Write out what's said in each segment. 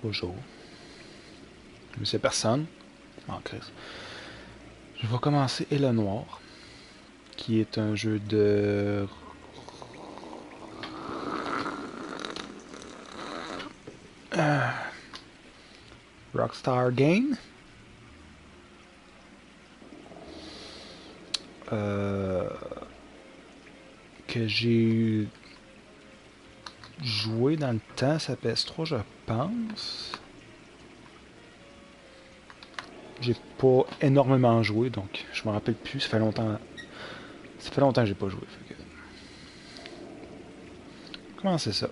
Bonjour. Je sais personne. En crise. Je vais commencer L.A Noire, qui est un jeu de Rockstar Game. Que j'ai joué dans le temps, ça PS3, je pense. J'ai pas énormément joué, donc je me rappelle plus. Ça fait longtemps. Ça fait longtemps que j'ai pas joué. Fait que... Comment c'est ça?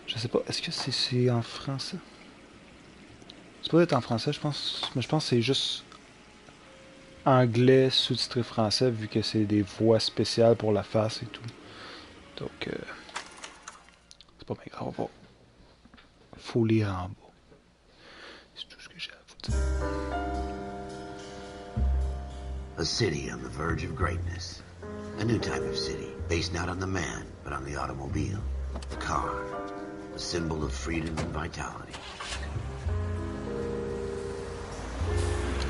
Je sais pas. Est-ce que c'est en français? C'est pas être en français, je pense. Mais je pense que c'est juste anglais sous-titré français, vu que c'est des voix spéciales pour la face et tout. Donc, c'est pas bien grave. Faut lire en bas. C'est tout ce que j'ai à vous dire. A city on the verge of greatness. A new type of city, based not on the man, but on the automobile. The car. A symbol of freedom and vitality.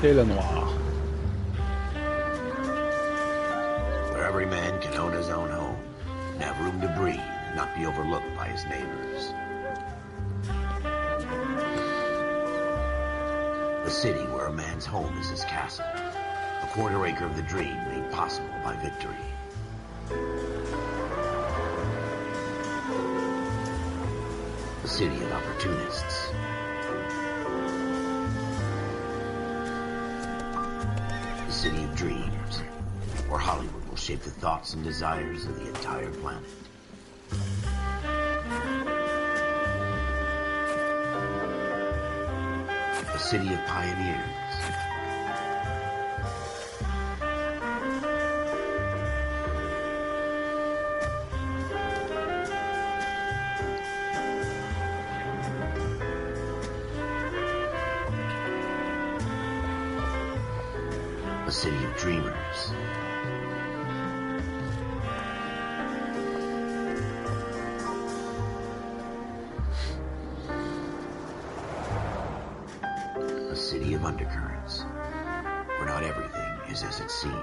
L.A Noire. Where every man can own his own home, and have room to breathe, and not be overlooked by his neighbors. A city where a man's home is his castle. A quarter acre of the dream made possible by victory. A city of opportunists. A city of dreams, where Hollywood will shape the thoughts and desires of the entire planet. A city of pioneers. A city of dreamers. A city of undercurrents, where not everything is as it seems.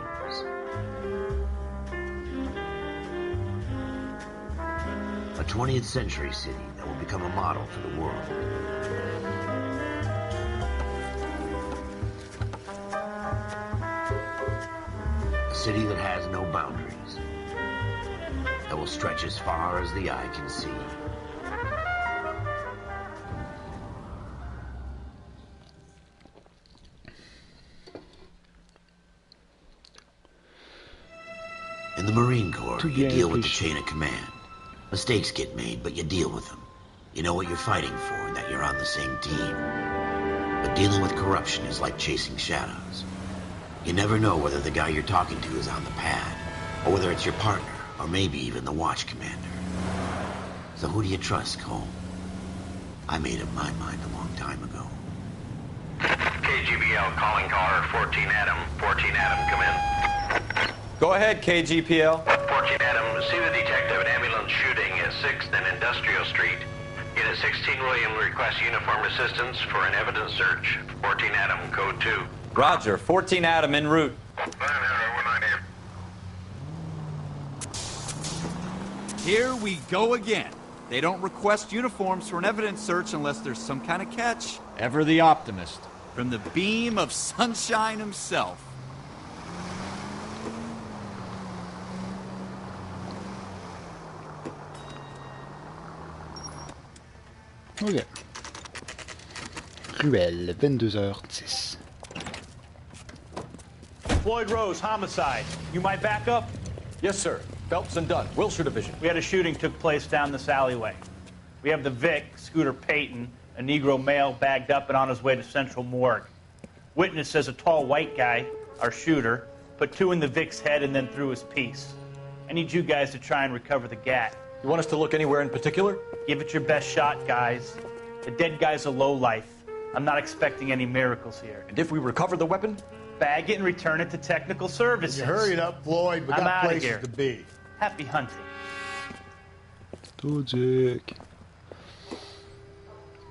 A 20th century city that will become a model for the world. A city that has no boundaries, that will stretch as far as the eye can see. In the Marine Corps, you deal with the chain of command. Mistakes get made, but you deal with them. You know what you're fighting for and that you're on the same team. But dealing with corruption is like chasing shadows. You never know whether the guy you're talking to is on the pad, or whether it's your partner, or maybe even the watch commander. So who do you trust, Cole? I made up my mind a long time ago. KGBL calling caller 14 Adam. 14 Adam, come in. Go ahead, KGPL. 14 Adam, see the detective, an ambulance shooting at 6th and Industrial Street. Unit 16 William requests uniformed assistance for an evidence search. 14 Adam, code 2. Roger, 14 Adam en route. Here we go again. They don't request uniforms for an evidence search unless there's some kind of catch. Ever the optimist. From the beam of sunshine himself. Ok. Cruel, 22h10. Floyd Rose, homicide. You my backup? Yes, sir. Phelps and Dunn, Wilshire Division. We had a shooting took place down this alleyway. We have the Vic, Scooter Payton, a Negro male bagged up and on his way to Central Morgue. Witness says a tall white guy, our shooter, put 2 in the Vic's head and then threw his piece. I need you guys to try and recover the gat. You want us to look anywhere in particular? Give it your best shot, guys. The dead guy's a lowlife. I'm not expecting any miracles here. And if we recover the weapon? Bag it and return it to technical services. You hurry it up, Floyd. We I'm got outta places here. to be. Happy hunting. Tout duc.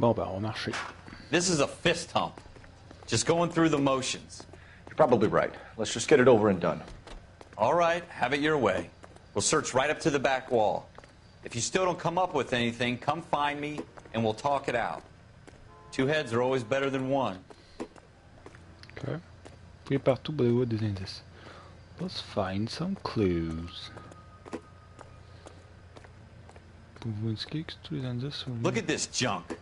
Bon, ben, on va marcher. This is a fist hump. Just going through the motions. You're probably right. Let's just get it over and done. All right, have it your way. We'll search right up to the back wall. If you still don't come up with anything, come find me and we'll talk it out. Two heads are always better than one. Ok. Fouillez partout pour avoir des indices. Let's find some clues. Pouvez-vous indiquer que tous les indices sont... Look at this junk.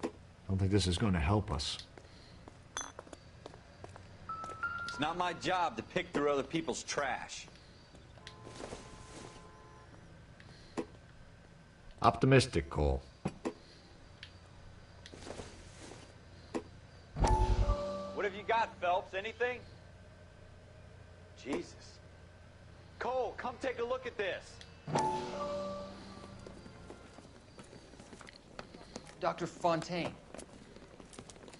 I don't think this is going to help us. It's not my job to pick through other people's trash. Optimistic, Cole. What have you got, Phelps? Anything? Jesus. Cole, come take a look at this. Dr. Fontaine,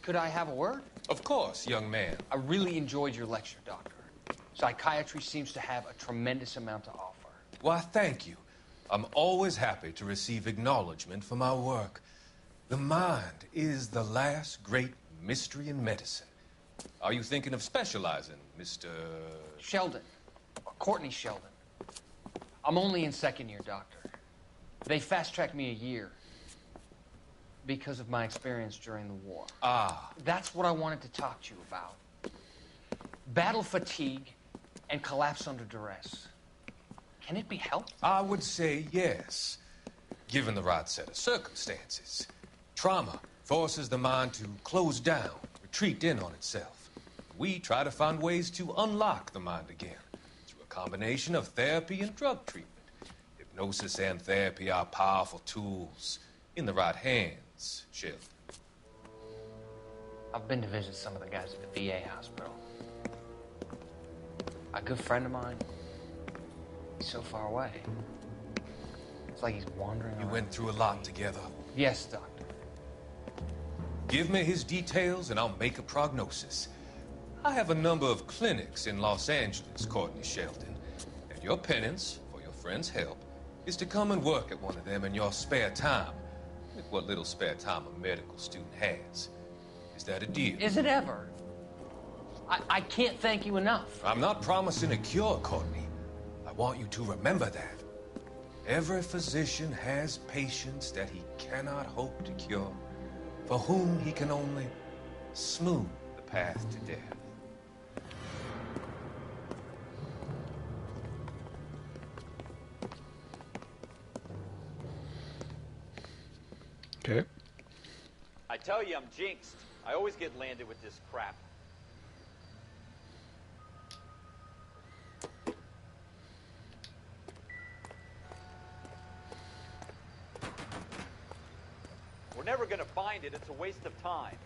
could I have a word? Of course, young man. I really enjoyed your lecture, Doctor. Psychiatry seems to have a tremendous amount to offer. Why, thank you. I'm always happy to receive acknowledgement for my work. The mind is the last great mystery in medicine. Are you thinking of specializing, Mr. Sheldon. Courtney Sheldon. I'm only in second year, Doctor. They fast-tracked me a year because of my experience during the war. Ah. That's what I wanted to talk to you about. Battle fatigue and collapse under duress. Can it be helped? I would say yes, given the right set of circumstances. Trauma forces the mind to close down, retreat in on itself. We try to find ways to unlock the mind again through a combination of therapy and drug treatment. Hypnosis and therapy are powerful tools in the right hands, Sheldon. I've been to visit some of the guys at the VA hospital. A good friend of mine, he's so far away. It's like he's wandering You around. went through a lot together. Yes, Doctor. Give me his details and I'll make a prognosis. I have a number of clinics in Los Angeles, Courtney Sheldon, and your penance for your friend's help is to come and work at one of them in your spare time, with what little spare time a medical student has. Is that a deal? Is it ever? I can't thank you enough. I'm not promising a cure, Courtney. I want you to remember that. Every physician has patients that he cannot hope to cure, for whom he can only smooth the path to death. Ok. I tell you, I'm jinxed. I always get landed with this crap. We're never gonna find it. It's a waste of time.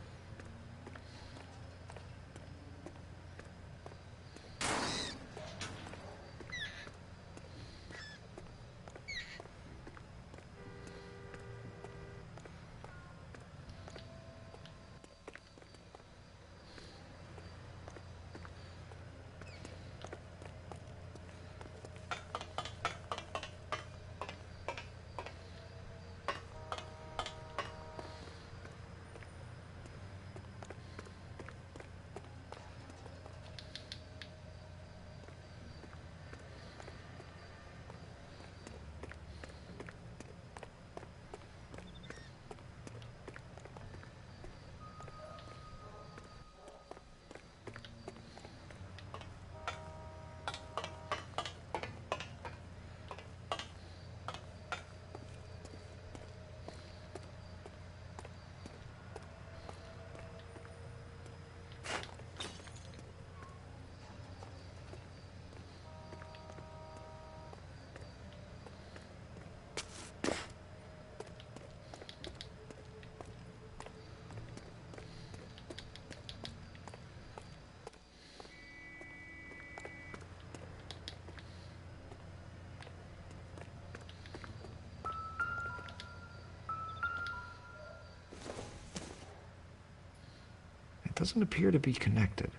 It doesn't appear to be connected.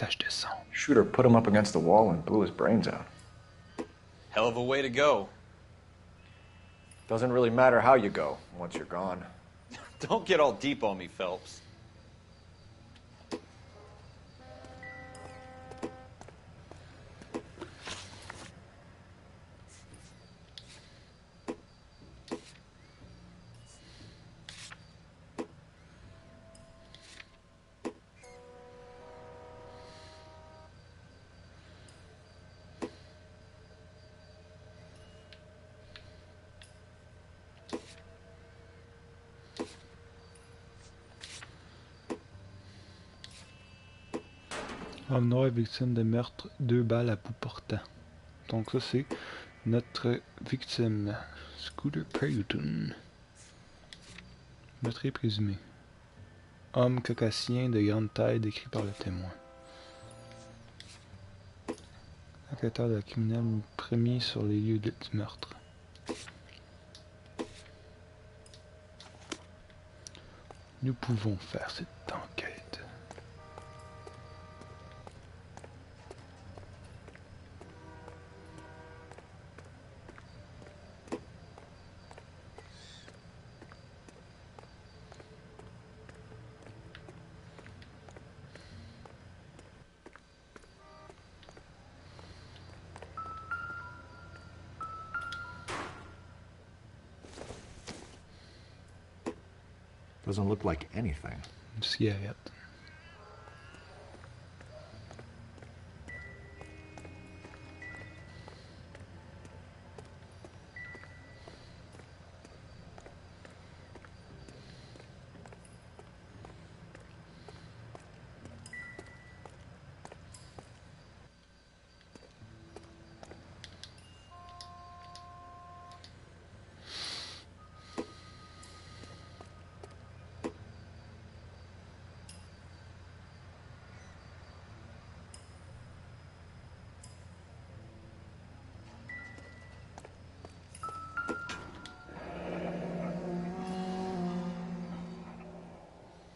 tache de sang. Shooter put him up against the wall and blew his brains out. Hell of a way to go. Doesn't really matter how you go once you're gone. Don't get all deep on me, Phelps. Homme noir victime de meurtre, 2 balles à bout portant. Donc ça c'est notre victime. Scooter Payton. Meurtrier présumé. Homme caucasien de grande taille décrit par le témoin. Enquêteur de la criminelle premier sur les lieux du meurtre. Nous pouvons faire cette enquête. Doesn't look like anything. Une cigarette.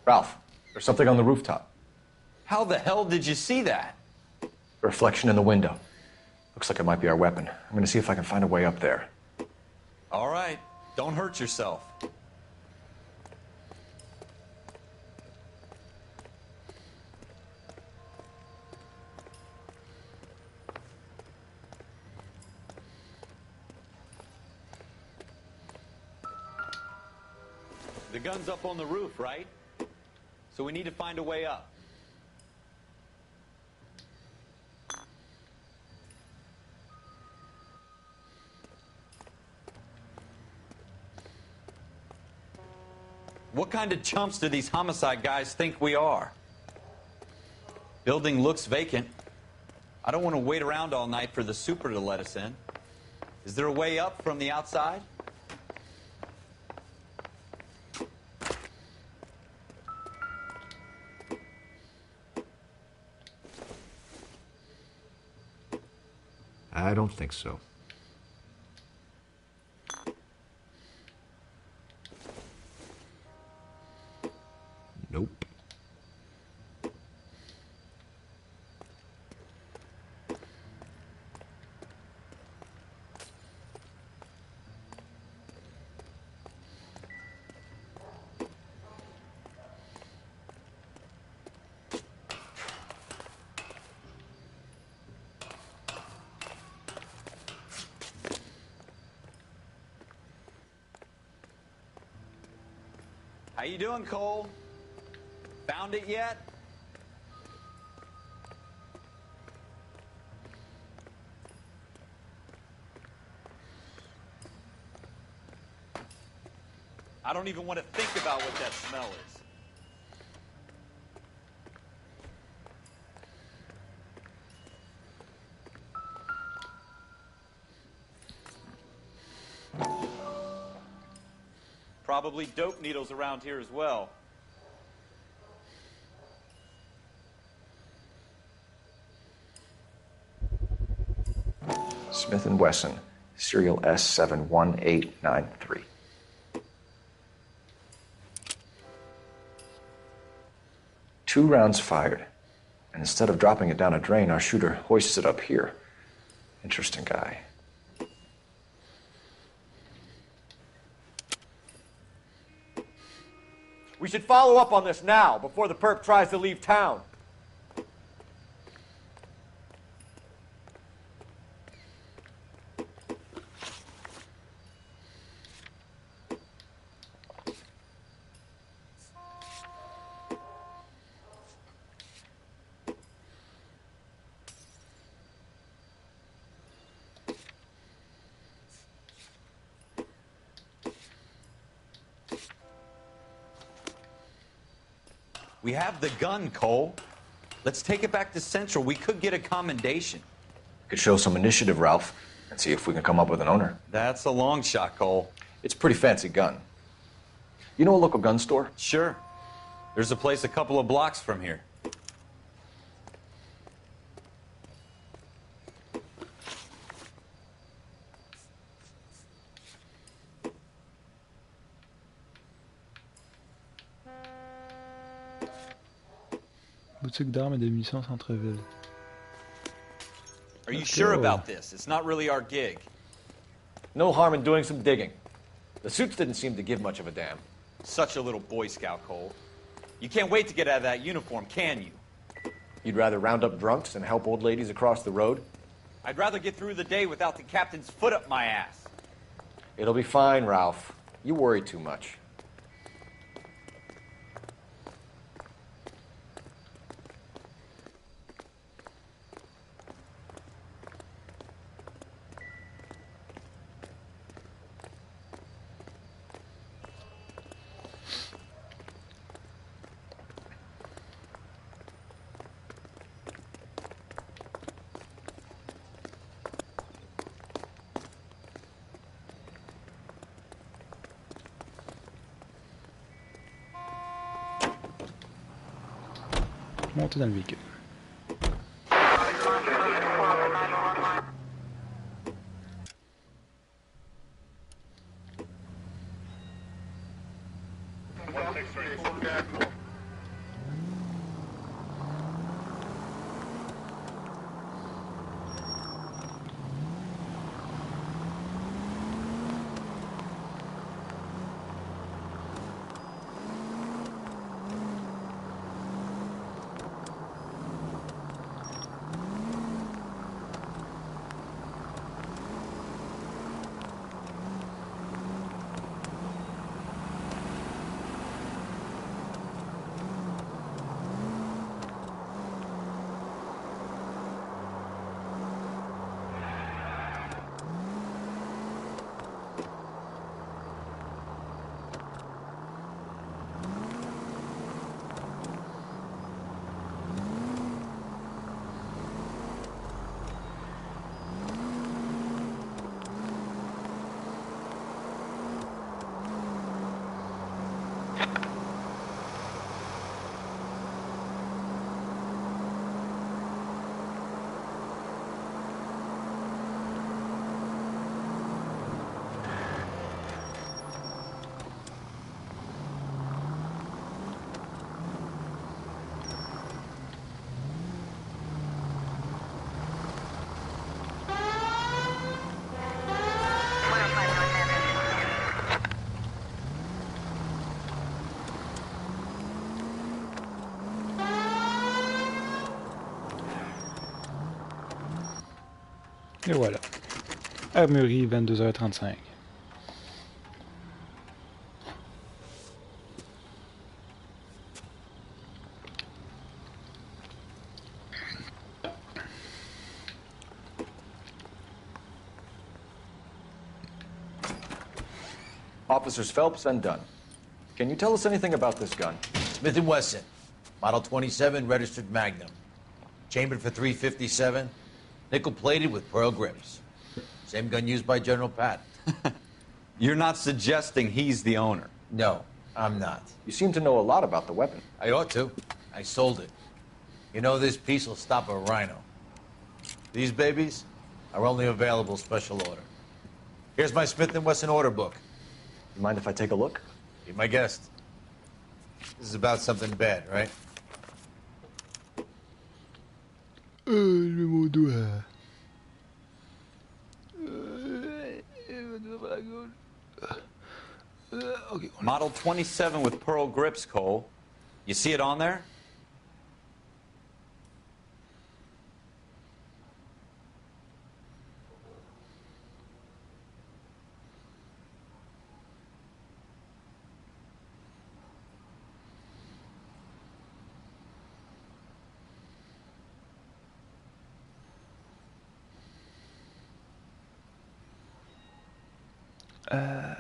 Ralph, there's something on the rooftop. How the hell did you see that? A reflection in the window. Looks like it might be our weapon. I'm gonna see if I can find a way up there. All right, don't hurt yourself. The gun's up on the roof, right? So we need to find a way up. What kind of chumps do these homicide guys think we are? Building looks vacant. I don't want to wait around all night for the super to let us in. Is there a way up from the outside? I don't think so. Nope. How you doing, Cole? Found it yet? I don't even want to think about what that smell is. Probably dope needles around here as well. Smith & Wesson, serial S71893. Two rounds fired, And instead of dropping it down a drain, our shooter hoists it up here. Interesting guy. We should follow up on this now, before the perp tries to leave town. We have the gun, Cole. Let's take it back to Central. We could get a commendation. Could show some initiative, Ralph, and see if we can come up with an owner. That's a long shot, Cole. It's a pretty fancy gun. You know a local gun store? Sure. There's a place a couple of blocks from here. Boutique d'armes et de munitions centre-ville. Are you sure about this? It's not really our gig. No harm in doing some digging. The suits didn't seem to give much of a damn. Such a little Boy Scout, Cole. You can't wait to get out of that uniform, can you? You'd rather round up drunks and help old ladies across the road? I'd rather get through the day without the captain's foot up my ass. It'll be fine, Ralph. You worry too much. Montez dans le véhicule. Et voilà. Armurerie, 22h35. Officers Phelps and Dunn. Can you tell us anything about this gun? Smith & Wesson, Model 27, registered Magnum. Chambered for .357, nickel-plated with pearl grips. Same gun used by General Patton. You're not suggesting he's the owner? No, I'm not. You seem to know a lot about the weapon. I ought to. I sold it. You know, this piece will stop a rhino. These babies are only available special order. Here's my Smith & Wesson order book. You mind if I take a look? Be my guest. This is about something bad, right? Le mon doigt. Okay. Model 27 with pearl grips, Cole. You see it on there?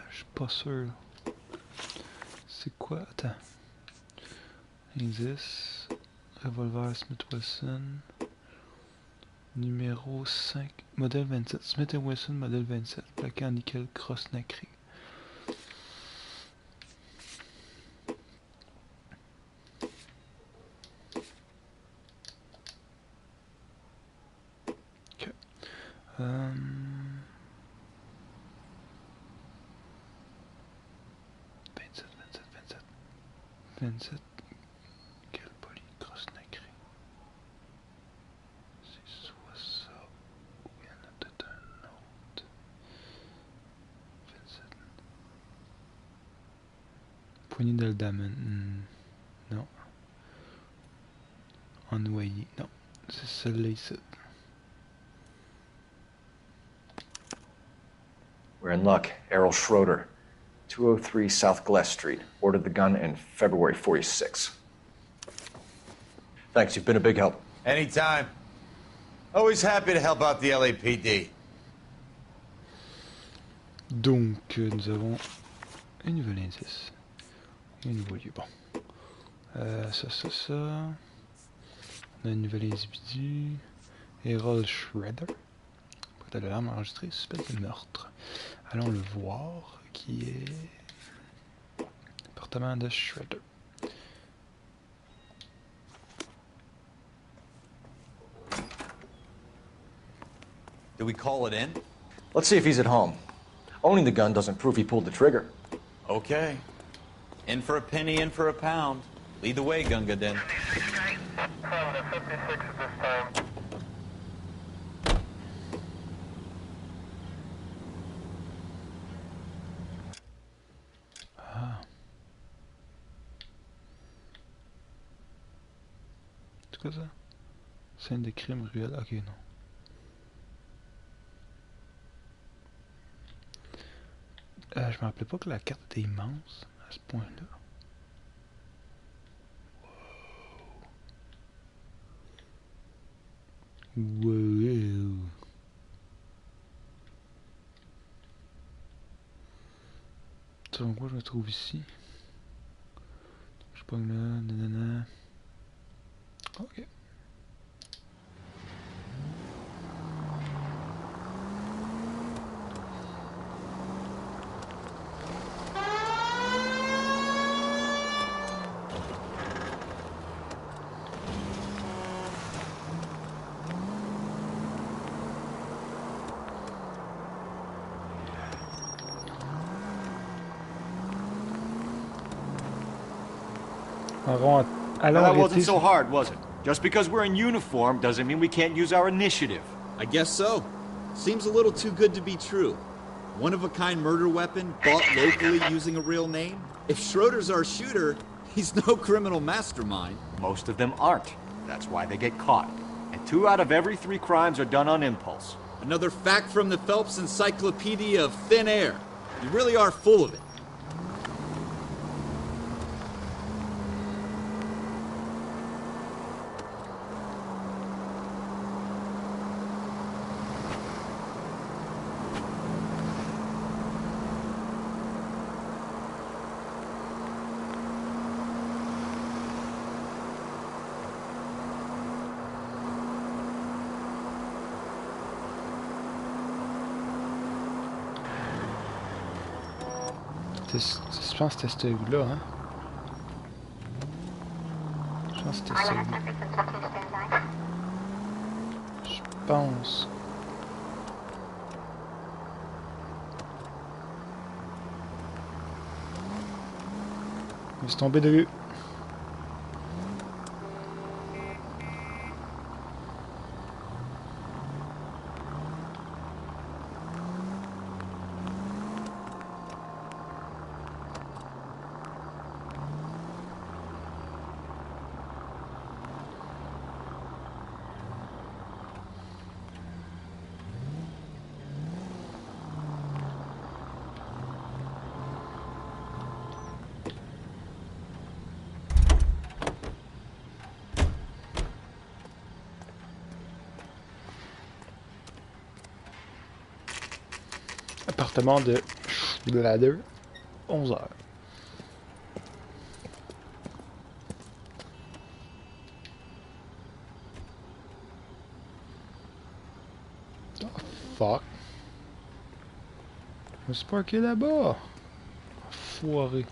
Je suis pas sûr. C'est quoi? Attends. Indice. Revolver Smith Wesson. Numéro 5. Modèle 27. Smith Wesson, modèle 27. Plaqué en nickel cross nacré. Ok. 27. Quel poli cross nacré. C'est soit ça ou il y en a peut-être un autre. 27. Poignée d'Aldaman. Non. En noyer. Non. C'est celle-là ici. We're in luck. Errol Schroeder. 203 South Glass Street. Ordered the gun in February 46. Thanks, you've been a big help. Anytime. Always happy to help out the LAPD. Donc, nous avons un nouvel indice. Et un nouveau lieu. Bon. Ça. On a un nouvel individu. Errol Schroeder. Porte de l'arme enregistrée, suspect de meurtre. Allons le voir. Qui est appartement de Schroeder. Do we call it in? Let's see if he's at home. Owning the gun doesn't prove he pulled the trigger. Okay. In for a penny, in for a pound. Lead the way, Gunga Din. 56 at this time. C'est quoi ça? Scène de crime ruelle. Ok, non. Je me rappelais pas que la carte était immense à ce point-là. Wow. Selon quoi je me trouve ici? Je pogne là, nanana. Ok. Well, that wasn't so hard, was it? Just because we're in uniform doesn't mean we can't use our initiative. I guess so. Seems a little too good to be true. One-of-a-kind murder weapon bought locally using a real name? If Schroeder's our shooter, he's no criminal mastermind. Most of them aren't. That's why they get caught. And 2 out of every 3 crimes are done on impulse. Another fact from the Phelps Encyclopedia of Thin Air. You really are full of it. Je pense que c'était ce là, hein? Je pense que c'était celui-là. Je pense. Il est tombé de vue. Appartement de la 2, 11h. Oh, fuck. Je me suis parké là-bas. Foiré.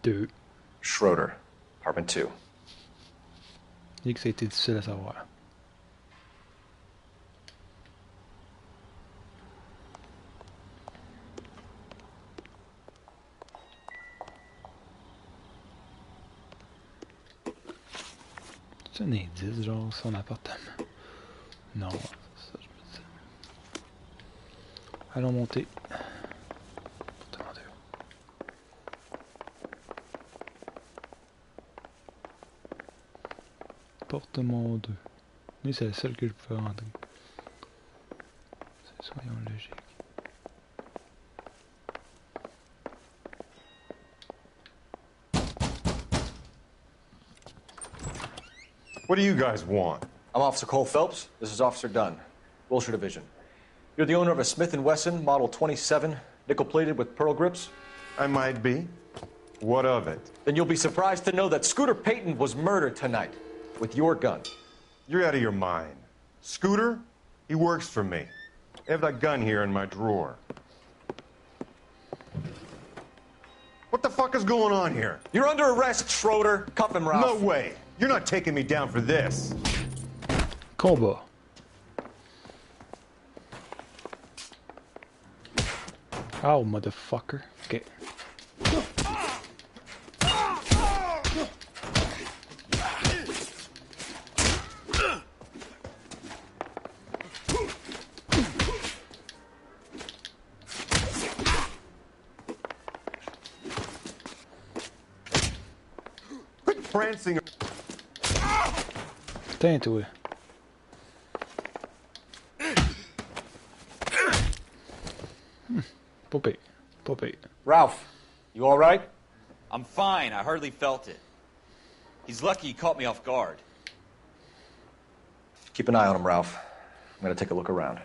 Deux. Schroeder, apartment 2. Il dit que ça a été difficile à savoir. C'est un indice, genre, son appartement. Non, c'est ça, je me dis. Allons monter. Appartement 2. Appartement 2. Mais c'est la seule que je peux rentrer. Soyons logiques. What do you guys want? I'm Officer Cole Phelps. This is Officer Dunn, Wilshire Division. You're the owner of a Smith & Wesson Model 27, nickel-plated with pearl grips? I might be. What of it? Then you'll be surprised to know that Scooter Payton was murdered tonight with your gun. You're out of your mind. Scooter? He works for me. I have that gun here in my drawer. What the fuck is going on here? You're under arrest, Schroeder. Cuff him, Ralph. No way. You're not taking me down for this. Combat. Oh, motherfucker. Okay. Quit prancing. Putain, toi. Poppy. Poppy. Ralph, you all right? I'm fine. I hardly felt it. He's lucky he caught me off guard. Keep an eye on him, Ralph. I'm gonna take a look around.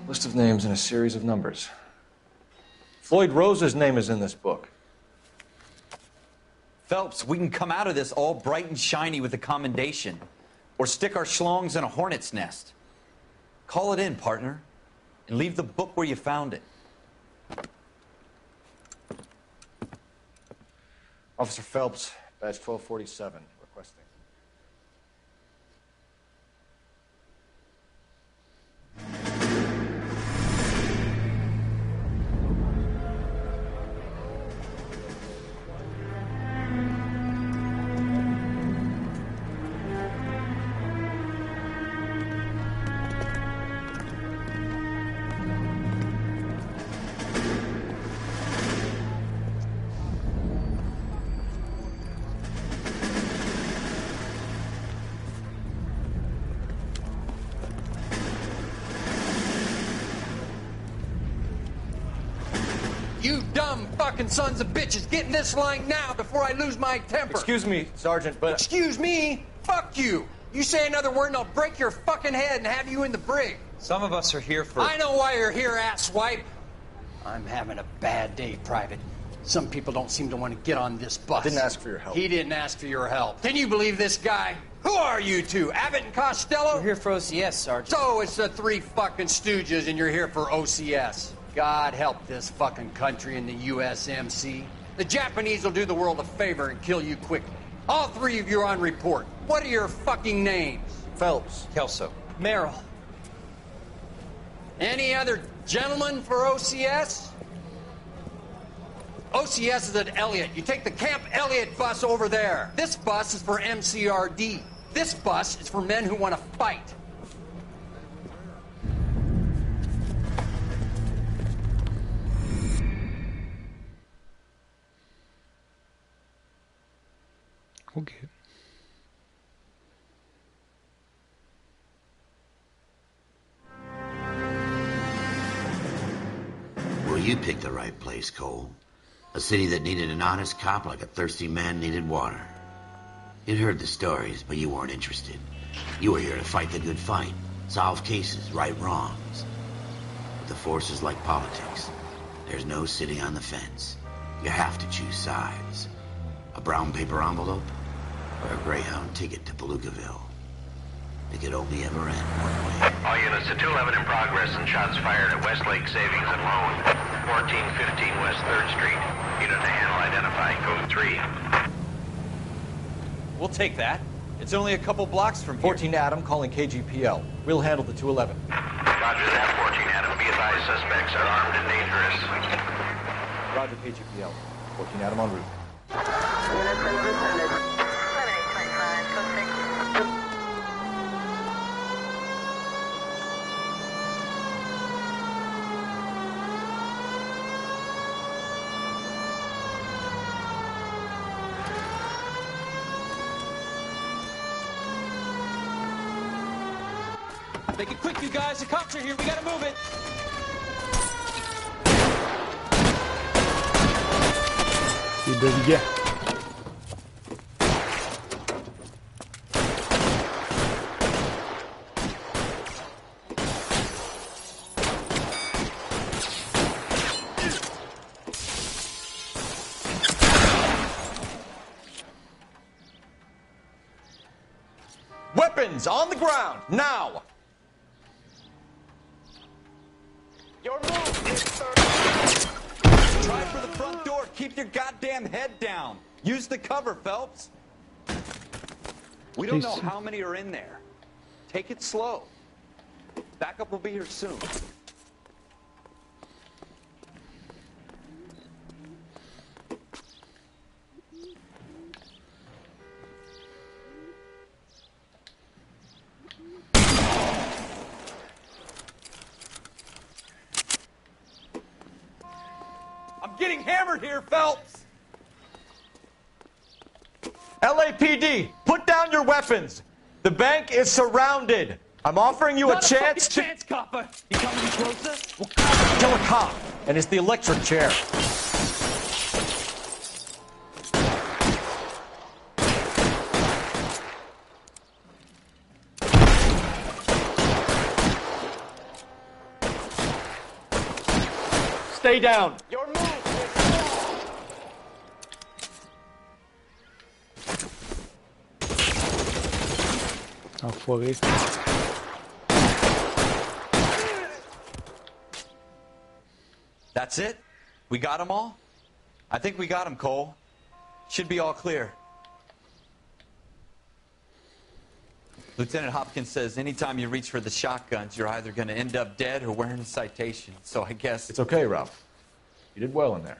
List of names and a series of numbers. Floyd Rose's name is in this book. Phelps, we can come out of this all bright and shiny with a commendation. Or stick our schlongs in a hornet's nest. Call it in, partner. And leave the book where you found it. Officer Phelps, badge 1247, requesting. You dumb fucking sons of bitches, get in this line now before I lose my temper. Excuse me, Sergeant, but... Excuse me? Fuck you. You say another word and I'll break your fucking head and have you in the brig. Some of us are here for... I know why you're here, asswipe. I'm having a bad day, Private. Some people don't seem to want to get on this bus. Didn't ask for your help. He didn't ask for your help. Can you believe this guy? Who are you two? Abbott and Costello? We're here for OCS, Sergeant. So it's the three fucking stooges and you're here for OCS. God help this fucking country and the USMC. The Japanese will do the world a favor and kill you quickly. All three of you are on report. What are your fucking names? Phelps. Kelso. Merrill. Any other gentlemen for OCS? OCS is at Elliott. You take the Camp Elliott bus over there. This bus is for MCRD. This bus is for men who want to fight. Okay. Well, you picked the right place, Cole. A city that needed an honest cop like a thirsty man needed water. You'd heard the stories, but you weren't interested. You were here to fight the good fight, solve cases, right wrongs. But the force is like politics. There's no sitting on the fence. You have to choose sides. A brown paper envelope or a Greyhound ticket to Palookaville. It could only ever end one way. All units to 211 in progress and shots fired at Westlake Savings and Loan, 1415 West 3rd Street. Unit to handle identify, code 3. We'll take that. It's only a couple blocks from here. 14 Adam calling KGPL. We'll handle the 211. Roger that, 14 Adam. Be advised, suspects are armed and dangerous. Roger, KGPL. 14 Adam en route. Units in descended. 7825, code 6. Make it quick, you guys. The cops are here. We gotta move it. Les brigands. Weapons on the ground, now! Your move, Try for the front door. Keep your goddamn head down. Use the cover, Phelps. We don't know how many are in there. Take it slow. Backup will be here soon. I'm getting hammered here, Phelps! LAPD, put down your weapons. The bank is surrounded. I'm offering you a chance to... chance, copper. You coming any closer? We'll kill a cop, and it's the electric chair. Stay down. your move. Enfoiré. That's it? We got them all? I think we got them, Cole. Should be all clear. Lieutenant Hopkins says anytime you reach for the shotguns, you're either going to end up dead or wearing a citation. So I guess... It's okay, Ralph. You did well in there.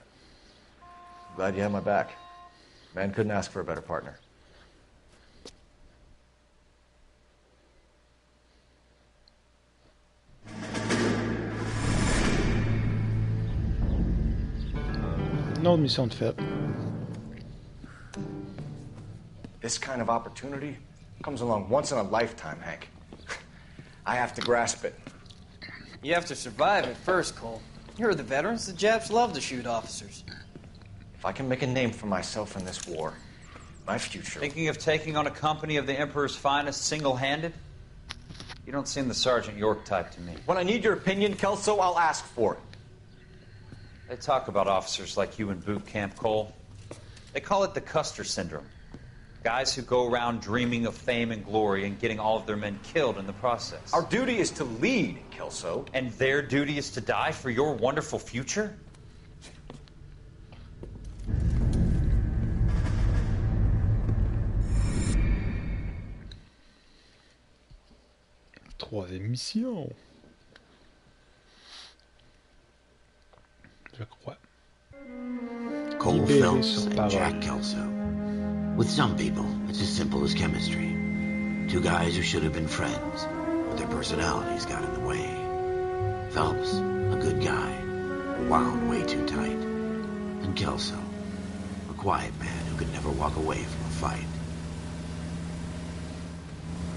I'm glad you had my back. Man couldn't ask for a better partner. Une autre mission de fête. This kind of opportunity comes along once in a lifetime, Hank. I have to grasp it. You have to survive it first, Cole. You heard the veterans. The Japs love to shoot officers. If I can make a name for myself in this war, my future... Thinking of taking on a company of the Emperor's finest single-handed? You don't seem the Sergeant York type to me. When I need your opinion, Kelso, I'll ask for it. They talk about officers like you in boot camp, Cole. They call it the Custer syndrome. Guys who go around dreaming of fame and glory and getting all of their men killed in the process. Our duty is to lead, Kelso. And their duty is to die for your wonderful future? Troisième mission. Je crois. Cole Phelps and Jack Kelso. With some people, it's as simple as chemistry. Two guys who should have been friends, but their personalities got in the way. Phelps, a good guy, wound way too tight. And Kelso, a quiet man who could never walk away from a fight.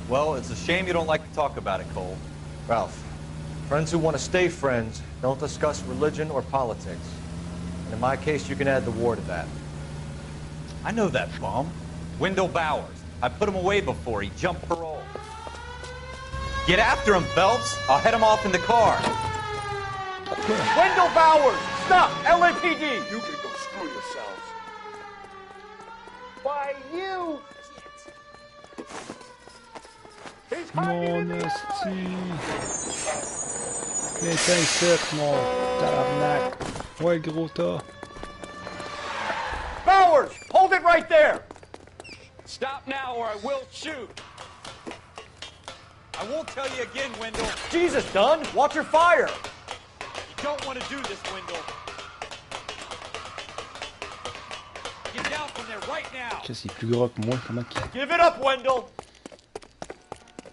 Well, it's a shame you don't like to talk about it, Cole. Ralph, friends who want to stay friends don't discuss religion or politics. And in my case, you can add the war to that. I know that bum. Wendell Bowers. I put him away before he jumped parole. Get after him, Phelps. I'll head him off in the car. Wendell Bowers! Stop! LAPD! You can go screw yourselves. Why, you... He's Mon esti. Viens ici, mon tabarnak. Ouais, gros tas. Bowers! Hold it right there! Stop now or I will shoot. I won't tell you again, Wendell. Jesus, Dunn! Watch your fire! You don't want to do this, Wendell. Get down from there right now. Qu'est-ce qu'il est plus gros que moi? Comment qu'il... Give it up, Wendell!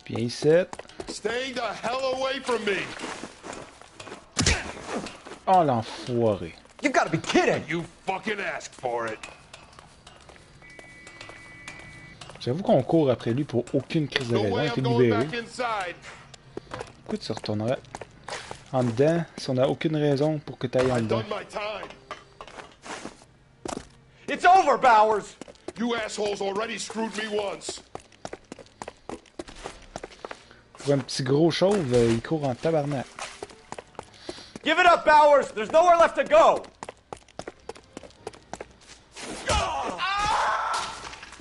Viens ici. Stay the hell away from me. Oh, l'enfoiré. You gotta be kidding! You fucking asked for it. J'avoue qu'on court après lui pour aucune crise de raison. Il a été libéré. Pourquoi tu retournerais en dedans si on n'a aucune raison pour que tu ailles en dedans? It's over, Bowers! You assholes already screwed me once. Pour un petit gros chauve, il court en tabarnak. Give it up, Bowers! There's nowhere left to go!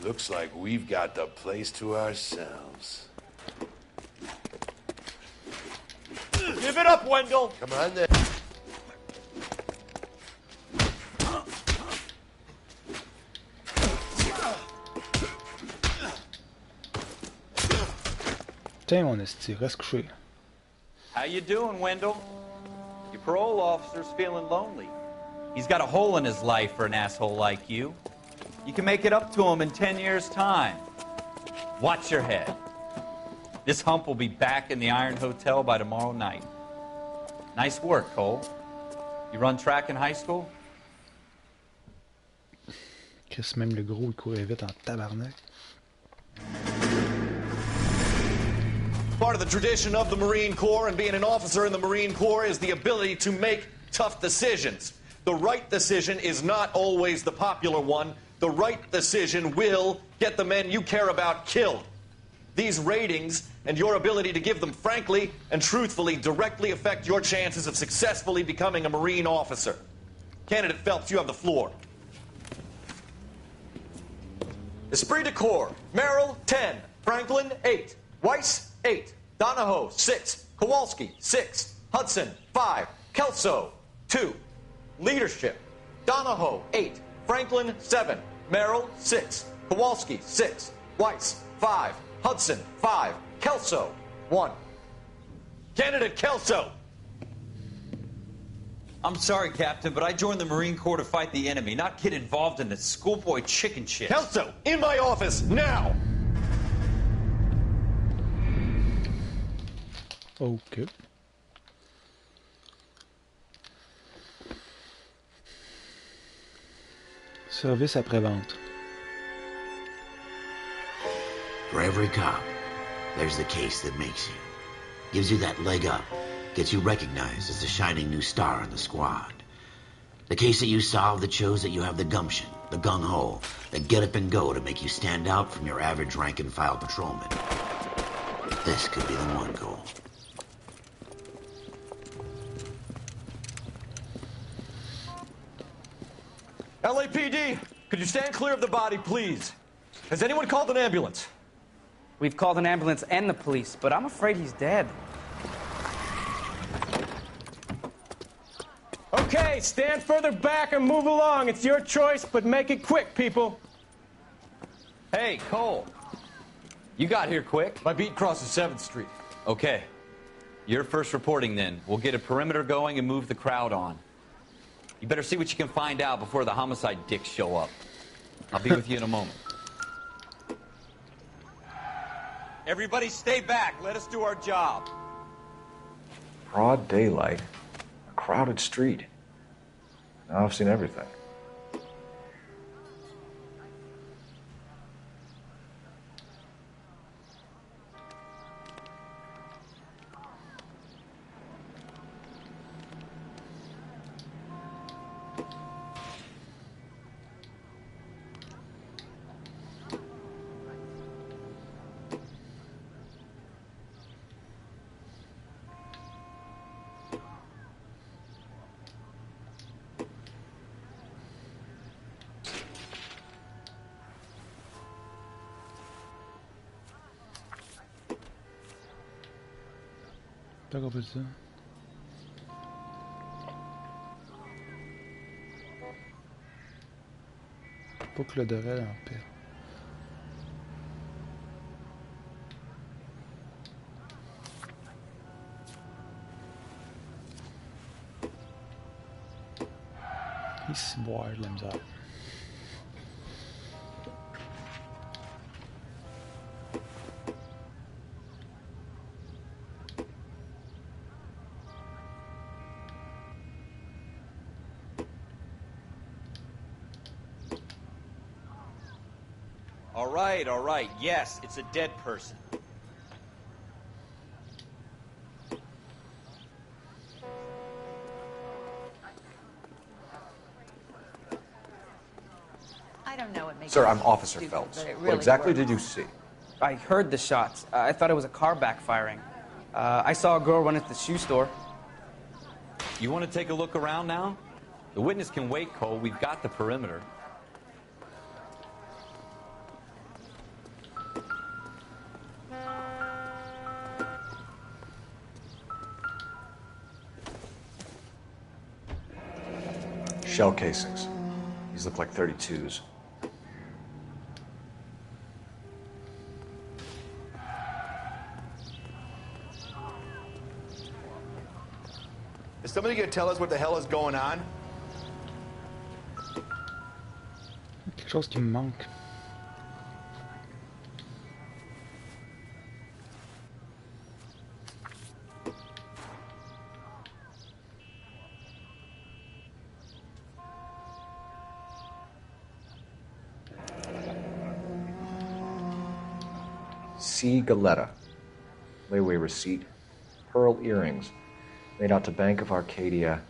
Looks like we've got the place to ourselves. Give it up, Wendell! Come on then. Tiens, mon esti, reste couché. How you doing, Wendell? Your parole officer's feeling lonely. He's got a hole in his life for an asshole like you. You can make it up to him in 10 years' time. Watch your head. This hump will be back in the Iron Hotel by tomorrow night. Nice work, Cole. You run track in high school? Chris, même le gros, il courait vite en tabarnak. Part of the tradition of the Marine Corps and being an officer in the Marine Corps is the ability to make tough decisions. The right decision is not always the popular one. The right decision will get the men you care about killed. These ratings and your ability to give them frankly and truthfully directly affect your chances of successfully becoming a Marine officer. Candidate Phelps, you have the floor. Esprit de Corps, Merrill, 10. Franklin, 8. Weiss, 8. Donahoe, 6. Kowalski, 6. Hudson, 5. Kelso, 2. Leadership, Donahoe, 8. Franklin, 7. Merrill, 6. Kowalski, 6. Weiss, 5. Hudson, 5. Kelso, 1. Candidate Kelso! I'm sorry, Captain, but I joined the Marine Corps to fight the enemy, not get involved in this schoolboy chicken shit. Kelso, in my office, now! Ok. Service après-vente. For every cop, there's the case that makes you. Gives you that leg up. Gets you recognized as the shining new star in the squad. The case that you solve that shows that you have the gumption, the gung-ho, the get up and go to make you stand out from your average rank-and-file patrolman. This could be the one, Cole. LAPD, could you stand clear of the body, please? Has anyone called an ambulance? We've called an ambulance and the police, but I'm afraid he's dead. Okay, stand further back and move along. It's your choice, but make it quick, people. Hey, Cole. You got here quick. My beat crosses 7th Street. Okay. You're first reporting then. We'll get a perimeter going and move the crowd on. You better see what you can find out before the homicide dicks show up. I'll be with you in a moment. Everybody stay back. Let us do our job. Broad daylight, a crowded street. Now I've seen everything. Pas qu'on fait ça. Pas que l'odorat en perd. Il se boire de la misère. All right. Yes, it's a dead person. I don't know what makes Sir, it I'm Officer stupid, Phelps. but it What really exactly works. did you see? I heard the shots. I thought it was a car backfiring. I saw a girl run into the shoe store. You want to take a look around now? The witness can wait, Cole. We've got the perimeter. Shell casings. These look like 32s. Is somebody gonna tell us what the hell is going on? Quelque chose qui me manque. C. Galetta. Layaway receipt. Pearl earrings. Made out to Bank of Arcadia.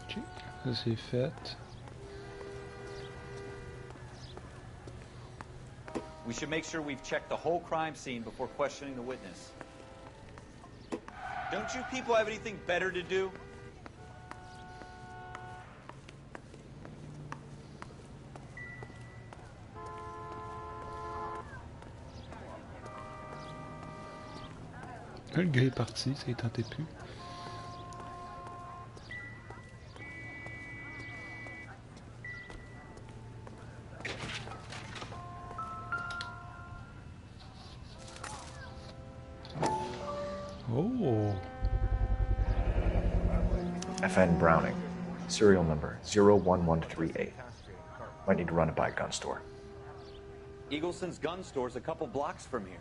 Ok, ça c'est fait. We should make sure we've checked the whole crime scene before questioning the witness. Don't you people have anything better to do? Le gars est parti, ça ne tentait plus. Oh. FN Browning. Serial number 01138. Might need to run it by a gun store. Eagleson's gun store's a couple blocks from here.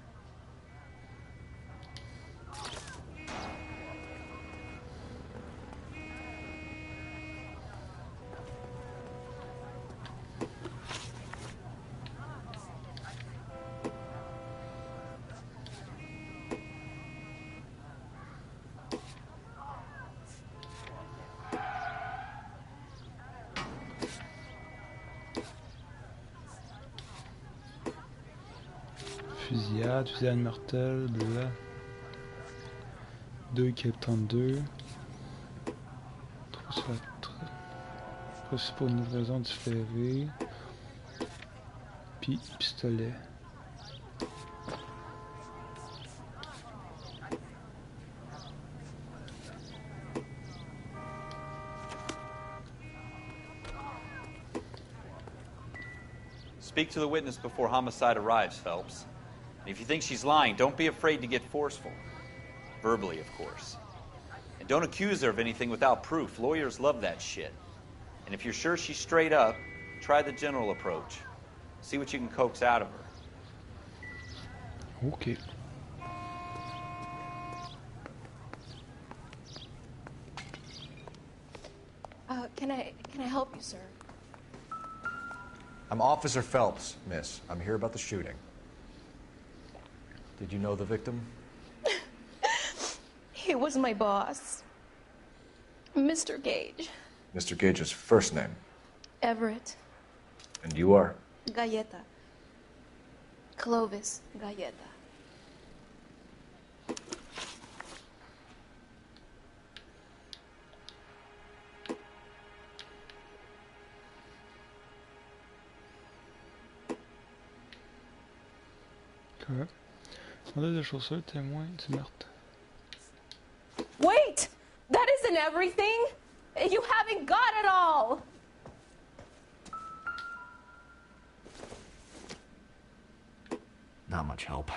Fusillade mortelle, de 2,32. Trop sur la principaux livraison différée. Puis pistolet. Speak to the witness before homicide arrives, Phelps. And if you think she's lying, don't be afraid to get forceful. Verbally, of course. And don't accuse her of anything without proof. Lawyers love that shit. And if you're sure she's straight up, try the general approach. See what you can coax out of her. Okay. Can I help you, sir? I'm Officer Phelps, miss. I'm here about the shooting. Did you know the victim? He was my boss, Mr. Gage. Mr. Gage's first name. Everett. And you are? Galleta. Clovis Galleta. Correct. Modèle de chaussures, témoin du meurtre. Wait! That isn't everything! You haven't got it all! Not much help.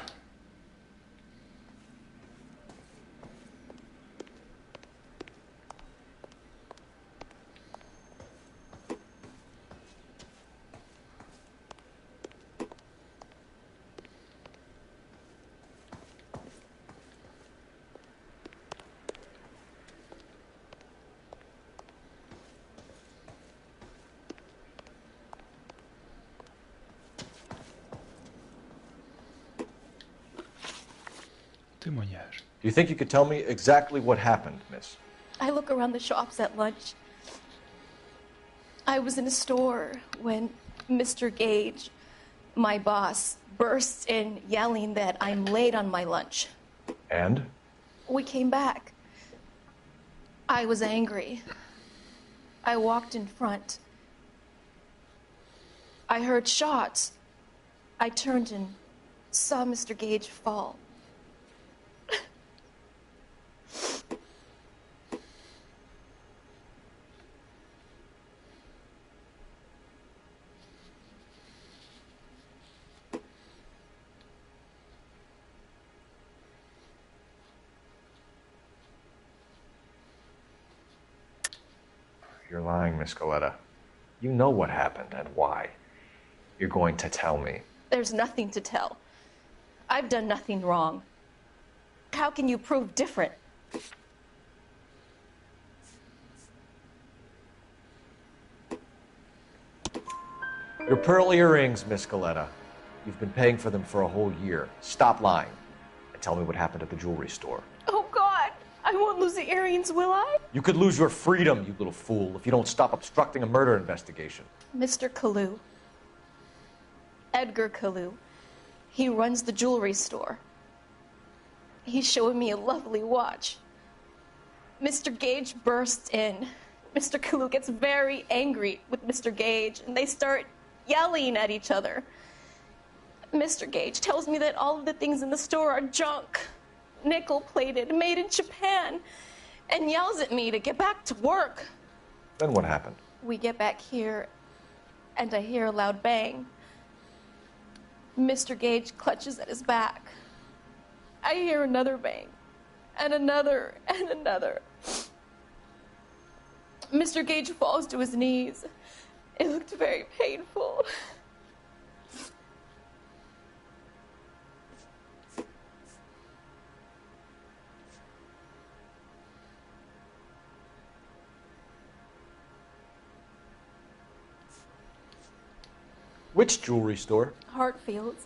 Témoignage. Do you think you could tell me exactly what happened, miss? I look around the shops at lunch. I was in a store when Mr. Gage, my boss, bursts in yelling that I'm late on my lunch. And? We came back. I was angry. I walked in front. I heard shots. I turned and saw Mr. Gage fall. You're lying, Miss Galleta. You know what happened and why. You're going to tell me. There's nothing to tell. I've done nothing wrong. How can you prove different? Your pearl earrings, Miss Galleta. You've been paying for them for a whole year. Stop lying and tell me what happened at the jewelry store. Oh, God! I won't lose the earrings, will I? You could lose your freedom, you little fool, if you don't stop obstructing a murder investigation. Mr. Kalu. Edgar Kalu. He runs the jewelry store. He's showing me a lovely watch. Mr. Gage bursts in. Mr. Kalu gets very angry with Mr. Gage, and they start yelling at each other. Mr. Gage tells me that all of the things in the store are junk, nickel-plated, made in Japan, and yells at me to get back to work. Then what happened? We get back here, and I hear a loud bang. Mr. Gage clutches at his back. I hear another bang, and another, and another. Mr. Gage falls to his knees. It looked very painful. Which jewelry store? Hartfield's.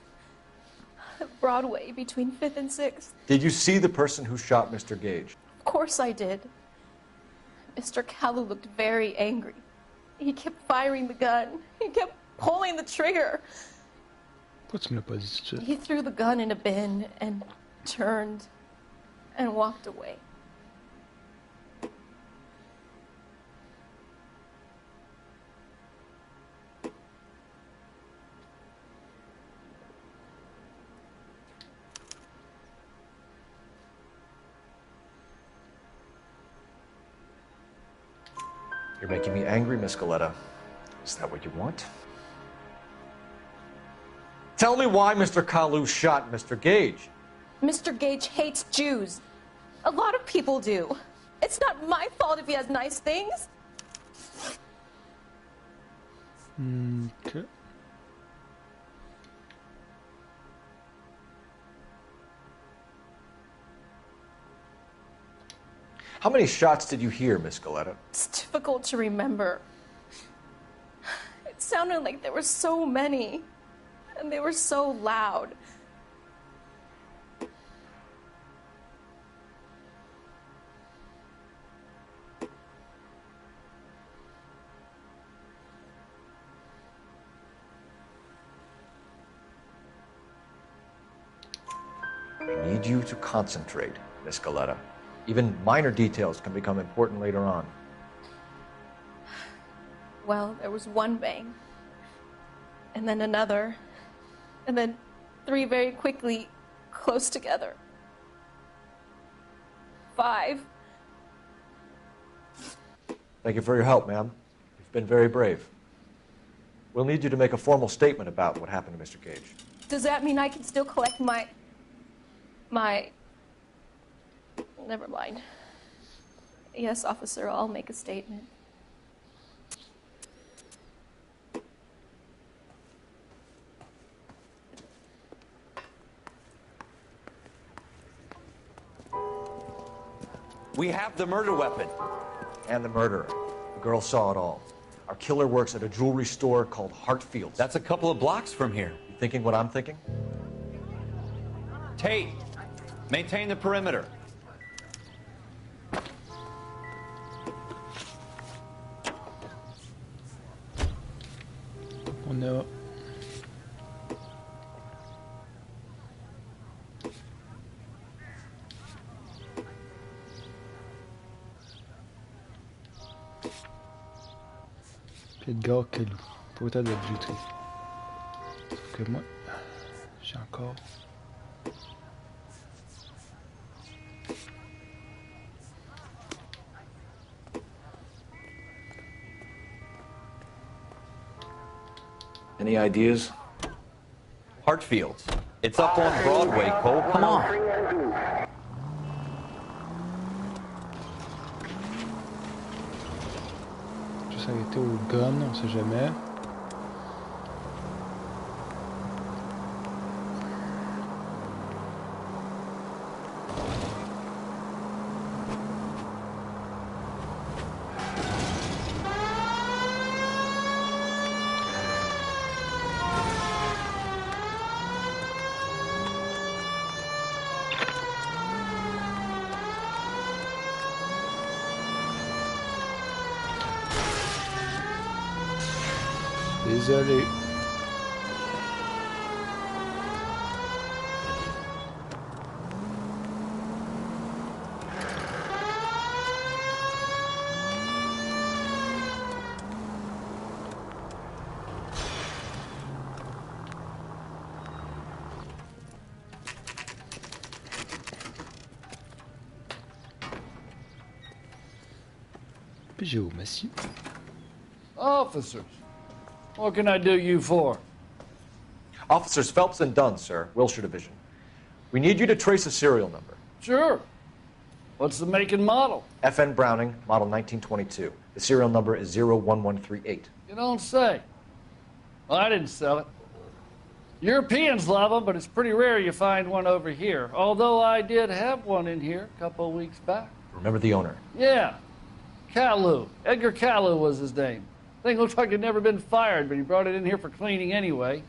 Broadway, between 5th and 6th. Did you see the person who shot Mr. Gage? Of course I did. Mr. Kalu looked very angry. He kept firing the gun. He kept pulling the trigger. Pourquoi tu me l'as pas dit tout de suite? He threw the gun in a bin and turned and walked away. You're making me angry, Miss Galetta. Is that what you want? Tell me why Mr. Kalu shot Mr. Gage. Mr. Gage hates Jews. A lot of people do. It's not my fault if he has nice things. Okay. How many shots did you hear, Miss Galetta? It's difficult to remember. It sounded like there were so many, and they were so loud. I need you to concentrate, Miss Galetta. Even minor details can become important later on. Well, there was one bang, and then another, and then three very quickly, close together. 5. Thank you for your help, ma'am. You've been very brave. We'll need you to make a formal statement about what happened to Mr. Gage. Does that mean I can still collect my... Never mind. Yes, officer, I'll make a statement. We have the murder weapon. And the murderer. The girl saw it all. Our killer works at a jewelry store called Hartfield's. That's a couple of blocks from here. You thinking what I'm thinking? Tate, maintain the perimeter. On a... Pied de gare Kalou. Portail de la bijouterie. Sauf que moi, j'ai encore... Any ideas? Hartfield's. It's up on Broadway, Cole. Come on. Juste arrêter au gun, on sait jamais. Désolé. Peugeot, monsieur. Officers, what can I do you for? Officers Phelps and Dunn, sir, Wilshire Division. We need you to trace a serial number. Sure. What's the make and model? FN Browning, model 1922. The serial number is 01138. You don't say. Well, I didn't sell it. Europeans love them, but it's pretty rare you find one over here. Although I did have one in here a couple of weeks back. Remember the owner? Yeah. Kalu. Edgar Kalu was his name. Thing looks like it'd never been fired, but he brought it in here for cleaning anyway.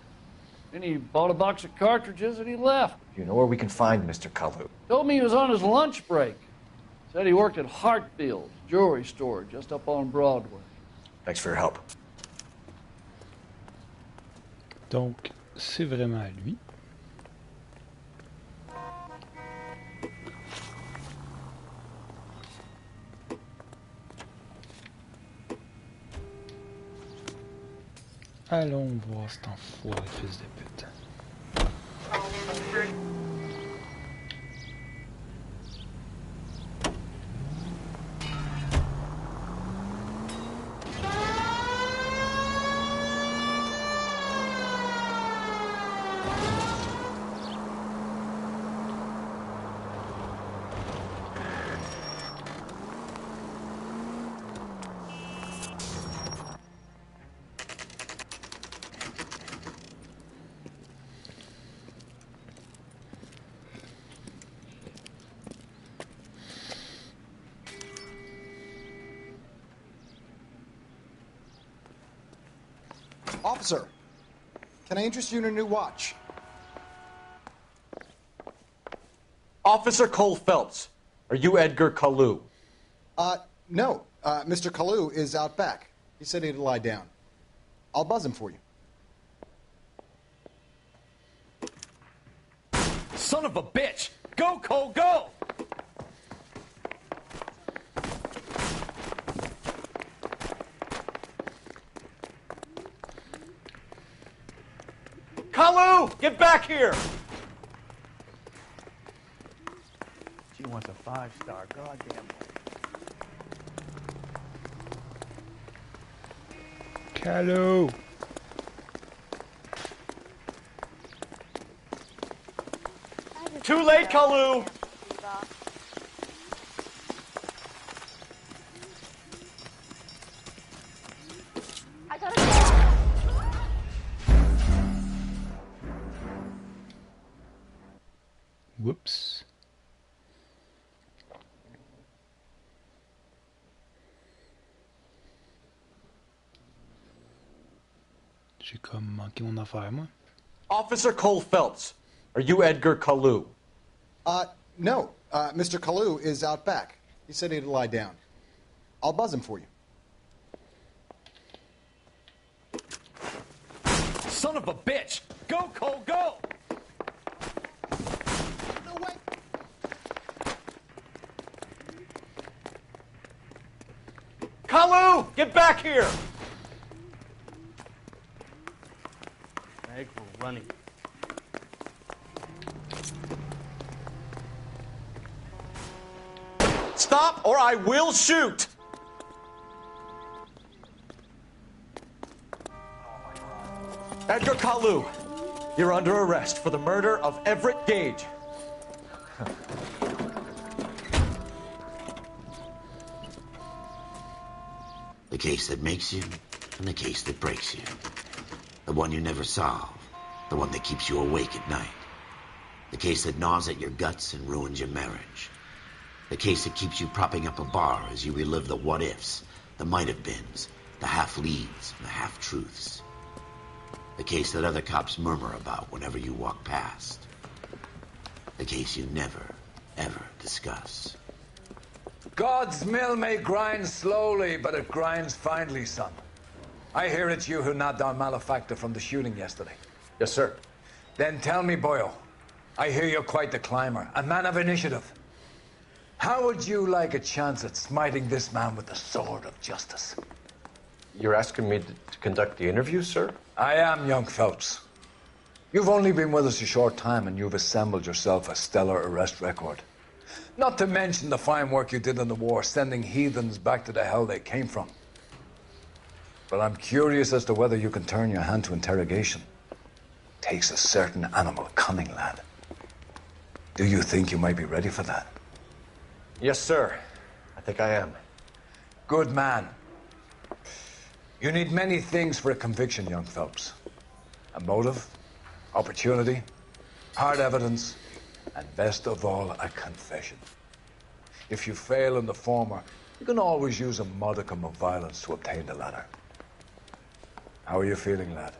Then he bought a box of cartridges and he left. You know where we can find Mr. Kalu? Told me he was on his lunch break. Said he worked at Hartfield's jewelry store just up on Broadway. Thanks for your help. Donc, c'est vraiment à lui. Allons voir cet enfoiré fils de pute. Officer, can I interest you in a new watch? Officer Cole Phelps, are you Edgar Kalu? No. Mr. Kalu is out back. He said he'd lie down. I'll buzz him for you. Son of a bitch! Go, Cole, go! Kalu, get back here! She wants a 5-star, goddamn. Hello. Too late, Kalu! I gotta go. Whoops. J'ai comme manqué mon affaire, moi. Officer Cole Phelps, are you Edgar Kalu? No. Mr. Kalu is out back. He said he'd lie down. I'll buzz him for you. Son of a bitch! Go, Cole, go! No way! Kalu, get back here! Meg, we're running. Stop or I will shoot! Edgar Kalu, you're under arrest for the murder of Everett Gage. The case that makes you and the case that breaks you. The one you never solve. The one that keeps you awake at night. The case that gnaws at your guts and ruins your marriage. The case that keeps you propping up a bar as you relive the what-ifs, the might-have-beens, the half-leads, and the half-truths. The case that other cops murmur about whenever you walk past. The case you never, ever discuss. God's mill may grind slowly, but it grinds finely, son. I hear it's you who nabbed our malefactor from the shooting yesterday. Yes, sir. Then tell me, boyo, I hear you're quite the climber, a man of initiative. How would you like a chance at smiting this man with the sword of justice? You're asking me to conduct the interview, sir? I am, young Phelps. You've only been with us a short time and you've assembled yourself a stellar arrest record. Not to mention the fine work you did in the war, sending heathens back to the hell they came from. But I'm curious as to whether you can turn your hand to interrogation. Takes a certain animal cunning, lad. Do you think you might be ready for that? Yes, sir. I think I am. Good man. You need many things for a conviction, young Phelps. A motive, opportunity, hard evidence, and best of all, a confession. If you fail in the former, you can always use a modicum of violence to obtain the latter. How are you feeling, lad?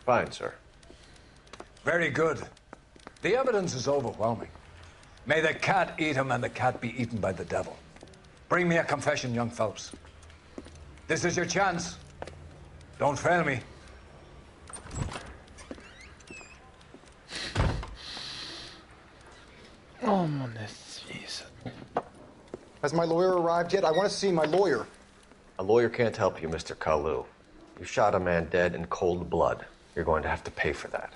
Fine, sir. Very good. The evidence is overwhelming. May the cat eat him and the cat be eaten by the devil. Bring me a confession, young Phelps. This is your chance. Don't fail me. Oh, mon Dieu. Has my lawyer arrived yet? I want to see my lawyer. A lawyer can't help you, Mr. Kalu. You shot a man dead in cold blood. You're going to have to pay for that.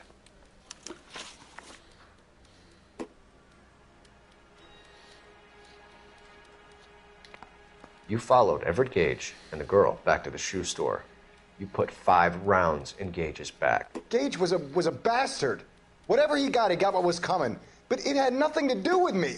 You followed Everett Gage and the girl back to the shoe store. You put 5 rounds in Gage's back. Gage was a bastard. Whatever he got what was coming. But it had nothing to do with me.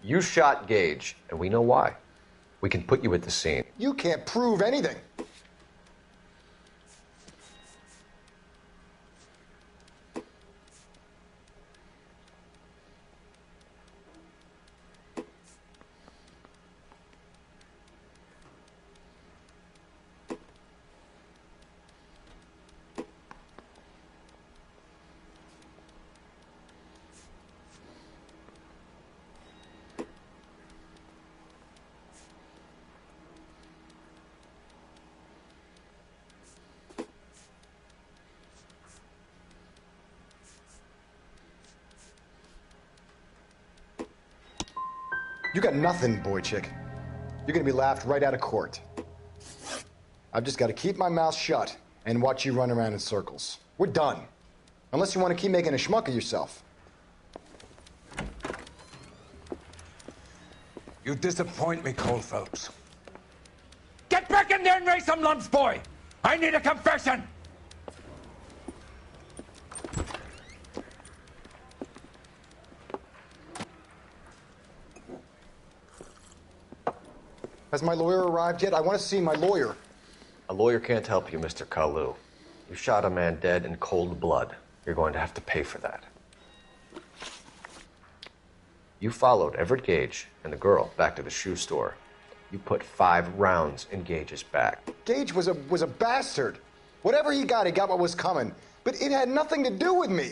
You shot Gage, and we know why. We can put you at the scene. You can't prove anything. You got nothing, boy chick. You're gonna be laughed right out of court. I've just got to keep my mouth shut and watch you run around in circles. We're done. Unless you want to keep making a schmuck of yourself. You disappoint me, Cole Phelps. Get back in there and raise some lumps, boy! I need a confession! Has my lawyer arrived yet? I want to see my lawyer. A lawyer can't help you, Mr. Kalu. You shot a man dead in cold blood. You're going to have to pay for that. You followed Everett Gage and the girl back to the shoe store. You put 5 rounds in Gage's back. Gage was a bastard. Whatever he got what was coming. But it had nothing to do with me.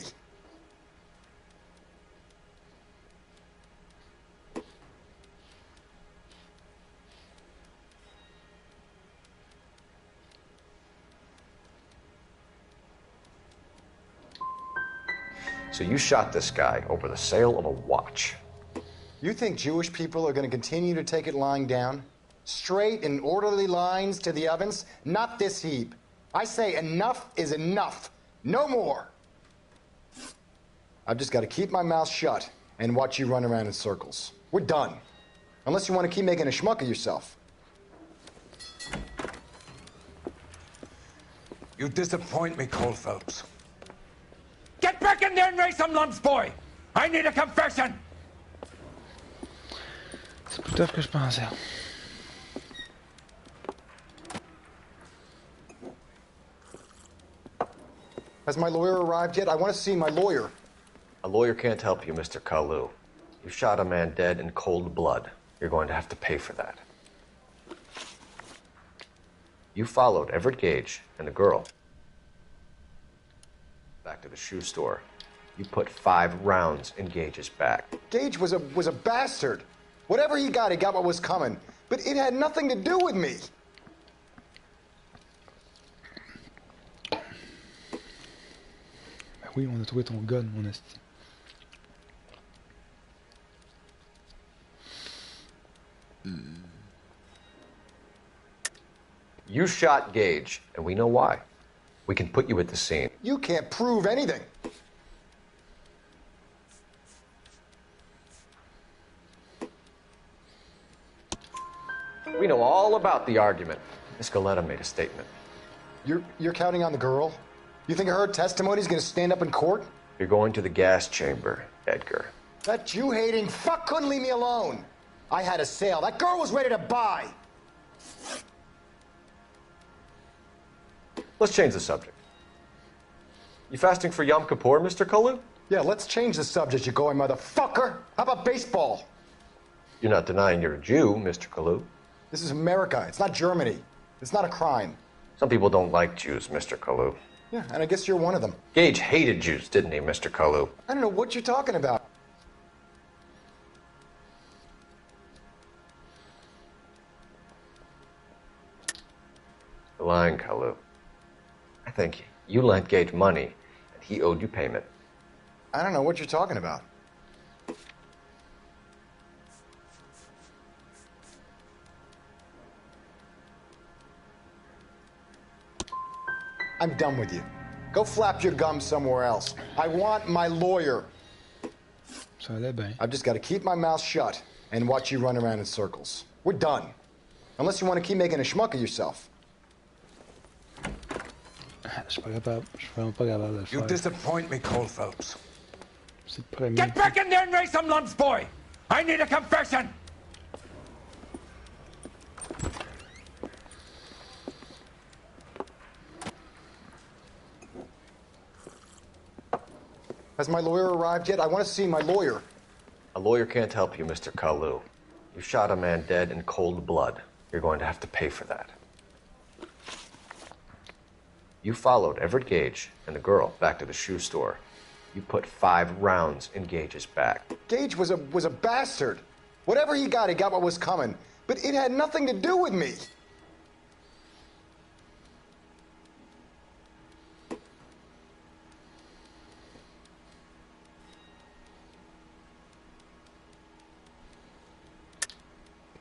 So you shot this guy over the sale of a watch. You think Jewish people are going to continue to take it lying down? Straight and orderly lines to the ovens? Not this heap. I say enough is enough. No more. I've just got to keep my mouth shut and watch you run around in circles. We're done. Unless you want to keep making a schmuck of yourself. You disappoint me, Cole Phelps. Get back in there and raise some lumps, boy! I need a confession! C'est plus tough que je pensais. Has my lawyer arrived yet? I want to see my lawyer. A lawyer can't help you, Mr. Kalu. You shot a man dead in cold blood. You're going to have to pay for that. You followed Everett Gage and the girl back to the shoe store. You put 5 rounds in Gage's back. Gage was a bastard. Whatever he got what was coming. But it had nothing to do with me. Ben oui, on a trouvé ton gun, mon esti. You shot Gage, and we know why. We can put you at the scene. You can't prove anything. We know all about the argument. Miss Goleta made a statement. You're counting on the girl? You think her testimony's gonna stand up in court? You're going to the gas chamber, Edgar. That Jew-hating fuck couldn't leave me alone. I had a sale. That girl was ready to buy. Let's change the subject. You fasting for Yom Kippur, Mr. Kalu? Yeah, let's change the subject, you going motherfucker. How about baseball? You're not denying you're a Jew, Mr. Kalu. This is America. It's not Germany. It's not a crime. Some people don't like Jews, Mr. Kalu. Yeah, and I guess you're one of them. Gage hated Jews, didn't he, Mr. Kalu? I don't know what you're talking about. You're lying, Kalu. I think you lent Gage money, and he owed you payment. I don't know what you're talking about. I'm done with you. Go flap your gums somewhere else. I want my lawyer. Ça allait bien. I've just got to keep my mouth shut and watch you run around in circles. We're done. Unless you want to keep making a schmuck of yourself. Je suis pas capable. Je suis vraiment pas capable de le faire. You disappoint me, Cole Phelps. C'est le premier. Get back in there and raise some lumps, boy! I need a confession! Has my lawyer arrived yet? I want to see my lawyer. A lawyer can't help you, Mr. Kalu. You shot a man dead in cold blood. You're going to have to pay for that. You followed Everett Gage and the girl back to the shoe store. You put 5 rounds in Gage's back. Gage was a bastard. Whatever he got what was coming. But it had nothing to do with me.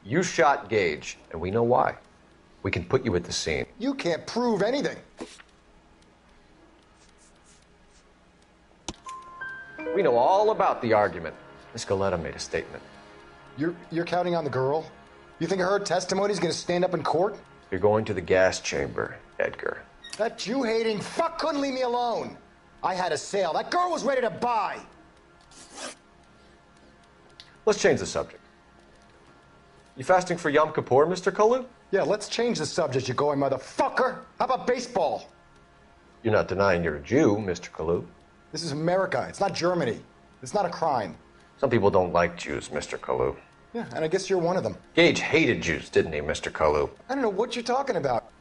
You shot Gage, and we know why. We can put you at the scene. You can't prove anything. We know all about the argument. Miss Goleta made a statement. You're counting on the girl? You think her testimony is going to stand up in court? You're going to the gas chamber, Edgar. That Jew-hating fuck couldn't leave me alone. I had a sale. That girl was ready to buy. Let's change the subject. You fasting for Yom Kippur, Mr. Kalu? Yeah, let's change the subject, you going motherfucker. How about baseball? You're not denying you're a Jew, Mr. Kalu. This is America. It's not Germany. It's not a crime. Some people don't like Jews, Mr. Kalu. Yeah, and I guess you're one of them. Gage hated Jews, didn't he, Mr. Kalu? I don't know what you're talking about.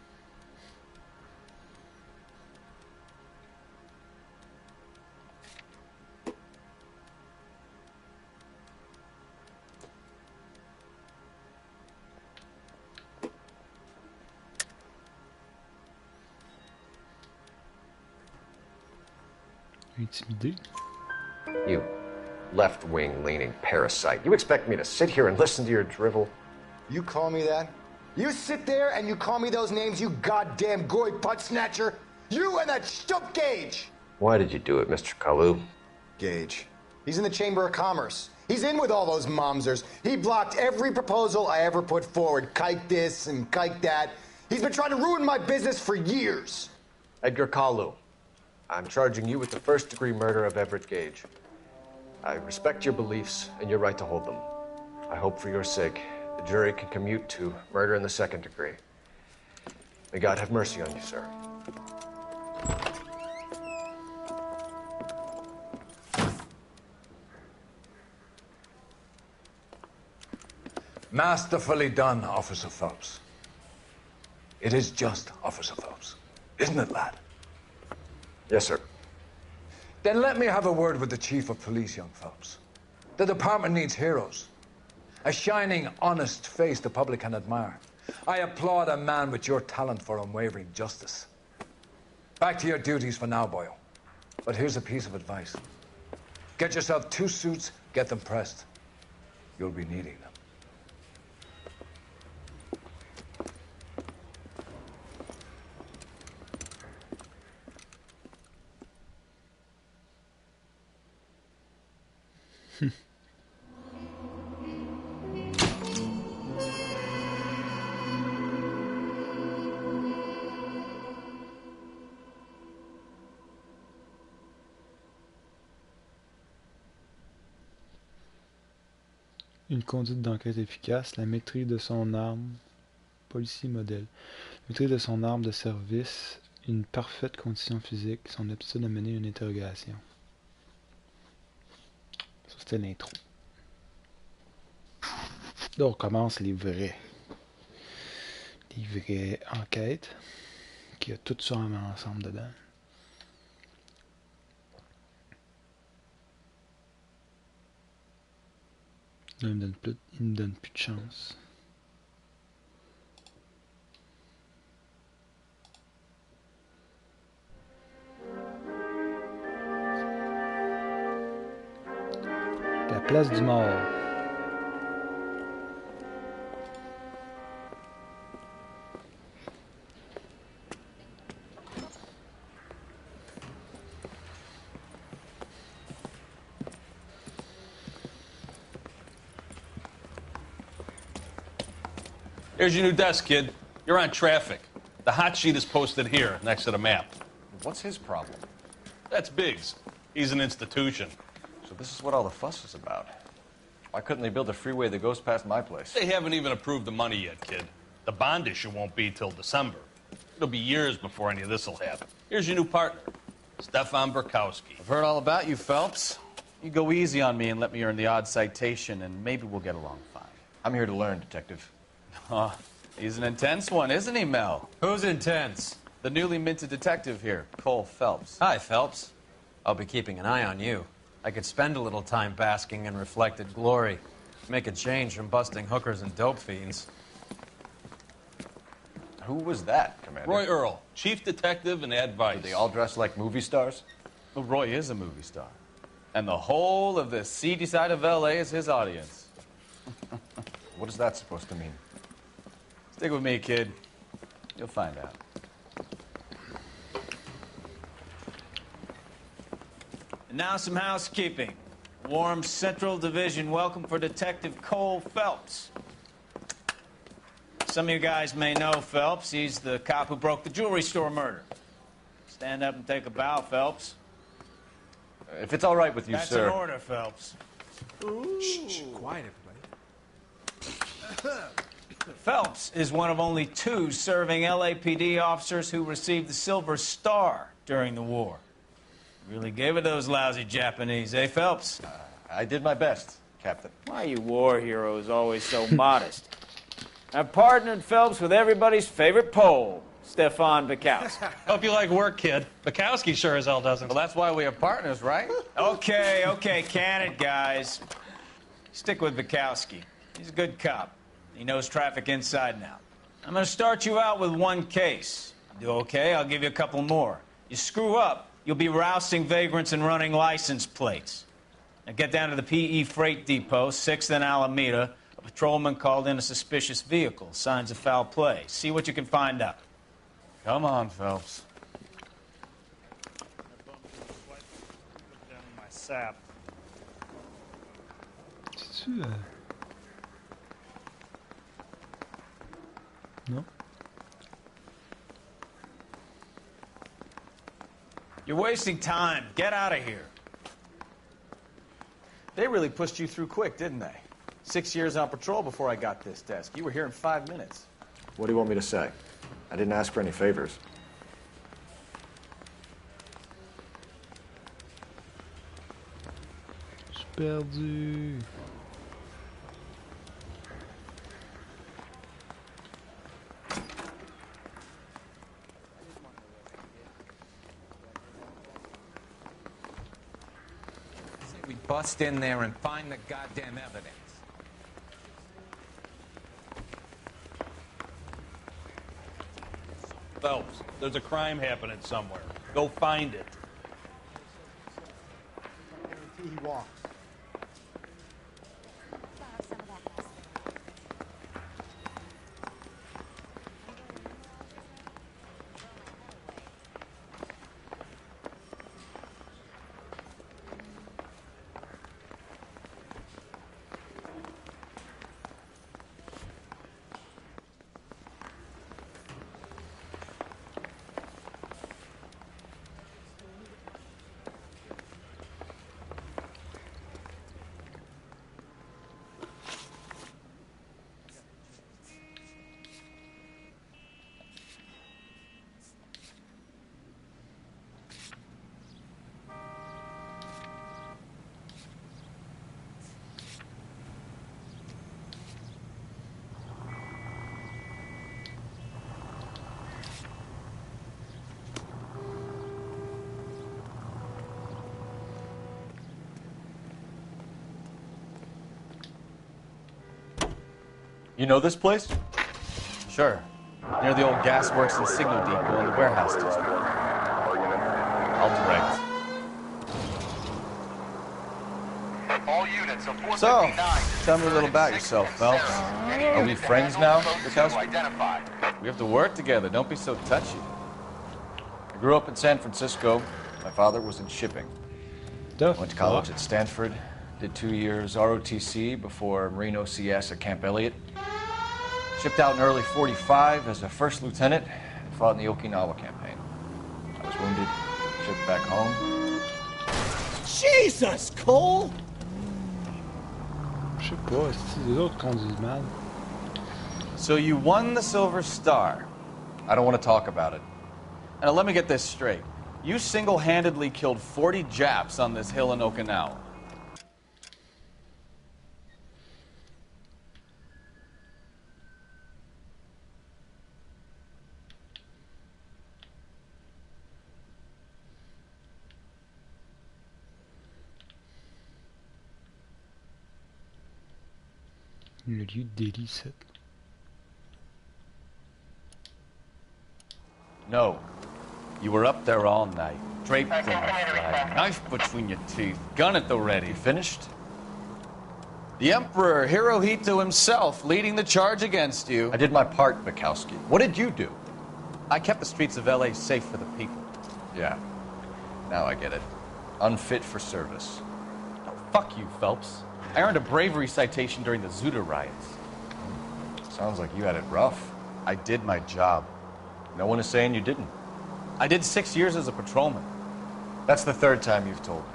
Intimidé. You left-wing leaning parasite. You expect me to sit here and listen to your drivel? You call me that? You sit there and you call me those names, you goddamn goy butt snatcher? You and that stump Gage! Why did you do it, Mr. Kalu? Gage. He's in the Chamber of Commerce. He's in with all those momsers. He blocked every proposal I ever put forward. Kike this and kike that. He's been trying to ruin my business for years. Edgar Kalu. I'm charging you with the first-degree murder of Everett Gage. I respect your beliefs and your right to hold them. I hope for your sake the jury can commute to murder in the second degree. May God have mercy on you, sir. Masterfully done, Officer Phelps. It is just Officer Phelps, isn't it, lad? Yes, sir. Then let me have a word with the Chief of Police, young Phelps. The department needs heroes. A shining, honest face the public can admire. I applaud a man with your talent for unwavering justice. Back to your duties for now, boyo. But here's a piece of advice. Get yourself 2 suits, get them pressed. You'll be needing them. Une conduite d'enquête efficace, la maîtrise de son arme, policier modèle, maîtrise de son arme de service, une parfaite condition physique, son aptitude à mener une interrogation. Ça c'était l'intro. Là on commence les vraies enquêtes, qui a tout ça ensemble dedans. Là, il me donne plus de chance. La place du mort. Here's your new desk, kid. You're on traffic. The hot sheet is posted here, next to the map. What's his problem? That's Biggs. He's an institution. So this is what all the fuss is about. Why couldn't they build a freeway that goes past my place? They haven't even approved the money yet, kid. The bond issue won't be till December. It'll be years before any of this will happen. Here's your new partner. Stefan Burkowski. I've heard all about you, Phelps. You go easy on me and let me earn the odd citation, and maybe we'll get along fine. I'm here to learn, Detective. Oh, he's an intense one, isn't he, Mel? Who's intense? The newly minted detective here, Cole Phelps. Hi, Phelps. I'll be keeping an eye on you. I could spend a little time basking in reflected glory. Make a change from busting hookers and dope fiends. Who was that, Commander? Roy Earl, chief detective and advice. Do they all dress like movie stars? Well, Roy is a movie star. And the whole of the seedy side of L.A. is his audience. What is that supposed to mean? Stick with me, kid. You'll find out. And now some housekeeping. Warm Central Division welcome for Detective Cole Phelps. Some of you guys may know Phelps. He's the cop who broke the jewelry store murder. Stand up and take a bow, Phelps. If it's all right with you, That's sir. That's an order, Phelps. Shh, quiet, everybody. Phelps is one of only 2 serving LAPD officers who received the Silver Star during the war. Really gave it those lousy Japanese, eh, Phelps? I did my best, Captain. Why you war heroes always so modest? I've partnered Phelps with everybody's favorite Pole, Stefan Burkowski. Hope you like work, kid. Burkowski sure as hell doesn't. Well, that's why we have partners, right? Okay, can it, guys. Stick with Burkowski. He's a good cop. He knows traffic inside and out. I'm going to start you out with 1 case. You do okay, I'll give you a couple more. You screw up, you'll be rousting vagrants and running license plates. Now get down to the PE Freight Depot, 6th and Alameda. A patrolman called in a suspicious vehicle. Signs of foul play. See what you can find out. Come on, Phelps. My sap. Non. You're wasting time. Get out of here. They really pushed you through quick, didn't they? 6 years on patrol before I got this desk. You were here in 5 minutes. What do you want me to say? I didn't ask for any favors. Perdu. We bust in there and find the goddamn evidence. Phelps, there's a crime happening somewhere. Go find it. He walks. You know this place? Sure. Near the old gas works and signal depot in the warehouse district. I'll direct. All units of So, tell me a little about yourself, Phelps. Are we friends now, Burkowski? We have to work together. Don't be so touchy. I grew up in San Francisco. My father was in shipping. Went to college at Stanford. Did 2 years ROTC before Marine OCS at Camp Elliott. Shipped out in early '45 as a first lieutenant and fought in the Okinawa campaign. I was wounded, shipped back home. Jesus, Cole! Je sais pas, si les autres conduisent mal. So you won the Silver Star. I don't want to talk about it. Now let me get this straight. You single-handedly killed 40 Japs on this hill in Okinawa. Le lieu de délit, c'est... No. You were up there all night, draped in a flag, knife between your teeth, gun at the ready. You finished? The Emperor Hirohito himself leading the charge against you. I did my part, Bukowski. What did you do? I kept the streets of L.A. safe for the people. Yeah. Now I get it. Unfit for service. No, fuck you, Phelps. I earned a bravery citation during the Zuda riots. Sounds like you had it rough. I did my job. No one is saying you didn't. I did 6 years as a patrolman. That's the third time you've told me.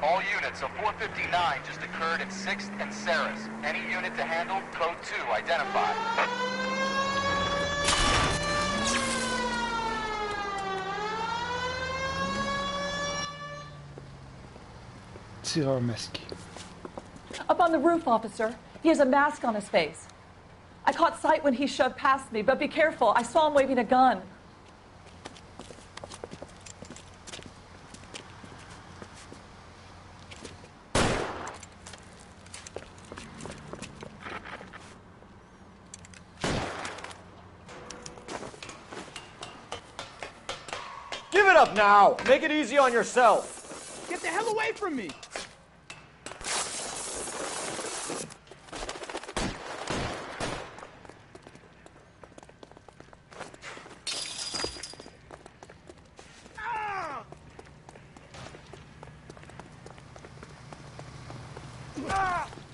All units, a 459 just occurred in 6th and Saris. Any unit to handle, code 2, identify. Tireur masqué. Up on the roof, officer. He has a mask on his face. I caught sight when he shoved past me, but be careful. I saw him waving a gun. Give it up now! Make it easy on yourself! Get the hell away from me!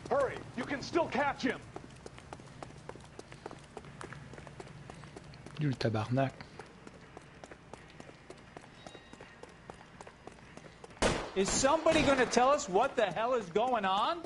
Hurry! You can still catch him! Le tabarnak. Is somebody going to tell us what the hell is going on?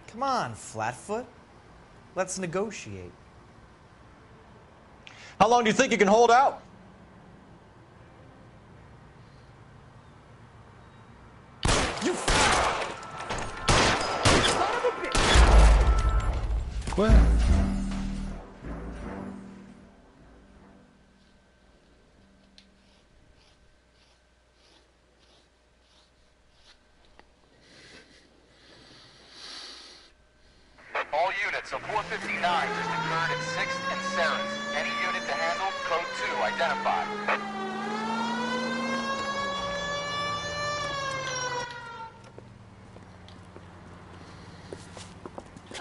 Come on, Flatfoot. Let's negotiate. How long do you think you can hold out? You son of a bitch! Quoi? All units, a 459 just occurred in 6th and Saris. Any unit to handle, code 2, identify.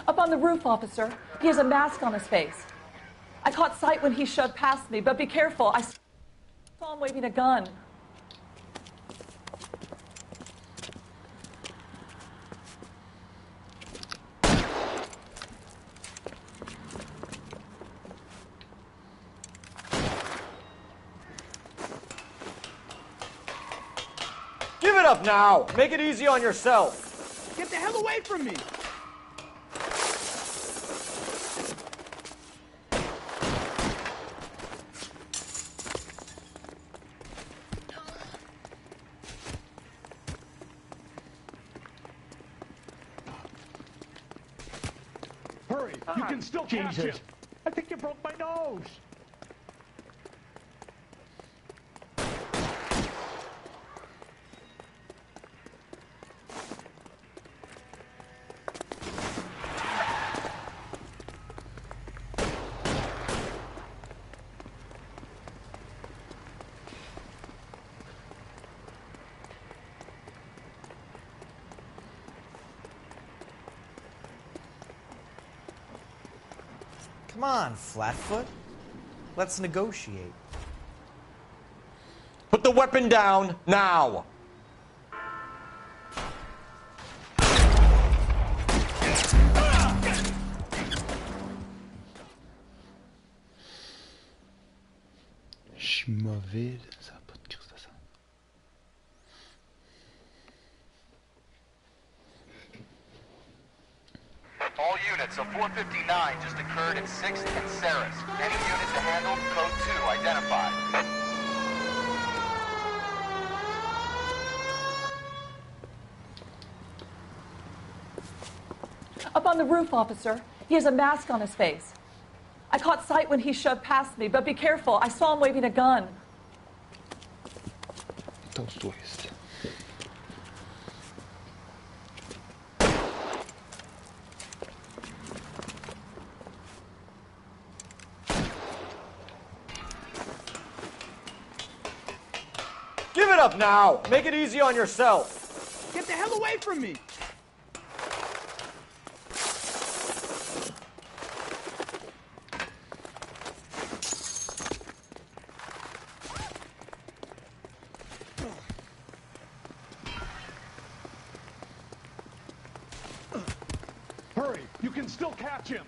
Up on the roof, officer. He has a mask on his face. I caught sight when he shoved past me, but be careful. I saw him waving a gun. Give it up now! Make it easy on yourself! Get the hell away from me! Hurry! You can still catch him! I think you broke my nose! Come on, Flatfoot. Let's negotiate. Put the weapon down now. Je suis mauvais, ça n'a pas de crise de sang. All units, a 459 just occurred at 6th and Saris. Any unit to handle, code 2, identified. Up on the roof, officer. He has a mask on his face. I caught sight when he shoved past me, but be careful. I saw him waving a gun. Toast. Give it up now. Make it easy on yourself. Get the hell away from me! Hurry! You can still catch him!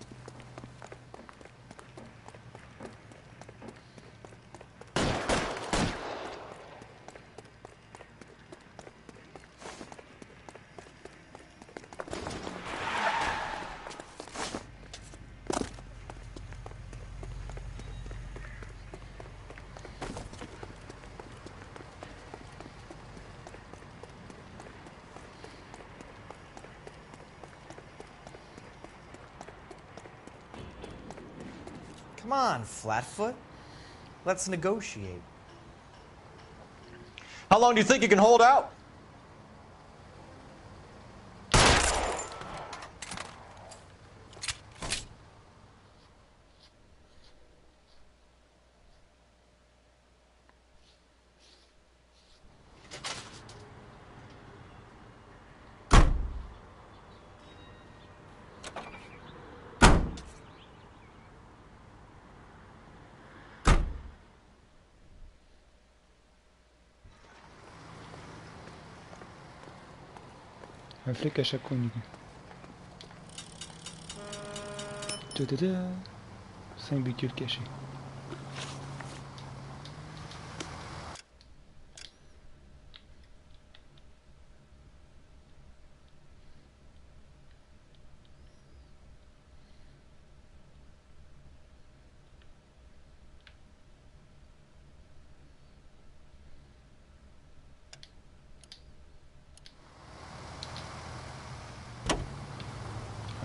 Come on, Flatfoot. Let's negotiate. How long do you think you can hold out? Un flic à chaque coin de rue. 5 véhicules cachés.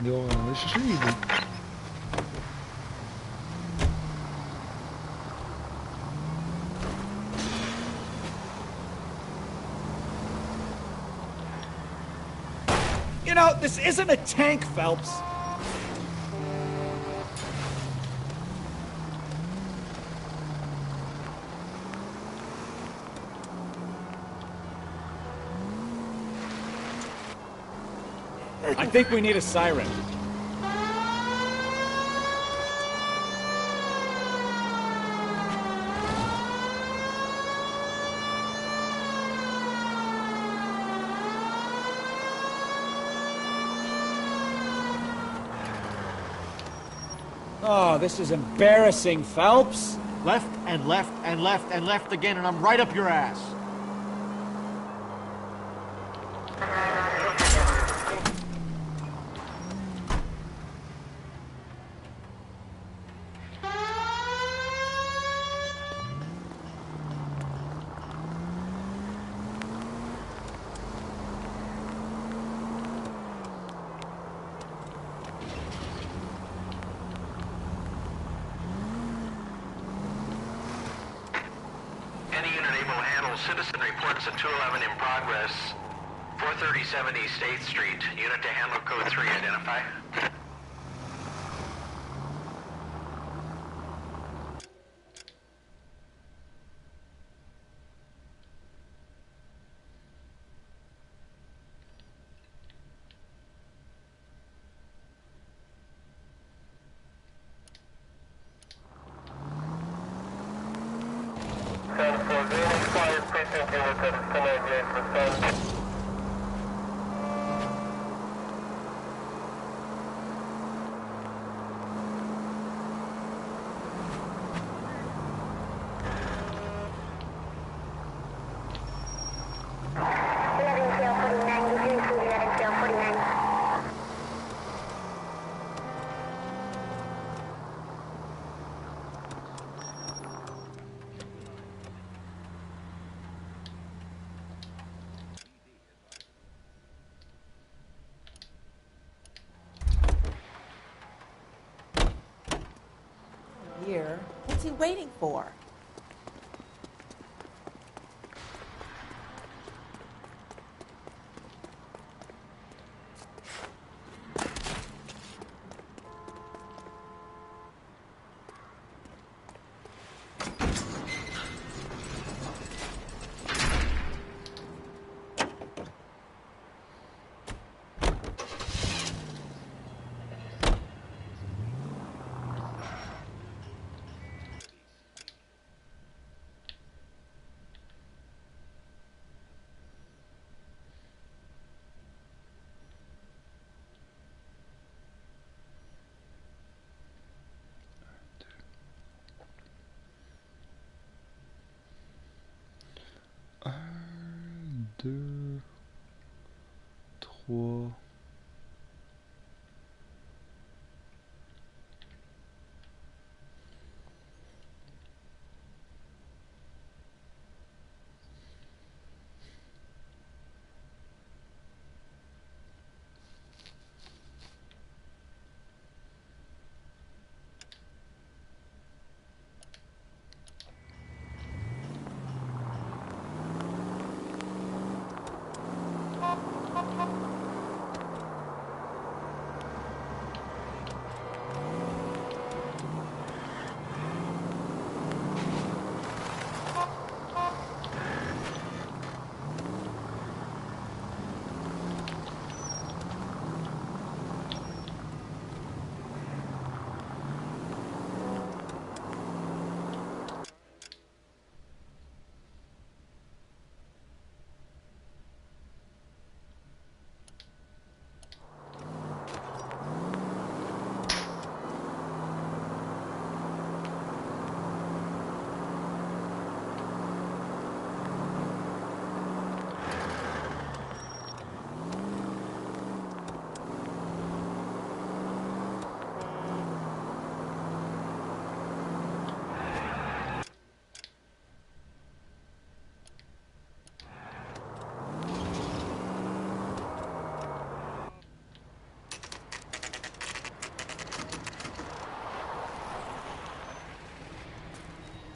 Allez, on va chercher les idées. You know, this isn't a tank, Phelps. I think we need a siren. Oh, this is embarrassing, Phelps. Left and left and left and left again, and I'm right up your ass. Citizen reports a 211 in progress. 437 East 8th Street. Unit to handle code 3 identify. Here. What's he waiting for? Deux, trois.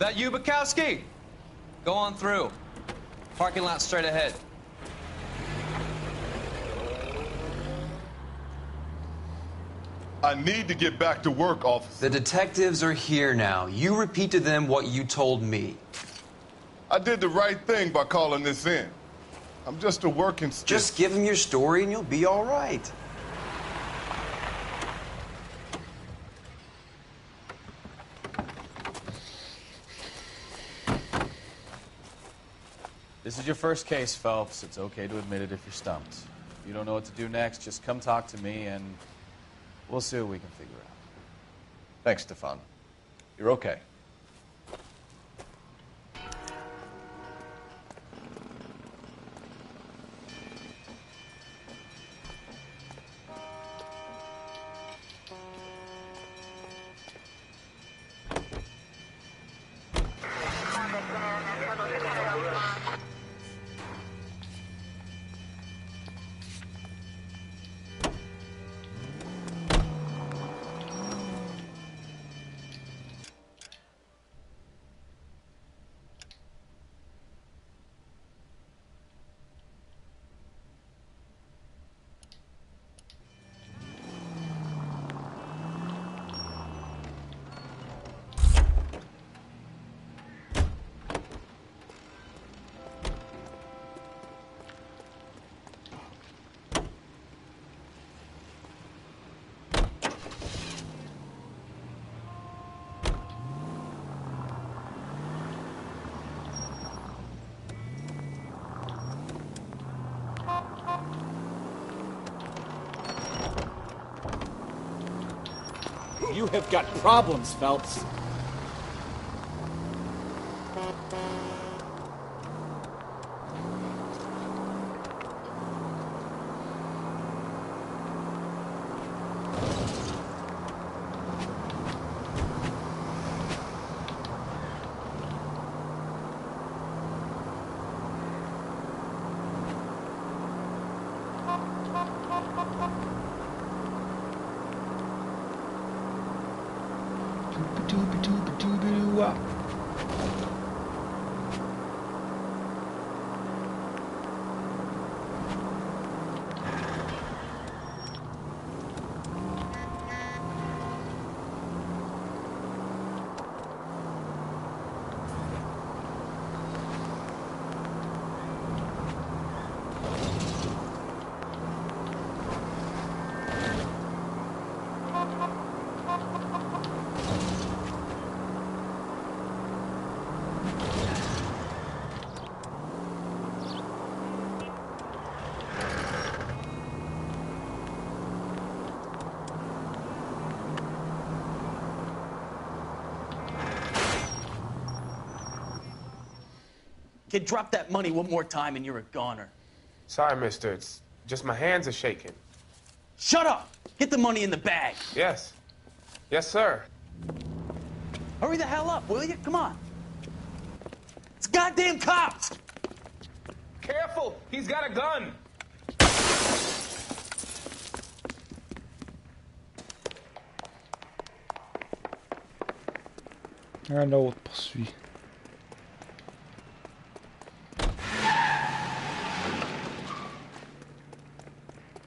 That you, Bukowski? Go on through. Parking lot straight ahead. I need to get back to work, officer. The detectives are here now. You repeat to them what you told me. I did the right thing by calling this in. I'm just a working stiff. Just give them your story and you'll be all right. This is your first case, Phelps. It's okay to admit it if you're stumped. If you don't know what to do next, just come talk to me and we'll see what we can figure out. Thanks, Stefan. You're okay. You have got problems, Phelps. Kid, drop that money one more time and you're a goner. Sorry, mister. It's just my hands are shaking. Shut up! Get the money in the bag. Yes. Yes, sir. Hurry the hell up, will you? Come on. It's goddamn cops! Careful! He's got a gun! Un autre poursuit.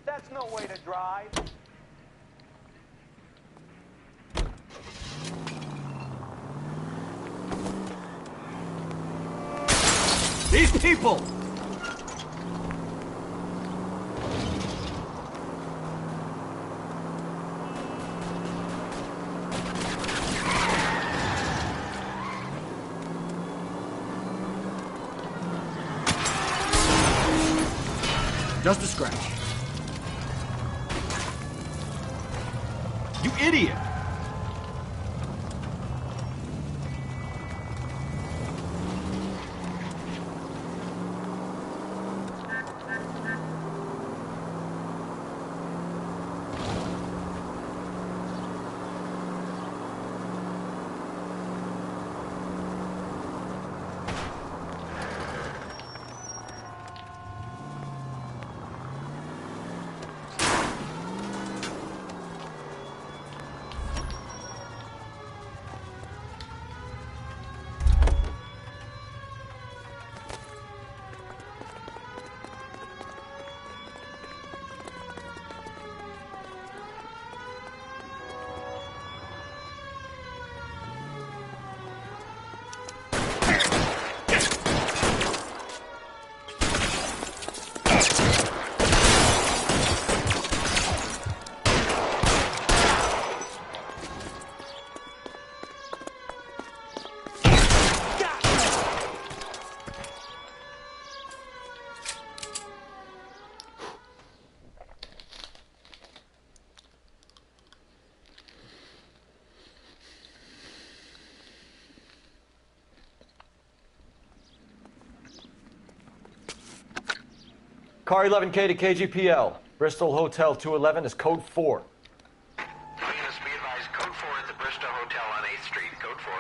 That's no way to drive. These people! Just a scratch. You idiot! Car 11K to KGPL. Bristol Hotel 211 is code 4. Units, be advised, code 4 at the Bristol Hotel on 8th Street. Code 4.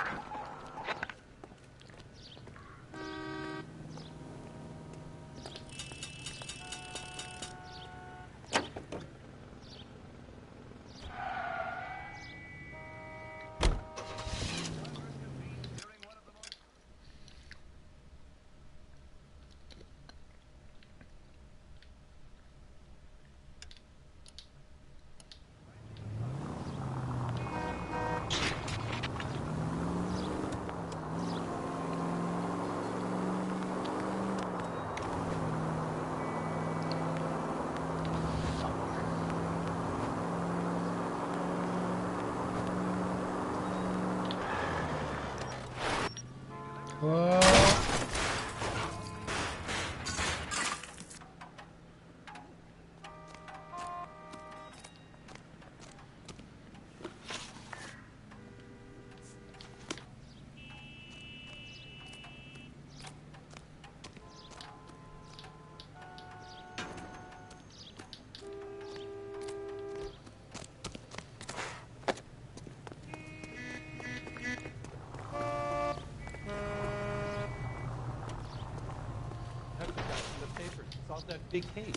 that big case?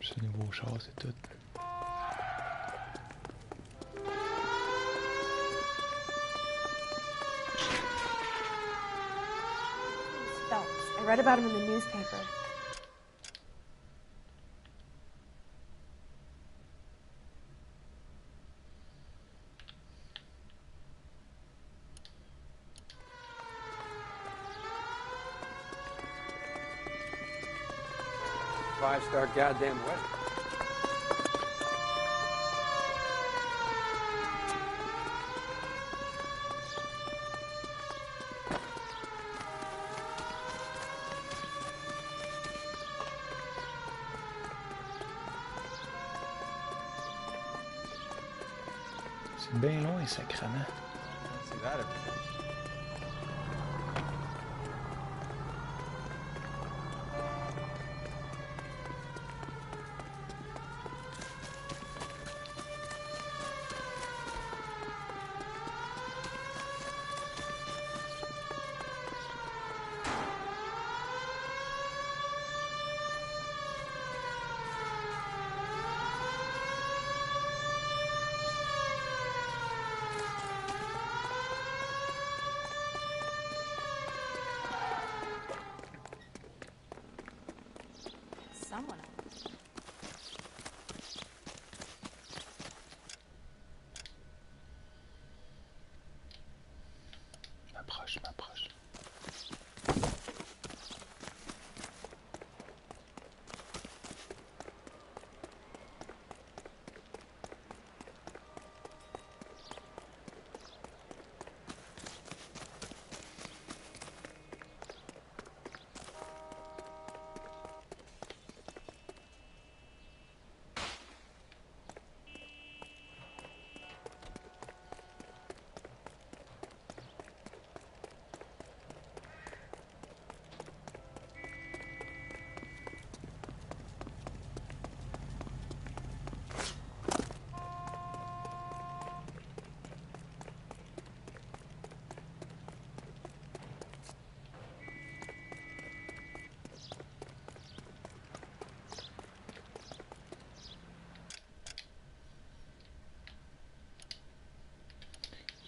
Ce nouveau char, c'est tout. Phelps. I read about him in the newspaper. Five-star goddamn West. C'est bien loin, sacrément. See that every day. Someone else. Je m'approche.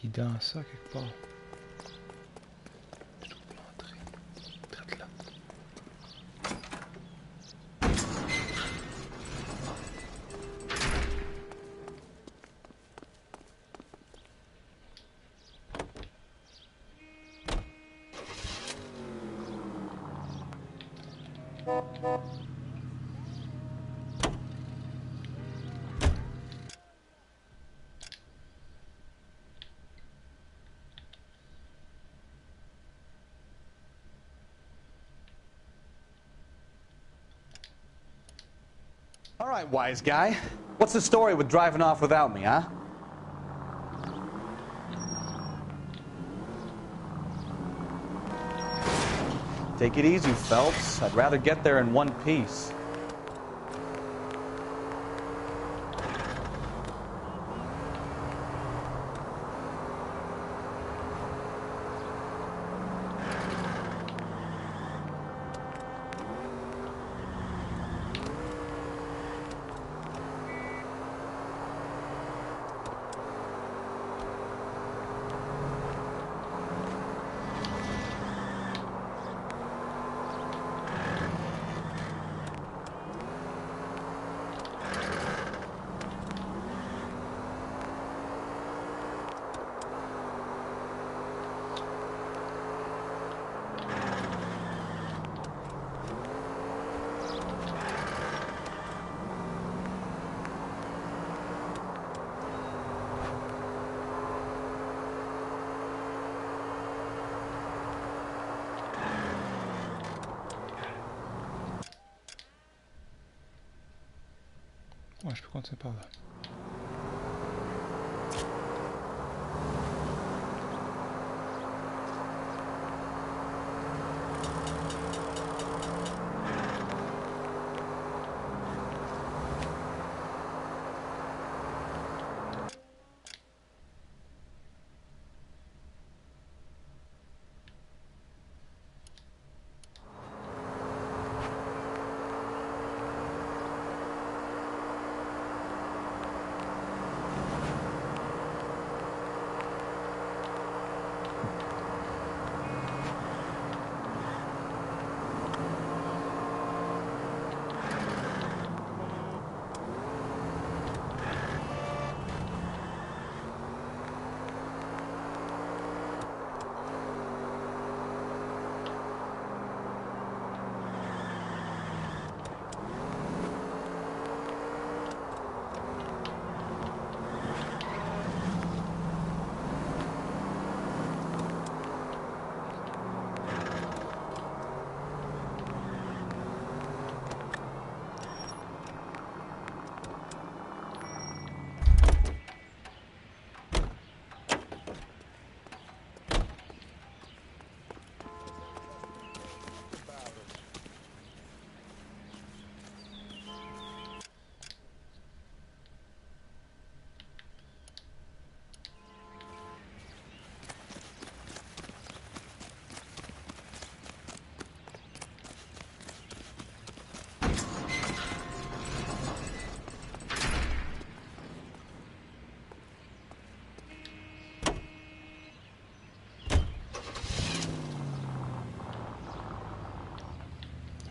Il est dans ça quelque part. Je trouve l'entrée. Traite là. All right, wise guy. What's the story with driving off without me, huh? Take it easy, Phelps. I'd rather get there in one piece. Ouais, je peux continuer par là.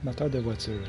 Moteur de voiture.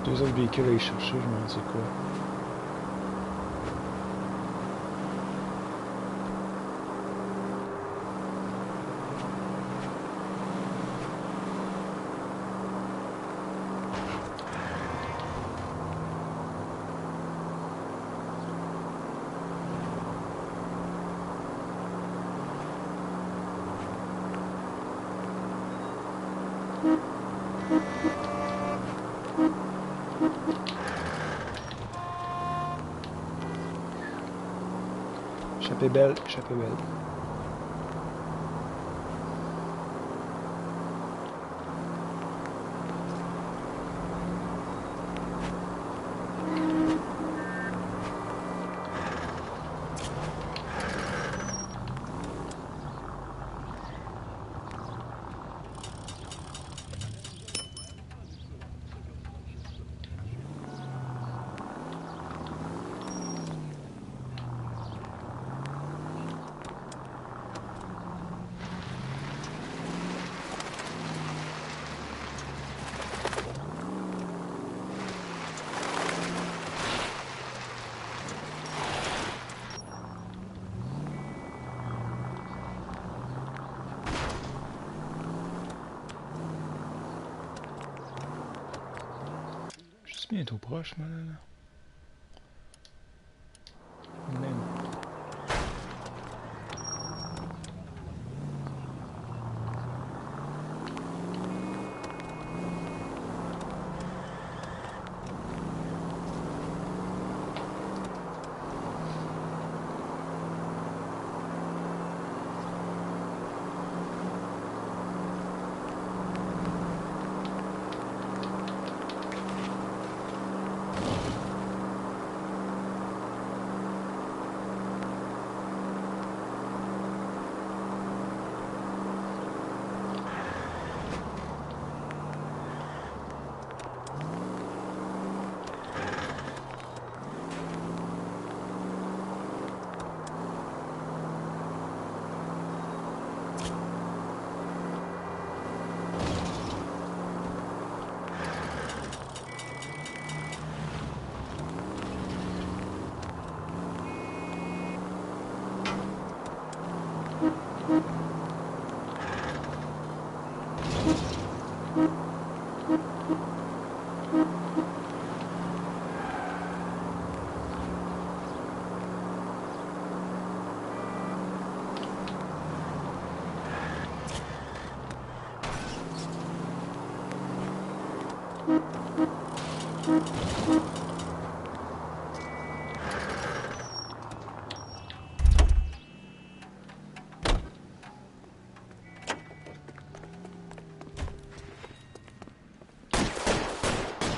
Deux autres véhicules à aller chercher, je me demande c'est quoi. Échappée belle, échappée belle. Je suis bientôt proche, moi, là. Même.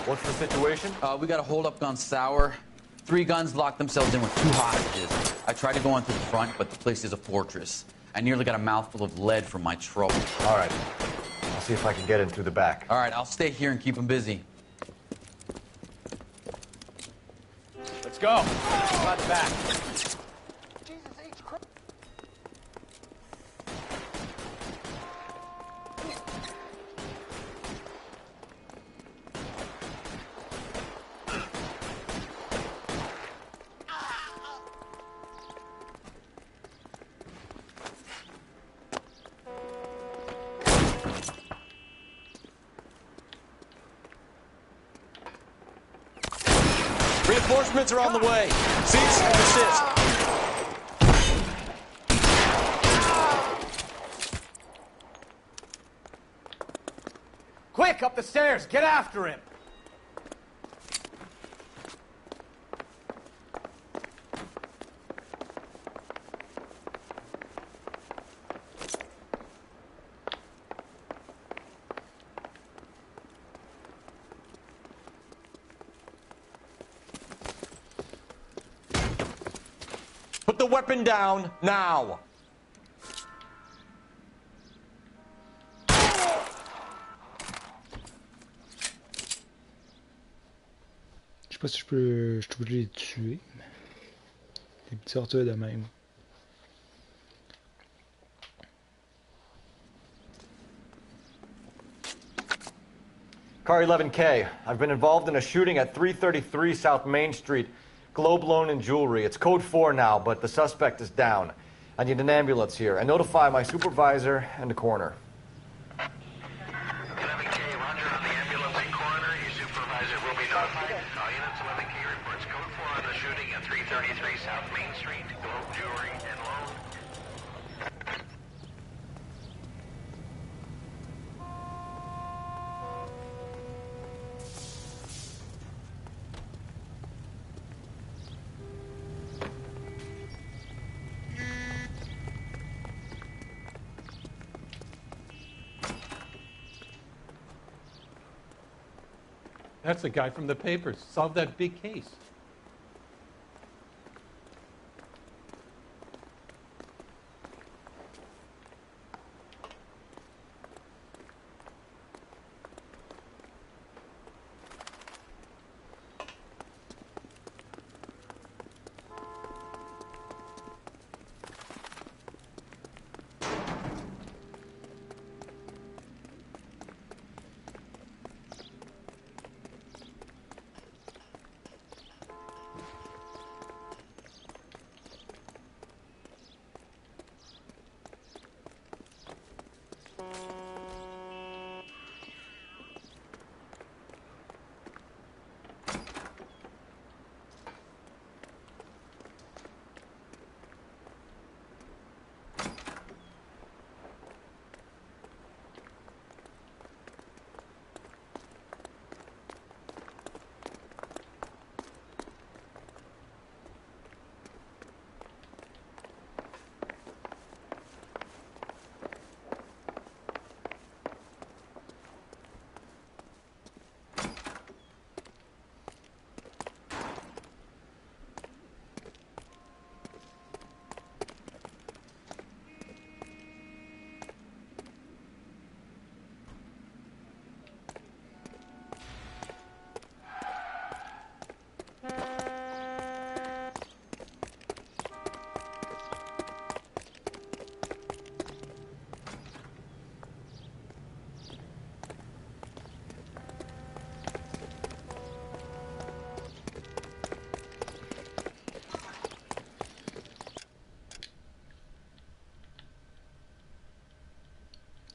What's the situation? We got a holdup gone sour. 3 guns locked themselves in with 2 hostages. I tried to go on to the front, but the place is a fortress. I nearly got a mouthful of lead from my trouble. All right. I'll see if I can get in through the back. All right, I'll stay here and keep them busy. Let's go. Not the back. Reinforcements are on the way. Cease and desist. Quick, up the stairs. Get after him. Put the weapon down now. Je sais pas si je peux les tuer. Des petits tortues de même. Car 11K, I've been involved in a shooting at 333 South Main Street. Globe Loan and Jewelry. It's code 4 now, but the suspect is down. I need an ambulance here. And notify my supervisor and the coroner. 11K, roger on the ambulance and coroner. Your supervisor will be notified. All units, 11K reports code 4 on the shooting at 333 South Main Street. Globe Jewelry and Loan. That's the guy from the papers. Solved that big case.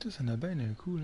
Ça en a bien un coup, là.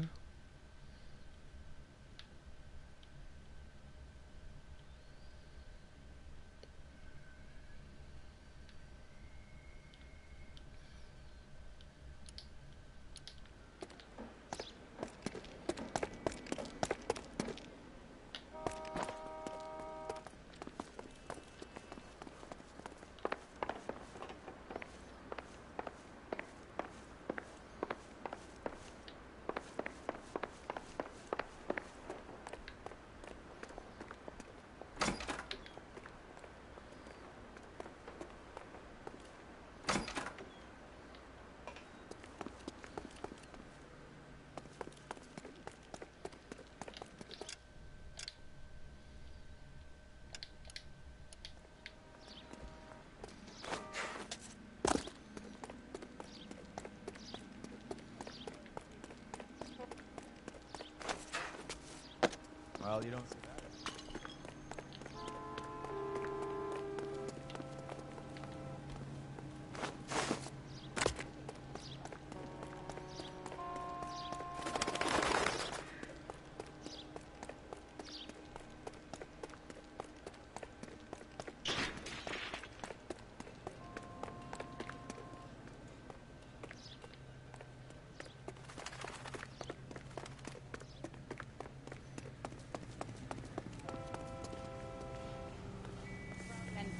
Well, you don't see that.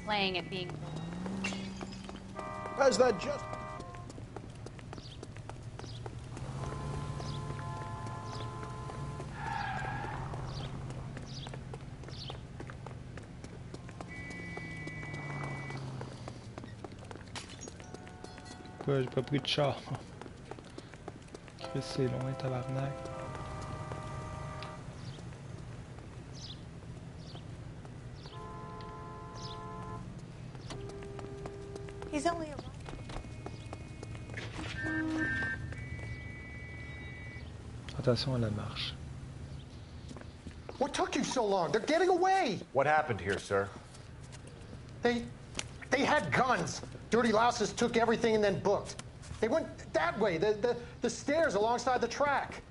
Playing at being. How's that just? Quoi, j'ai pas pris de char. Chris, c'est loin, tabarnak. He's only a... Attention à la marche. What took you so long? They're getting away! What happened here, sir? They had guns. Dirty louses took everything and then booked. They went that way, the stairs alongside the track.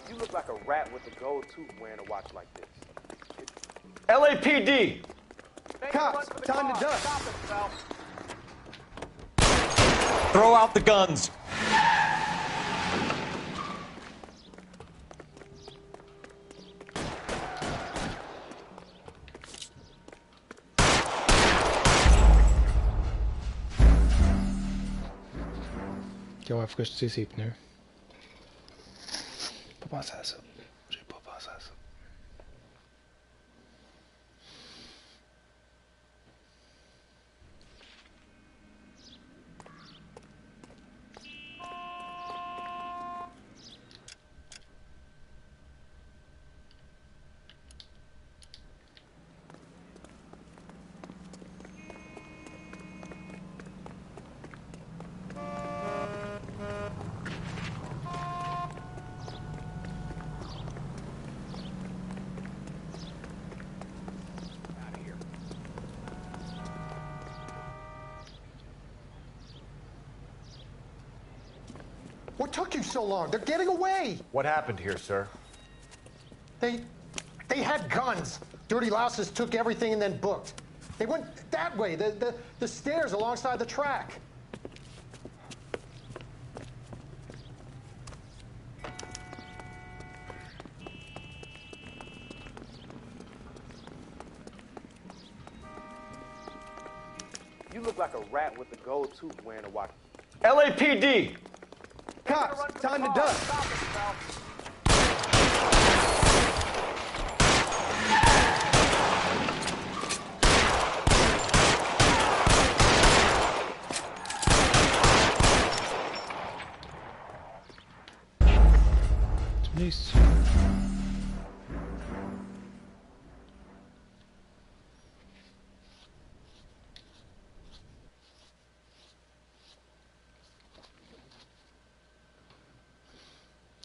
You look like a rat with a gold tooth wearing a watch like this. LAPD! Cops, time to duck. Stop it, Phelps. Throw out the guns! Ok, ouais, faut que je tire ses pneus. Pas pensé à ça. J'ai pas pensé à ça. What took you so long? They're getting away! What happened here, sir? They had guns. Dirty louses took everything and then booked. They went that way, the stairs alongside the track. You look like a rat with a gold tooth wearing a watch. LAPD! Cops, time to duck. Stop it, pal. Nice.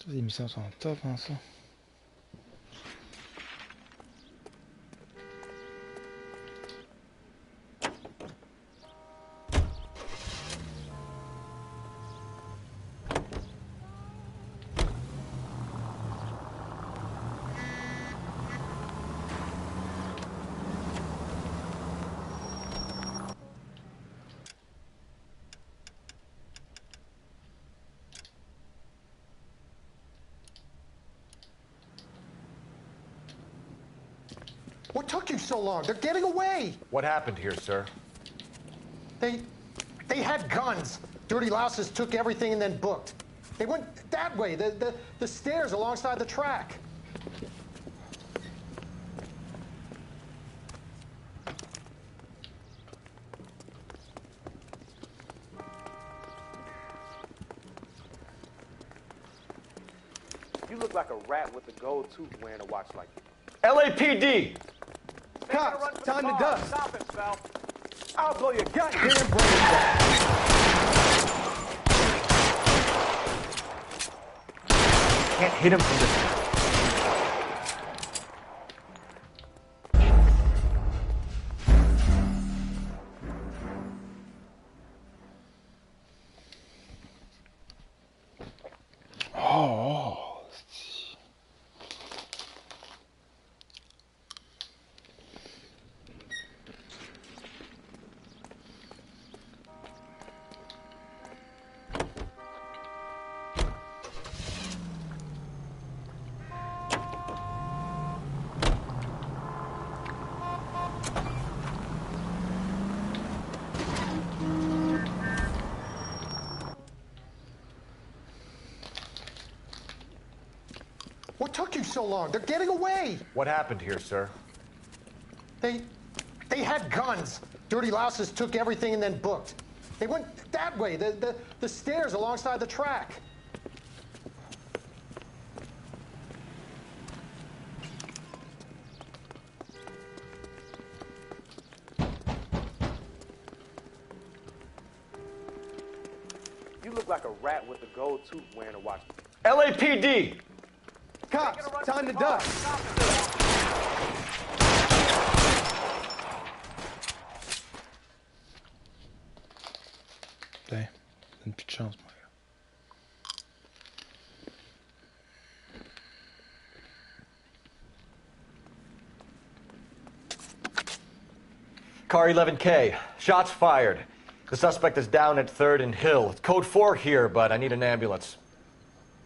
Les missions sont top en ça. What took you so long? They're getting away! What happened here, sir? They had guns. Dirty louses took everything and then booked. They went that way, the stairs alongside the track. You look like a rat with a gold tooth wearing a watch like that. LAPD! Cops, time to duck. Stop it, pal. I'll blow your goddamn brains out. Can't hit him from this. What took you so long? They're getting away! What happened here, sir? They had guns. Dirty louses took everything and then booked. They went that way, the stairs alongside the track. You look like a rat with a gold tooth wearing a watch. LAPD! Cops, time to duck. Putain, donne plus de chance, moi. Car 11K. Shots fired. The suspect is down at 3rd and Hill. It's code 4 here, but I need an ambulance.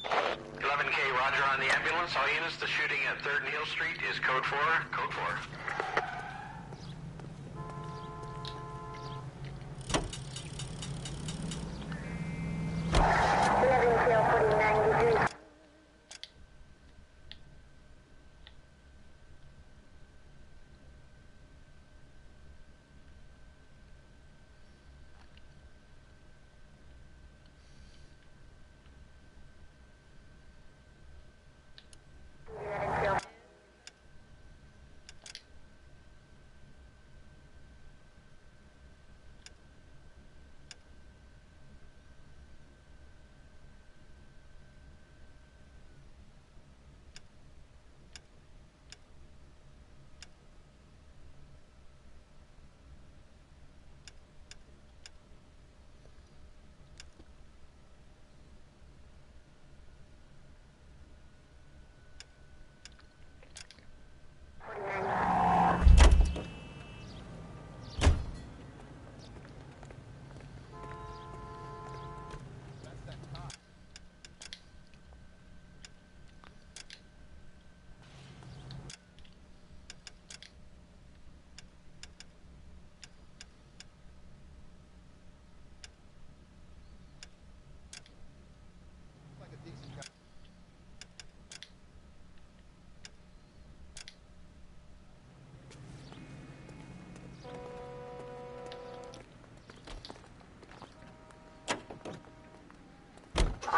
11K, roger on the ambulance. All units, the shooting at 3rd and Hill Street is code 4. Code 4.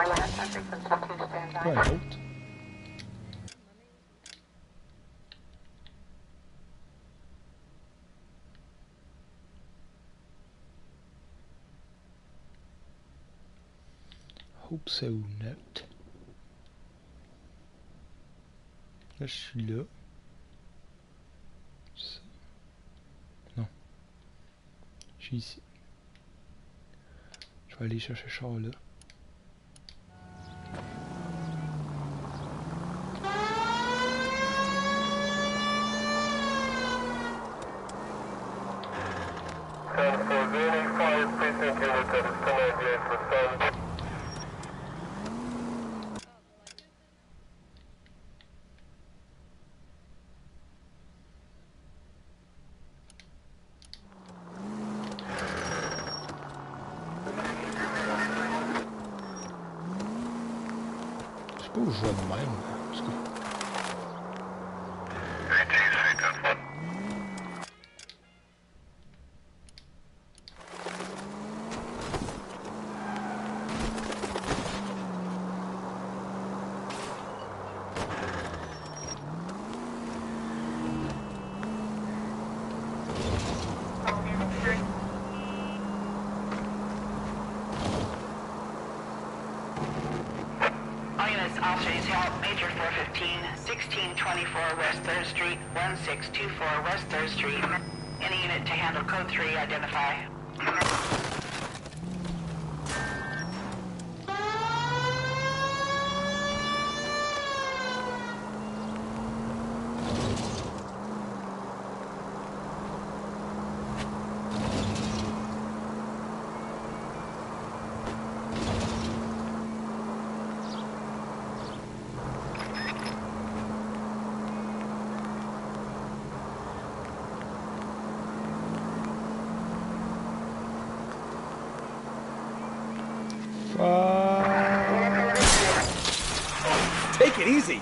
Pas un autre. Hope so not. Là, je suis là. Ça. Non. Je suis ici. Je vais aller chercher ce char là. Je sais pas où je vais de même. Parce que... Officers help Major 415, 1624 West 3rd Street, 1624 West 3rd Street. Any unit to handle code 3, identify. Take it easy.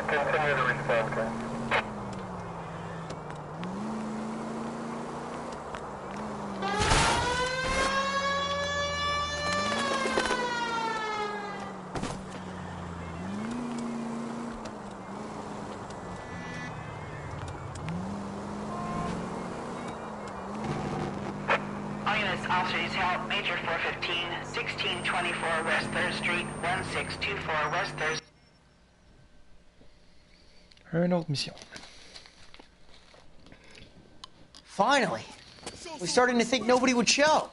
Continue to respond, okay? All units, officers help Major 415, 1624 West 3rd Street, 1624 West 3rd Street. Une autre mission. Finally! We're starting to think nobody would show.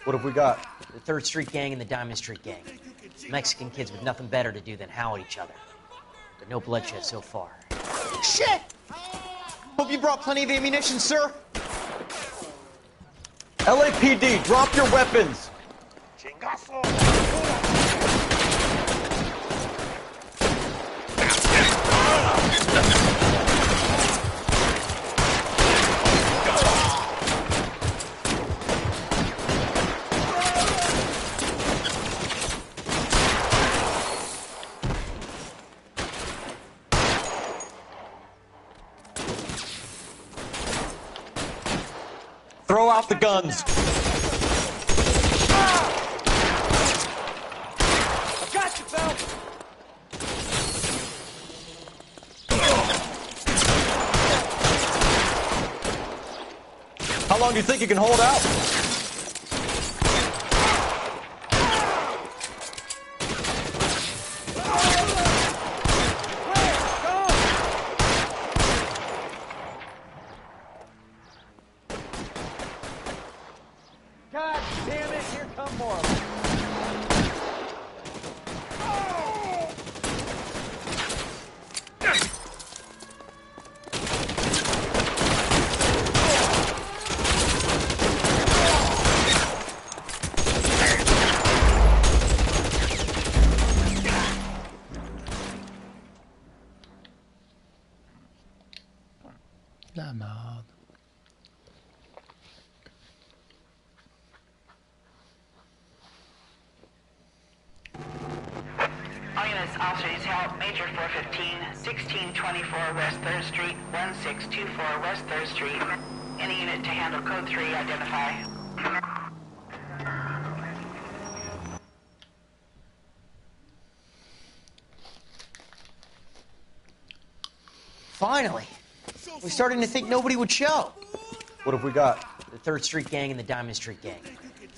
What have we got? The 3rd Street Gang and the Diamond Street Gang. Mexican kids with nothing better to do than howl at each other. But no bloodshed so far. Shit! Hope you brought plenty of ammunition, sir. LAPD, drop your weapons! Throw out the guns! I got you, Phelps! How long do you think you can hold out? La merde. All units, officers help. Major 415, 1624 West 3rd Street, 1624 West 3rd Street. Any unit to handle code 3, identify. Finally! We're starting to think nobody would show. What have we got? The 3rd Street Gang and the Diamond Street Gang.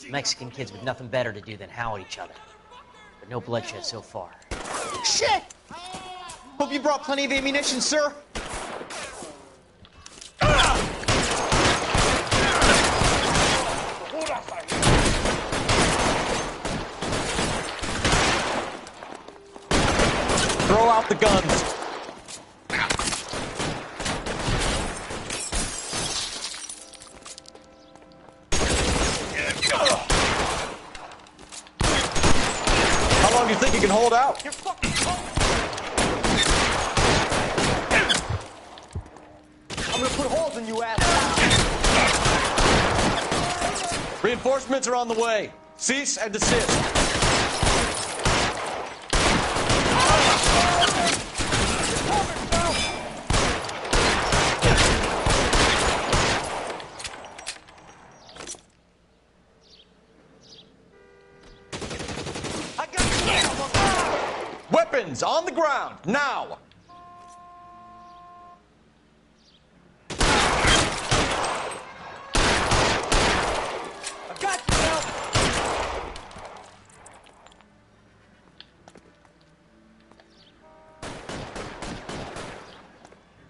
Mexican kids with nothing better to do than howl at each other. But no bloodshed so far. Shit! Hope you brought plenty of ammunition, sir. Throw out the guns. How long do you think you can hold out? I'm gonna put holes in you, ass. Reinforcements are on the way. Cease and desist. Weapons on the ground, now! I got you, Bill.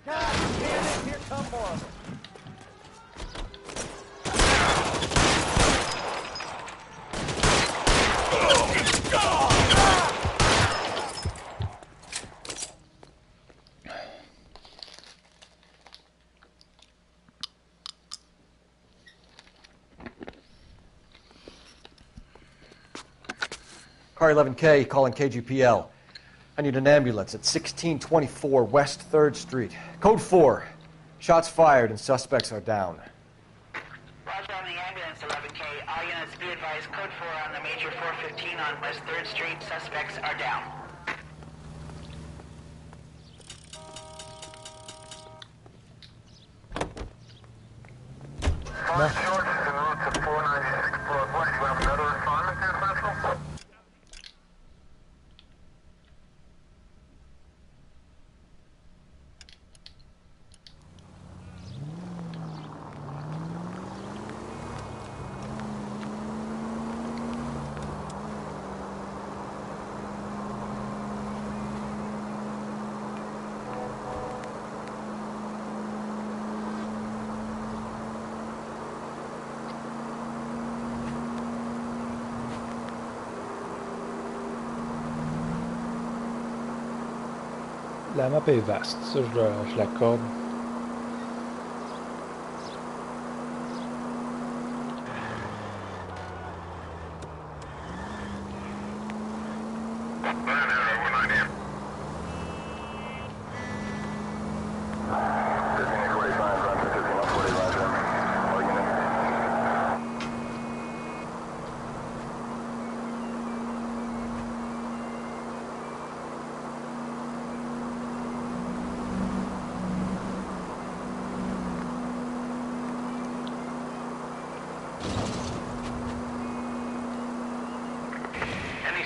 God damn it, here come more of them. Car 11K calling KGPL. I need an ambulance at 1624 West 3rd Street. Code 4. Shots fired and suspects are down. Roger on the ambulance, 11K. All units be advised, code 4 on the Major 415 on West 3rd Street. Suspects are down. La map est vaste, ça je l'accorde.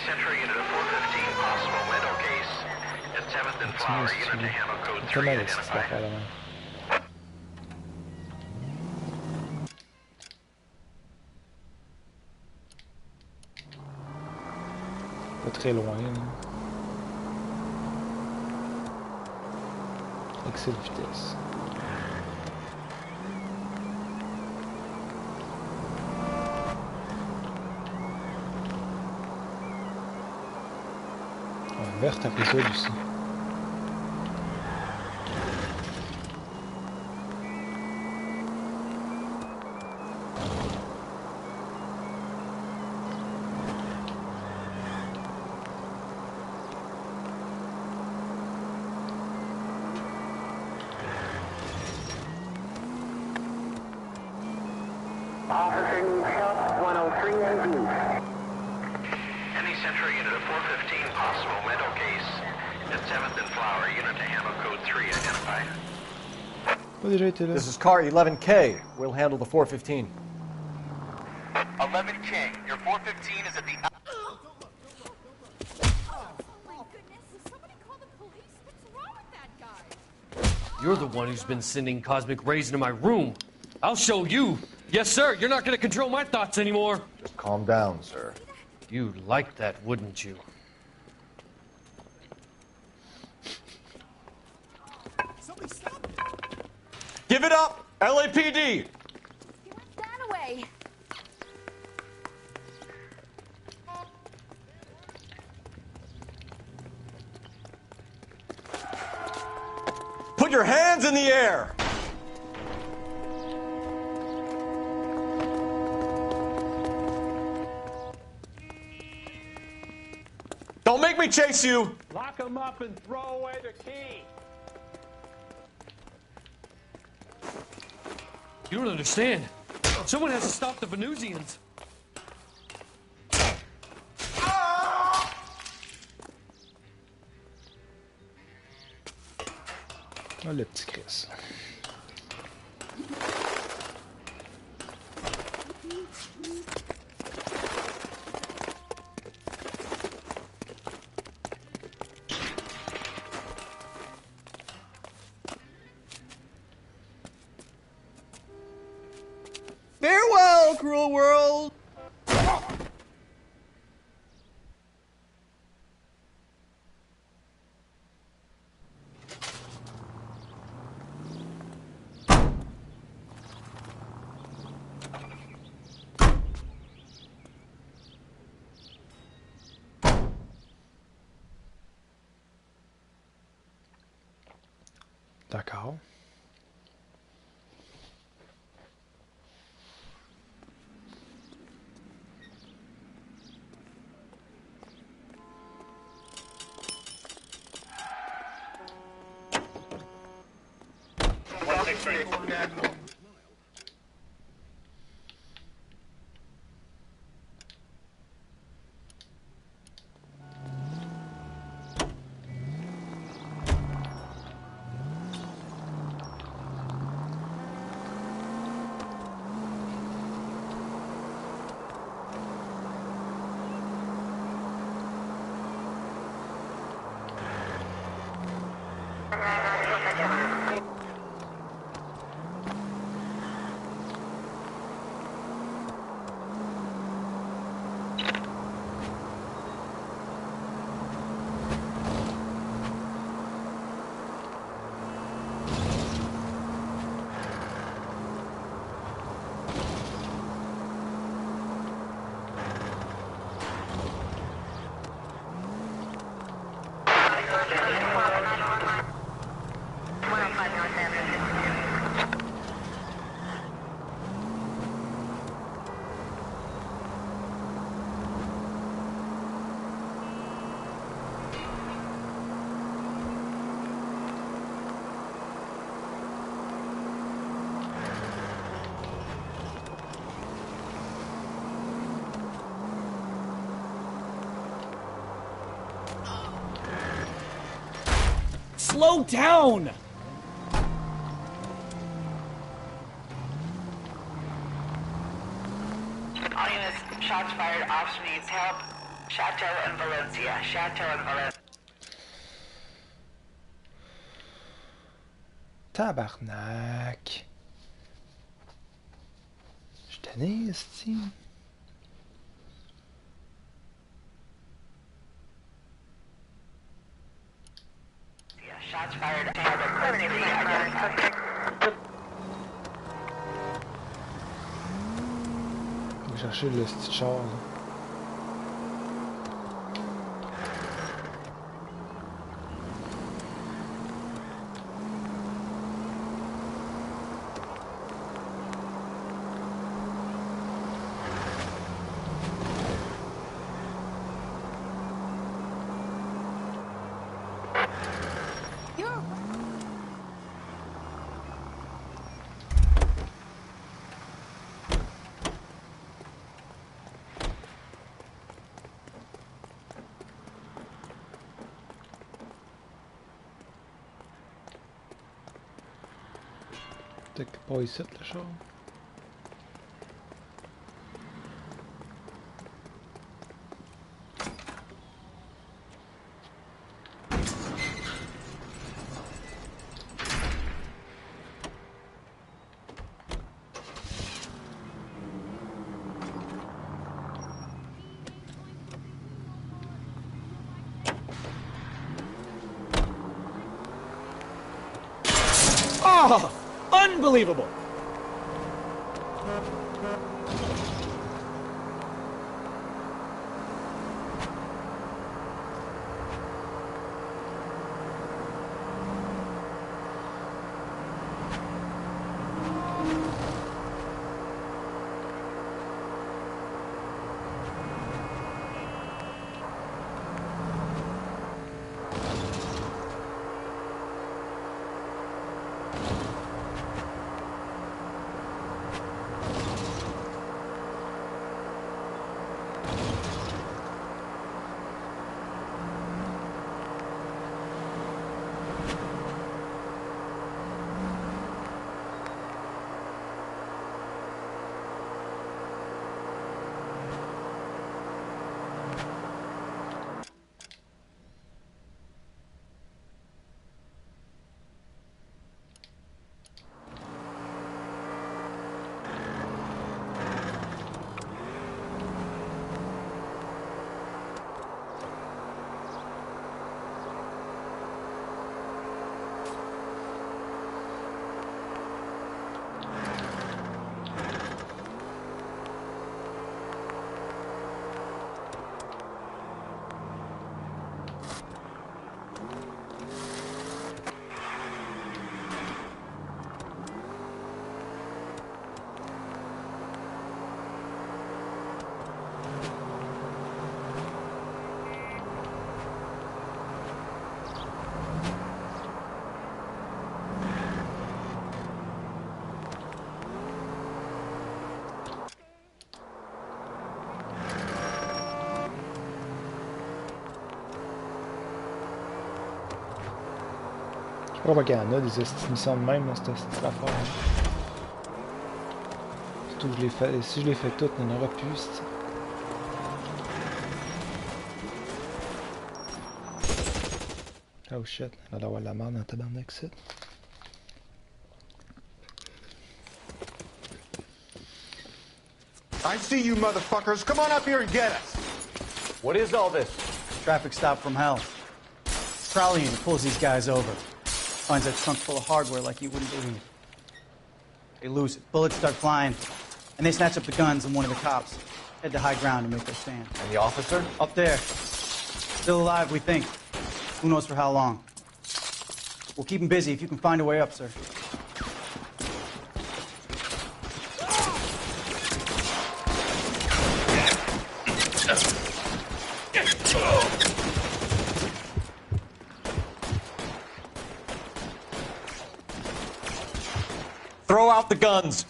Central unit of 415, possible window case at 7th and Flower, unit to handle code 3, identify. Pas très loin, là. Excès de vitesse. Vert épisode aussi. Officer needs help, 103 in view. Any Central unit of 415 possible mental case at 7th and Flower. Unit to handle code 3 identified. This is car 11K. We'll handle the 415. 11K, your 415 is at the... You're the one who's been sending cosmic rays into my room. I'll show you. Yes, sir. You're not going to control my thoughts anymore. Just calm down, sir. You'd like that, wouldn't you? Give it up, LAPD! That away. Put your hands in the air! Don't make me chase you! Lock him up and throw away the key. You don't understand. Someone has to stop the Venusians. Oh, le petit Chris. Farewell, cruel world! D'accord. Slow down! All units, shots fired, officer needs help. Chateau and Valencia, Chateau and Valencia. Tabarnak. Je suis tanné, esti. Shots fired. On va chercher le petit char, là. Peut-être que pas ici, le char. Oh, unbelievable! Je sais pas qu'il y en a des estimations de même dans cette affaire. Surtout que je les fais, si je les fais toutes, il n'y en aura plus. Oh shit, on a d'avoir de la merde dans tabarnak ça. I see you motherfuckers. Come on up here and get us. What is all this? Traffic stop from hell. Crowley pulls these guys over. Finds that trunk full of hardware like you wouldn't believe. They lose it. Bullets start flying. And they snatch up the guns and one of the cops. Head to high ground to make their stand. And the officer? Up there. Still alive, we think. Who knows for how long. We'll keep him busy if you can find a way up, sir. Throw out the guns.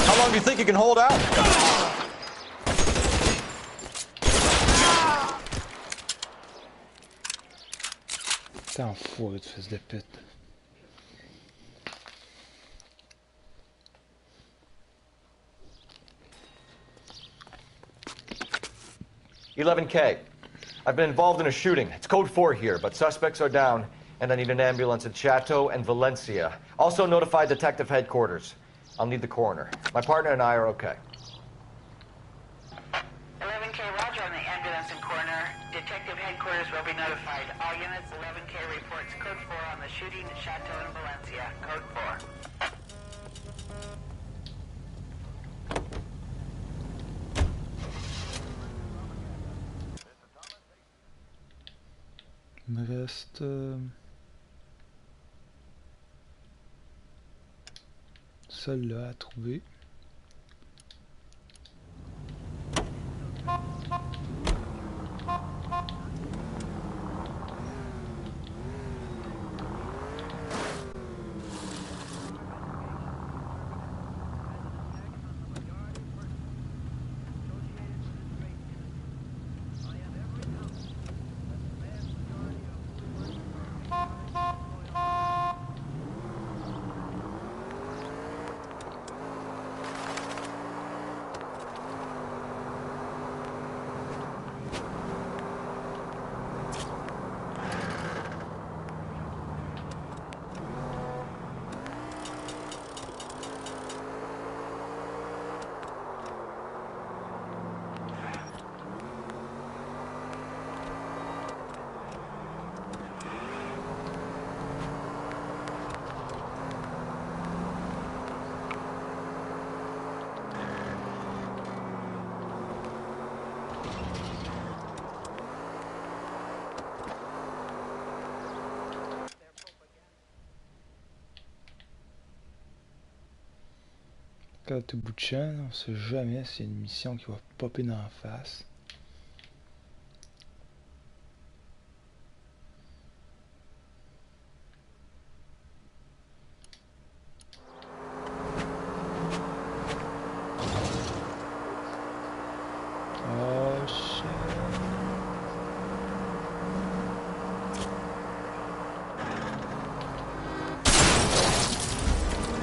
How long do you think you can hold out? T'en fous, fils de pute. $11K. I've been involved in a shooting. It's code 4 here, but suspects are down, and I need an ambulance at Chateau and Valencia. Also notify detective headquarters. I'll need the coroner. My partner and I are okay. 11K, roger on the ambulance and coroner. Detective headquarters will be notified. All units, 11K reports code 4 on the shooting at Chateau in Valencia. Code 4. Il me reste... celle-là à trouver. Quand tout bout de champ, on sait jamais si c'est une mission qui va popper dans la face. Oh shit.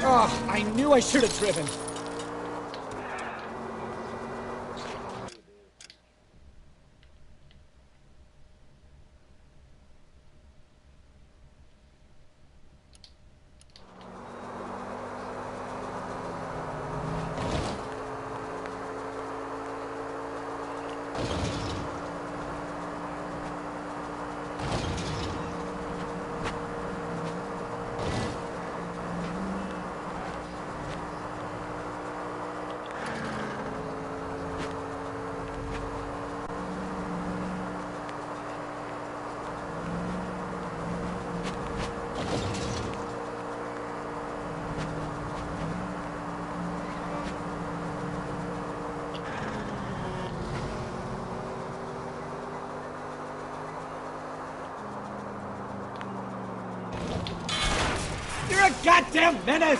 Oh, I knew I should have driven. You're a goddamn menace!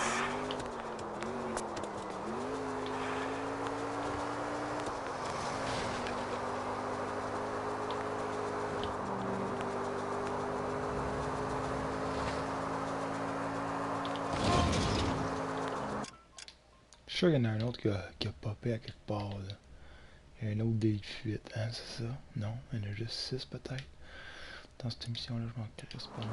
Je suis sûr qu'il y en a un autre qui a popé à quelque part là. Il y a un autre dé de fuite, hein, c'est ça? Non, il y en a juste 6 peut-être. Dans cette émission-là, je m'en crisse pas mal.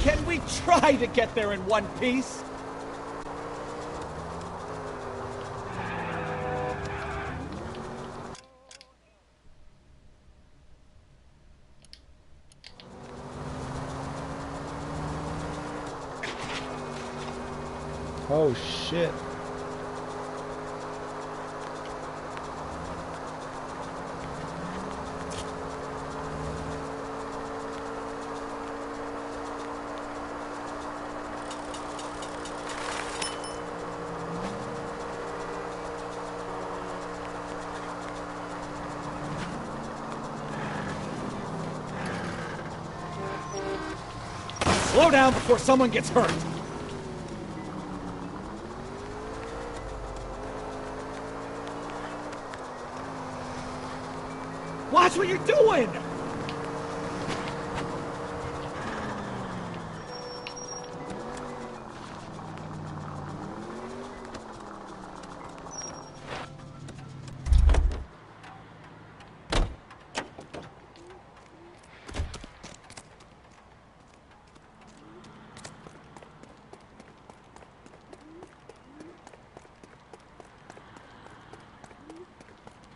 Can we try to get there in one piece? Oh shit. Slow down before someone gets hurt. Watch what you're doing!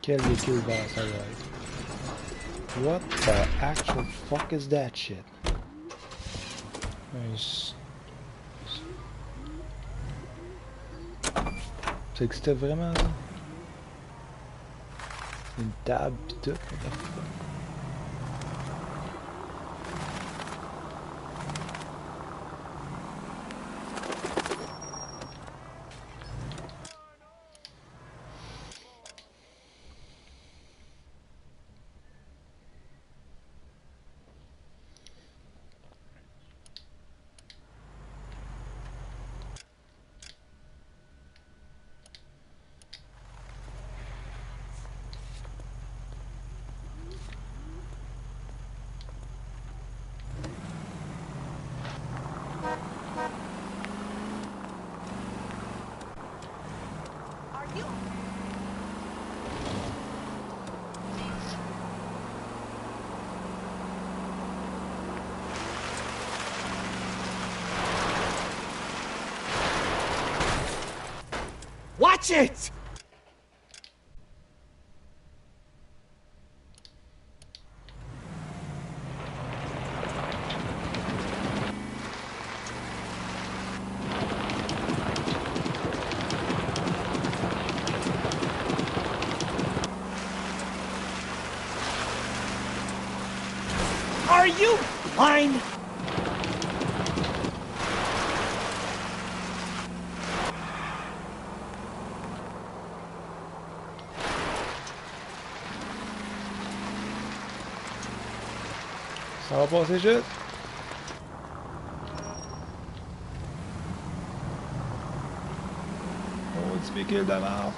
Quel véhicule va ça va être? What the actual fuck is that shit? Ça existait vraiment ça? Une table pis tout? What the fuck? Watch it! Are you blind? Ça va passer juste. Oh, petit véhicule de mort.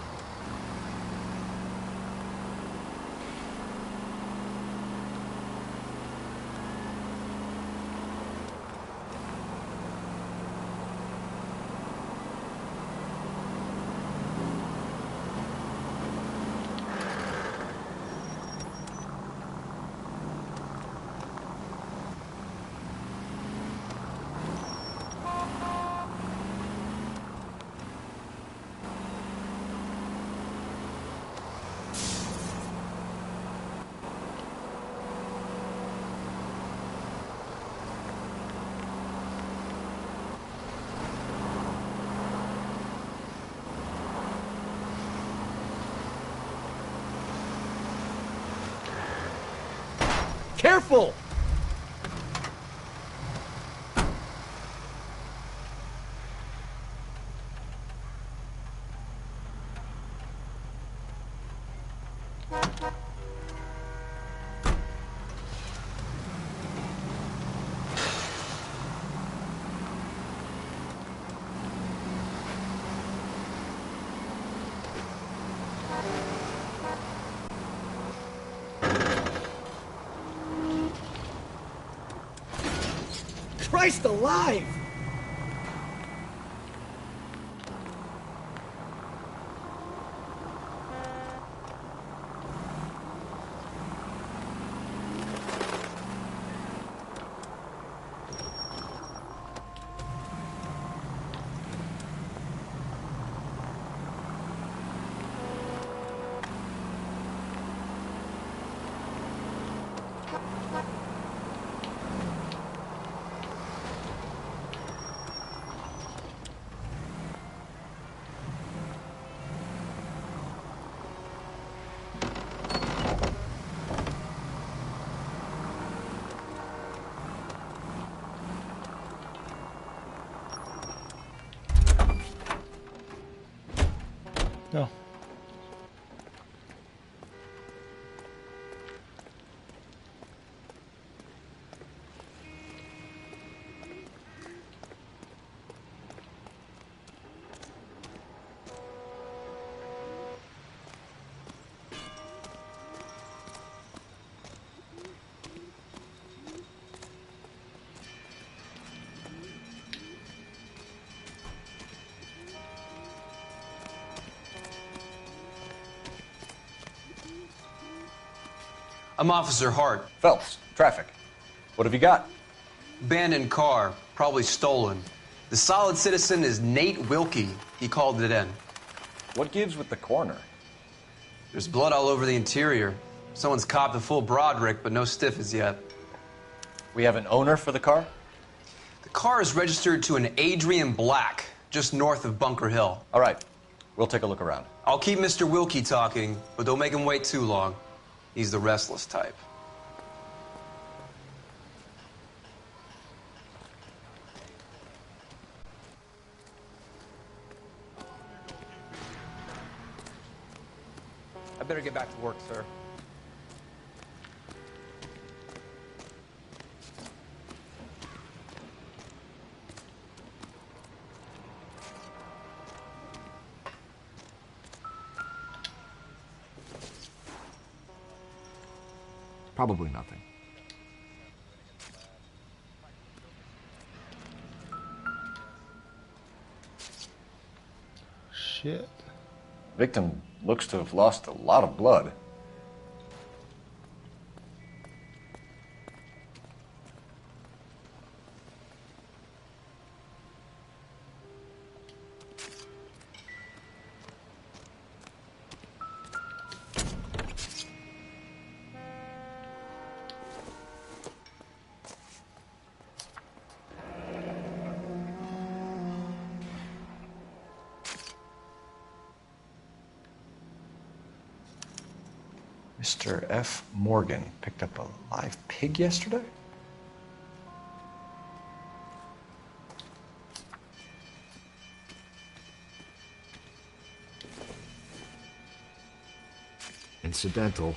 Careful! Christ alive! No. I'm Officer Hart. Phelps, traffic. What have you got? Abandoned car, probably stolen. The solid citizen is Nate Wilkie. He called it in. What gives with the coroner? There's blood all over the interior. Someone's copped a full Broderick, but no stiff as yet. We have an owner for the car? The car is registered to an Adrian Black, just north of Bunker Hill. All right. We'll take a look around. I'll keep Mr. Wilkie talking, but don't make him wait too long. He's the restless type. I better get back to work, sir. Probably nothing. Shit. Victim looks to have lost a lot of blood. Mr. F. Morgan picked up a live pig yesterday? Incidental.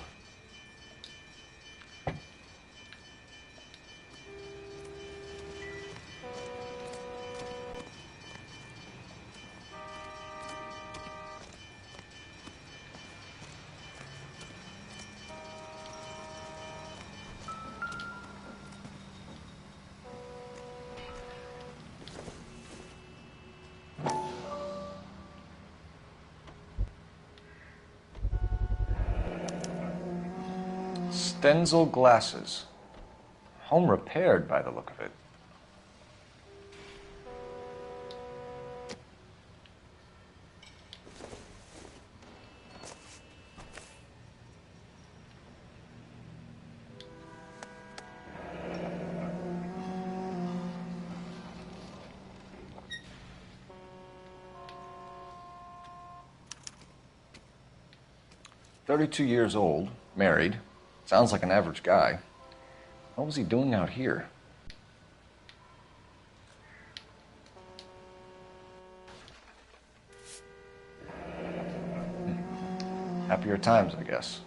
Stenzel glasses. Home repaired by the look of it. "32 years old, married. Sounds like an average guy. What was he doing out here?" Happier times, I guess.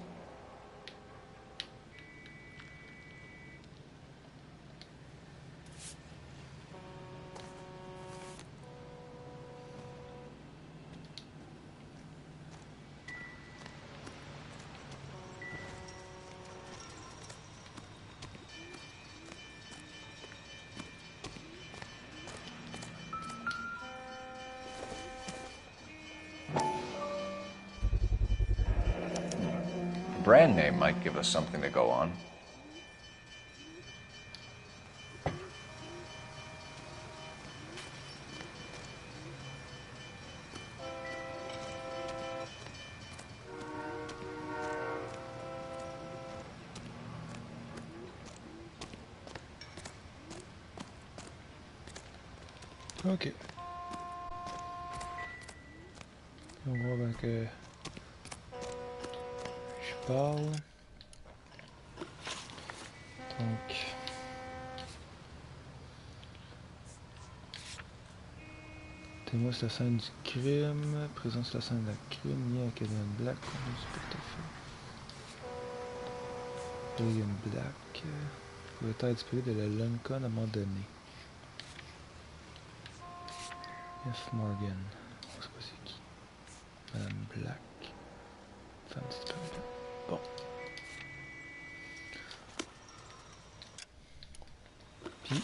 Brand name might give us something to go on. Ok. On voit bien que je parle. Donc. Témoin sur la scène du crime. Présence sur la scène de la crime. Lien avec Alien Black. Du portefeuille. Alien Black. Propriétaire disponible de la Lincoln abandonnée. F. Morgan. Je sais pas c'est qui. Madame Black. Femme disparue. Bon. Puis.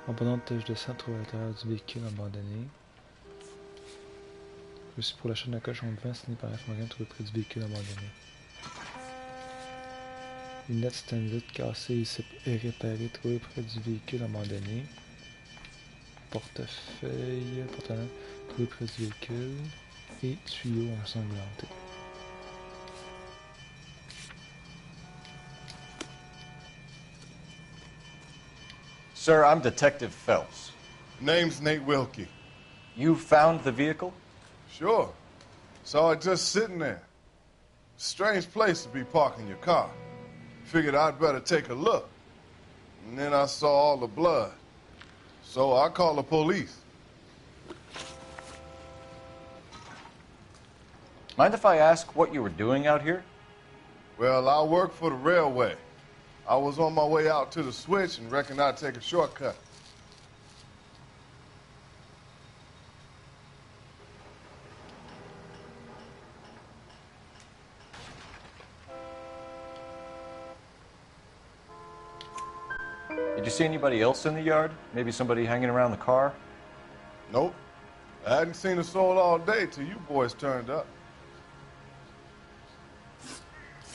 Abondante tache de sang trouve à l'intérieur du véhicule abandonné. Aussi pour l'achat d'un cochon de vin signé par F. Morgan trouvé près du véhicule abandonné. Lunettes standard cassées et réparées, trouvées près du véhicule abandonné. Portefeuille, porte-main, trouvé près du véhicule. Et tuyau ensanglanté. Sir, I'm Detective Phelps. Name's Nate Wilkie. You found the vehicle? Sure. Saw it just sitting there. Strange place to be parking your car. Figured I'd better take a look. And then I saw all the blood. So I called the police. Mind if I ask what you were doing out here? Well, I work for the railway. I was on my way out to the switch and reckoned I'd take a shortcut. Did you see anybody else in the yard? Maybe somebody hanging around the car? Nope. I hadn't seen a soul all day till you boys turned up.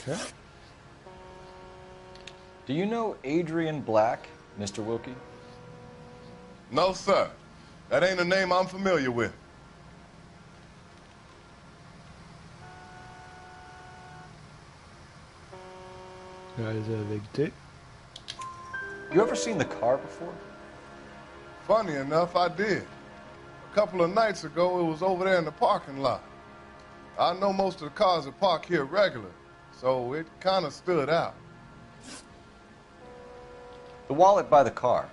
Okay. Do you know Adrian Black, Mr. Wilkie? No, sir. That ain't a name I'm familiar with. Réaliser la vérité. You ever seen the car before? Funny enough, I did. A couple of nights ago, it was over there in the parking lot. I know most of the cars are parked here regular, so it kind of stood out. The wallet by the car.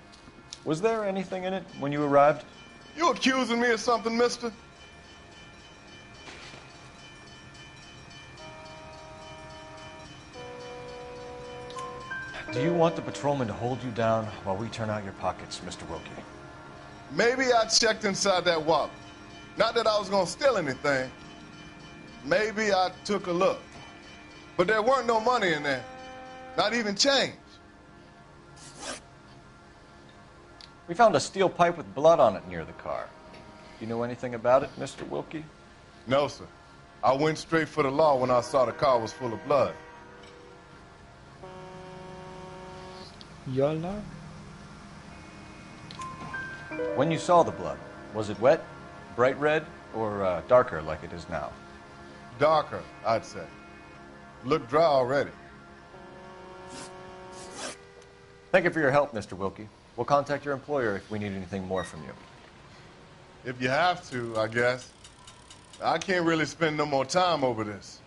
Was there anything in it when you arrived? You accusing me of something, mister? Do you want the patrolman to hold you down while we turn out your pockets, Mr. Wilkie? Maybe I checked inside that wallet. Not that I was gonna steal anything. Maybe I took a look. But there weren't no money in there. Not even change. We found a steel pipe with blood on it near the car. Do you know anything about it, Mr. Wilkie? No, sir. I went straight for the law when I saw the car was full of blood. Yola? When you saw the blood, was it wet, bright red, or darker like it is now? Darker, I'd say. Looked dry already. Thank you for your help, Mr. Wilkie. We'll contact your employer if we need anything more from you. If you have to, I guess. I can't really spend no more time over this.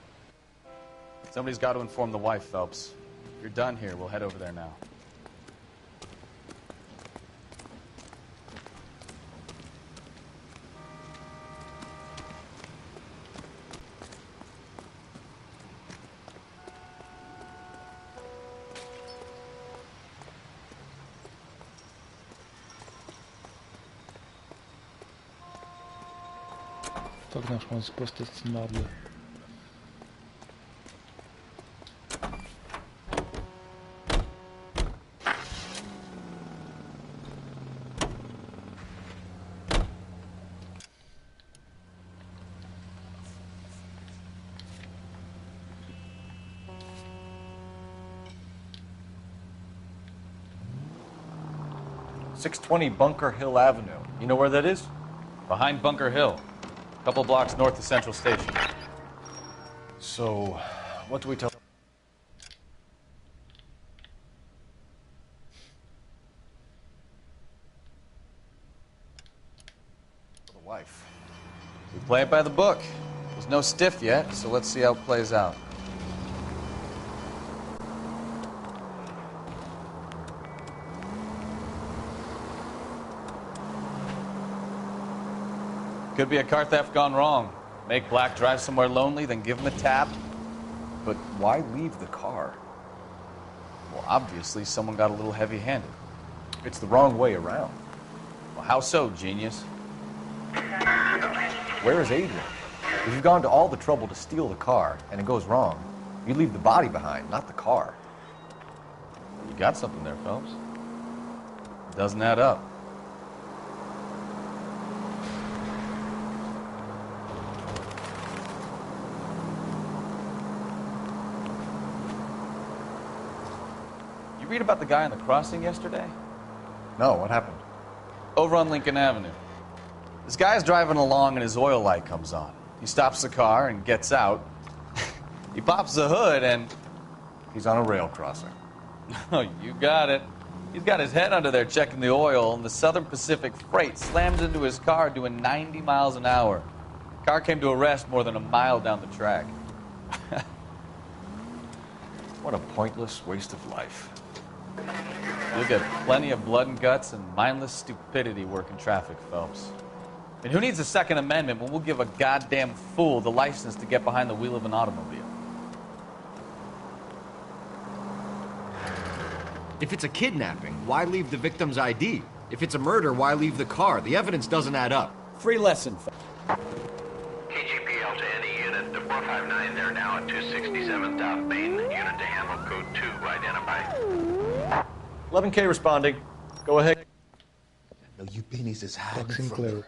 Somebody's got to inform the wife, Phelps. If you're done here, we'll head over there now. Fuck, non, je conduis pas cette petite marde là. .620 Bunker Hill Avenue. You know where that is? Behind Bunker Hill. A couple blocks north of Central Station. So, what do we tell... the wife? We play it by the book. There's no stiff yet, so let's see how it plays out. Could be a car theft gone wrong. Make Black drive somewhere lonely, then give him a tap. But why leave the car? Well, obviously, someone got a little heavy-handed. It's the wrong way around. Well, how so, genius? Where is Adrian? If you've gone to all the trouble to steal the car, and it goes wrong, you leave the body behind, not the car. You got something there, Phelps. Doesn't add up. read about the guy on the crossing yesterday? No, what happened? Over on Lincoln Avenue. This guy's driving along and his oil light comes on. He stops the car and gets out. He pops the hood and... He's on a rail crossing. Oh, you got it. He's got his head under there checking the oil, and the Southern Pacific Freight slams into his car doing 90 miles an hour. The car came to a rest more than a mile down the track. What a pointless waste of life. You'll get plenty of blood and guts and mindless stupidity working traffic, Phelps. And who needs a Second Amendment when we'll give a goddamn fool the license to get behind the wheel of an automobile? If it's a kidnapping, why leave the victim's ID? If it's a murder, why leave the car? The evidence doesn't add up. Free lesson. KGPL to any unit. The 459 there now at 267 South Main. Unit to handle code 2 identified. 11K responding. Go ahead. No, you pennies is hiding from me.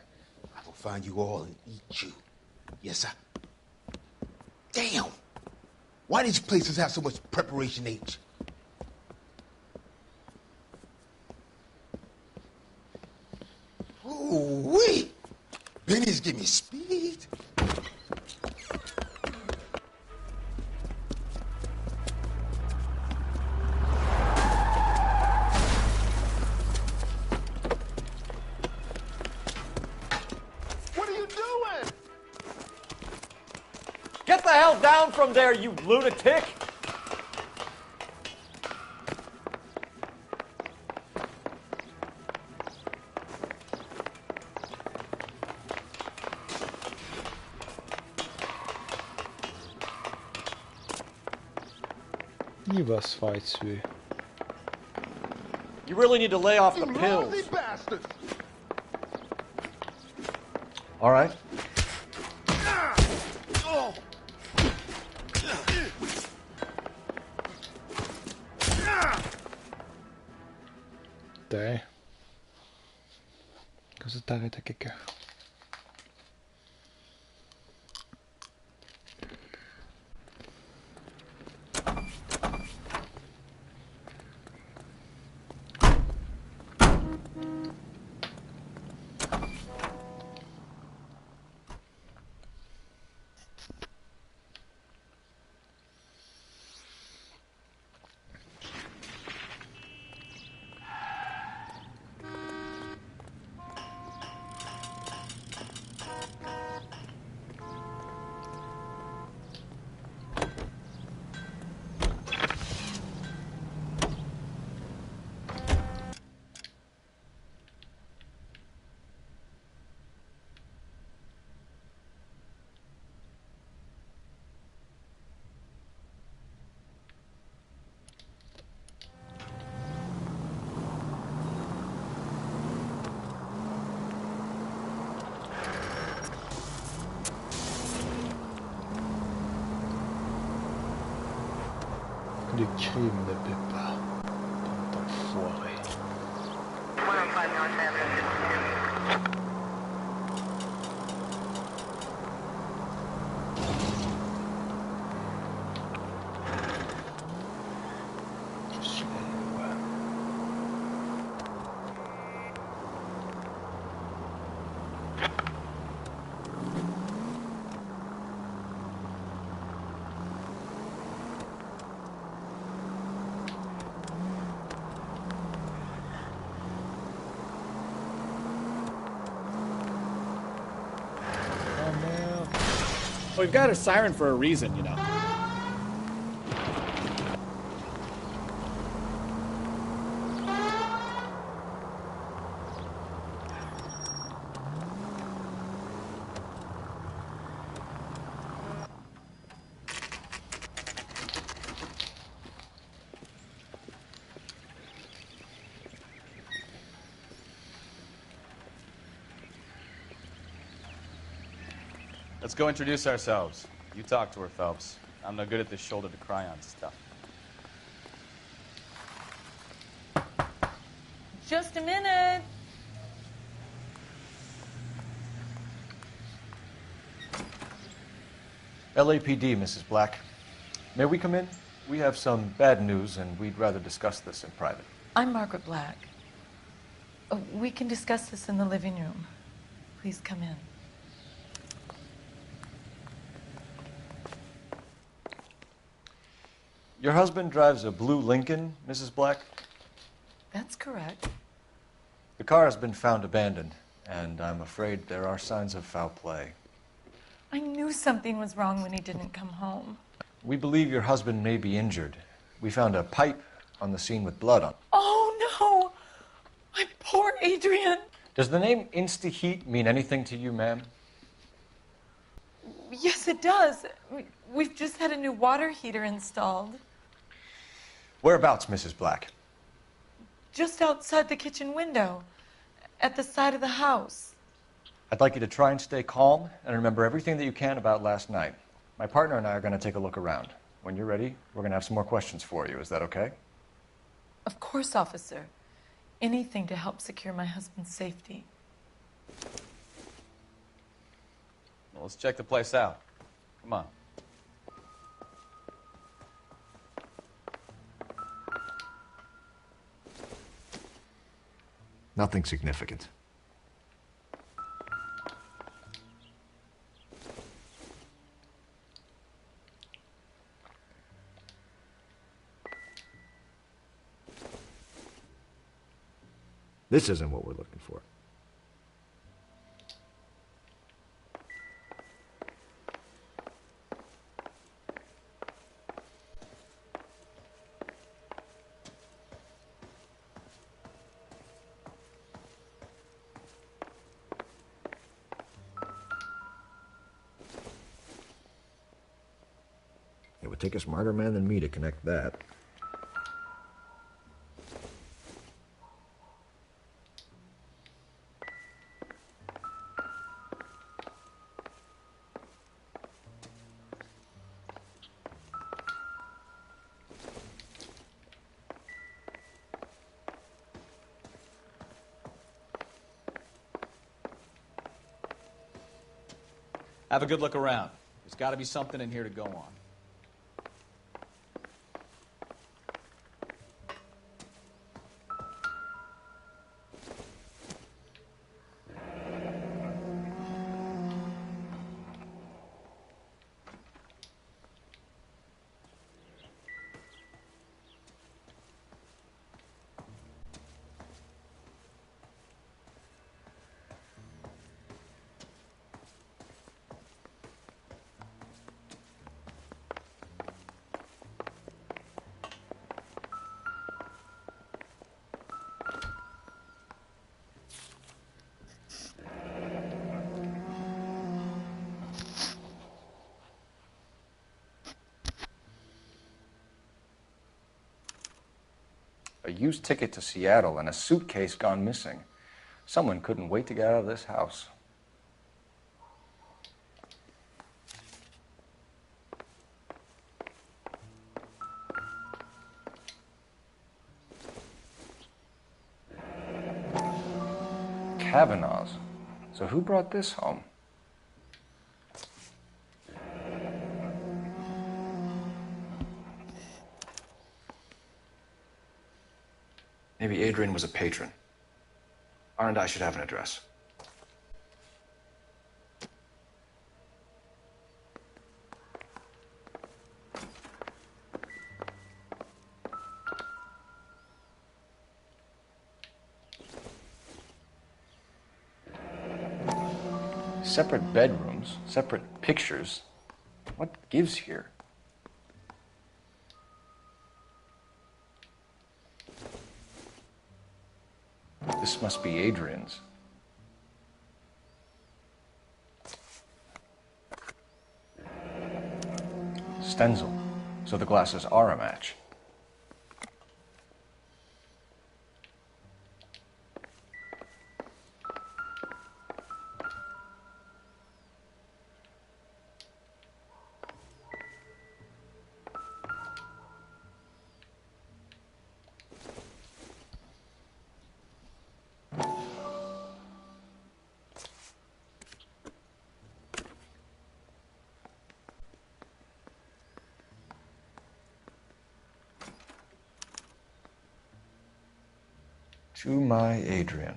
I will find you all and eat you. Yes, sir. Damn! Why these places have so much preparation H? Ooh-wee! Pennies give me speed. What are you doing? Get the hell down from there, you lunatic! Il va se faire tuer. You really need to lay off the pills. Lousy bastard! All right. Damn. Comme ça, t'arrêtes à quelqu'un. Le crime ne paie pas. Enfoiré. Je suis la loi. We've got a siren for a reason, you know. Let's go introduce ourselves. You talk to her, Phelps. I'm no good at this shoulder to cry on stuff. Just a minute. LAPD, Mrs. Black. May we come in? We have some bad news, and we'd rather discuss this in private. I'm Margaret Black. We can discuss this in the living room. Please come in. Your husband drives a blue Lincoln, Mrs. Black? That's correct. The car has been found abandoned, and I'm afraid there are signs of foul play. I knew something was wrong when he didn't come home. We believe your husband may be injured. We found a pipe on the scene with blood on it. Oh, no! My poor Adrian! Does the name Insta-Heat mean anything to you, ma'am? Yes, it does. We've just had a new water heater installed. Whereabouts, Mrs. Black? Just outside the kitchen window, at the side of the house. I'd like you to try and stay calm and remember everything that you can about last night. My partner and I are going to take a look around. When you're ready, we're going to have some more questions for you. Is that okay? Of course, officer. Anything to help secure my husband's safety. Well, let's check the place out. Come on. Nothing significant. This isn't what we're looking for. It would take a smarter man than me to connect that. Have a good look around. There's got to be something in here to go on. A used ticket to Seattle and a suitcase gone missing. Someone couldn't wait to get out of this house. Kavanaugh's. So who brought this home? Maybe Adrian was a patron. R and I should have an address. Separate bedrooms, separate pictures. What gives here? This must be Adrian's. Stenzel. So the glasses are a match. To my Adrian.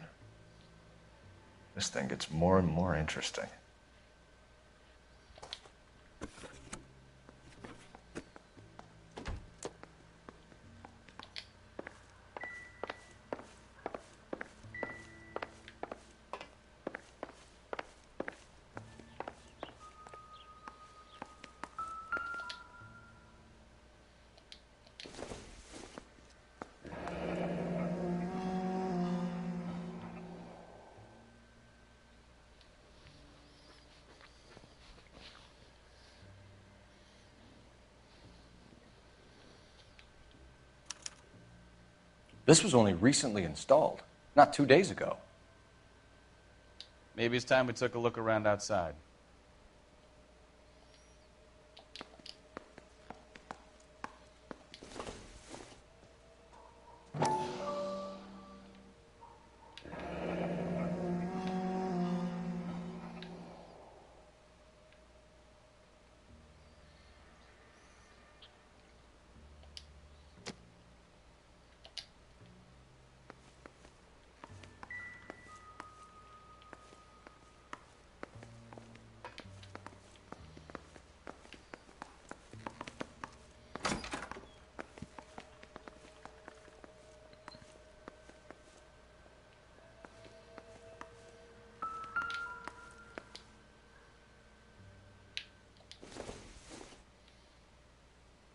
This thing gets more and more interesting. This was only recently installed, not 2 days ago. Maybe it's time we took a look around outside.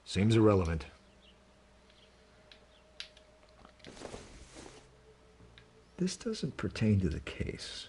Seems irrelevant. This doesn't pertain to the case.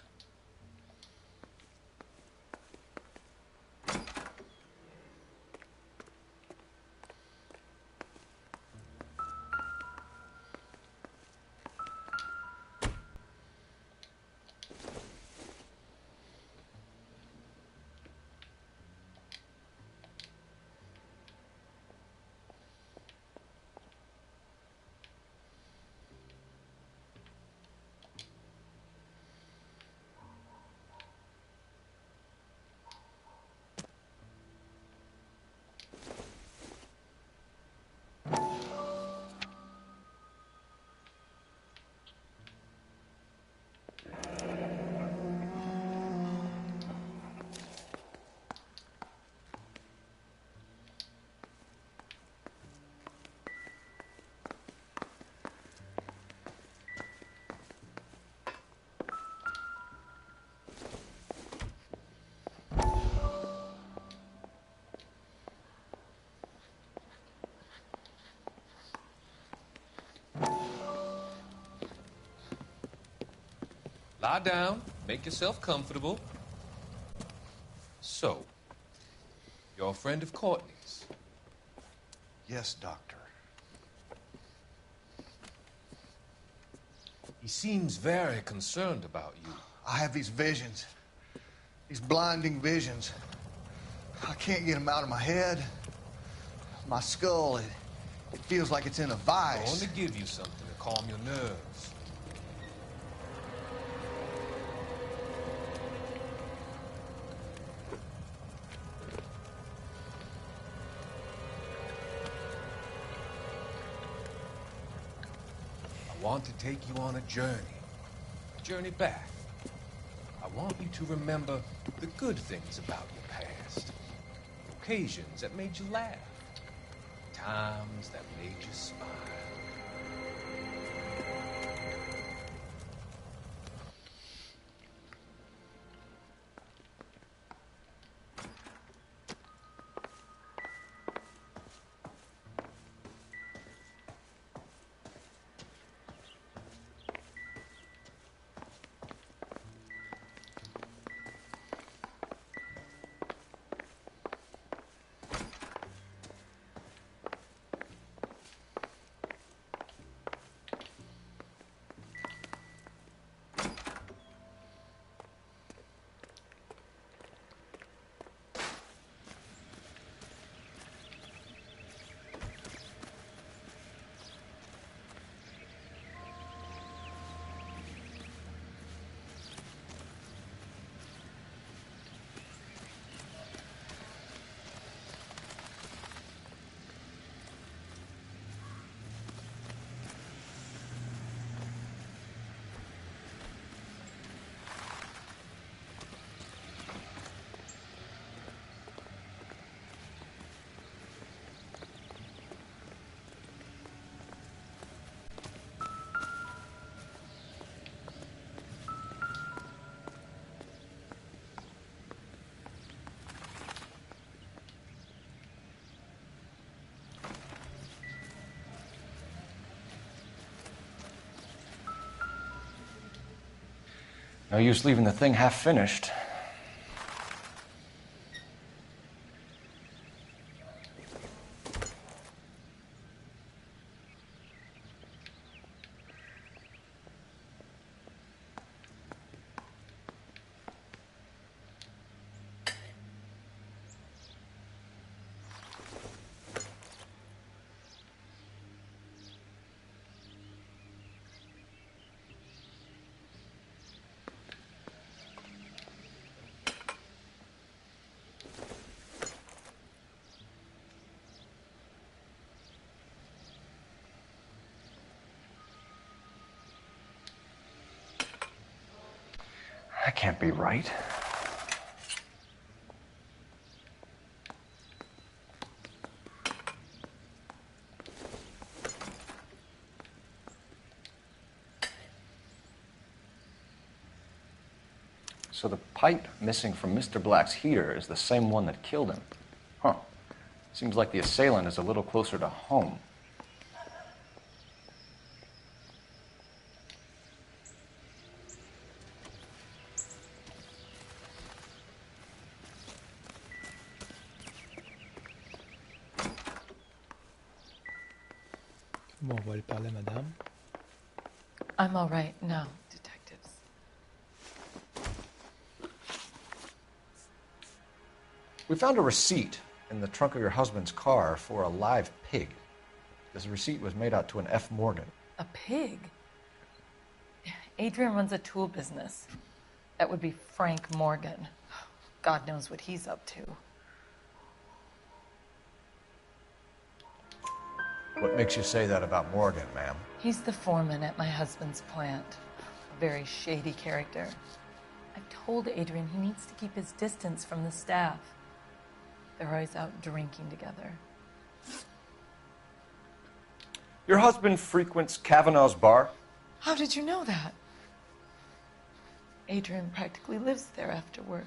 Lie down, make yourself comfortable. So, you're a friend of Courtney's? Yes, Doctor. He seems very concerned about you. I have these visions. These blinding visions. I can't get them out of my head. My skull, it feels like it's in a vice. I want to give you something to calm your nerves. I want to take you on a journey back. I want you to remember the good things about your past, occasions that made you laugh, times that made you smile. No use leaving the thing half finished. That can't be right. So the pipe missing from Mr. Black's heater is the same one that killed him. Huh. Seems like the assailant is a little closer to home. Bon, on va aller parler à madame. I'm all right now, detectives. We found a receipt in the trunk of your husband's car for a live pig. This receipt was made out to an F. Morgan. A pig? Adrian runs a tool business. That would be Frank Morgan. God knows what he's up to. What makes you say that about Morgan, ma'am? He's the foreman at my husband's plant. A very shady character. I've told Adrian he needs to keep his distance from the staff. They're always out drinking together. Your husband frequents Kavanaugh's bar? How did you know that? Adrian practically lives there after work.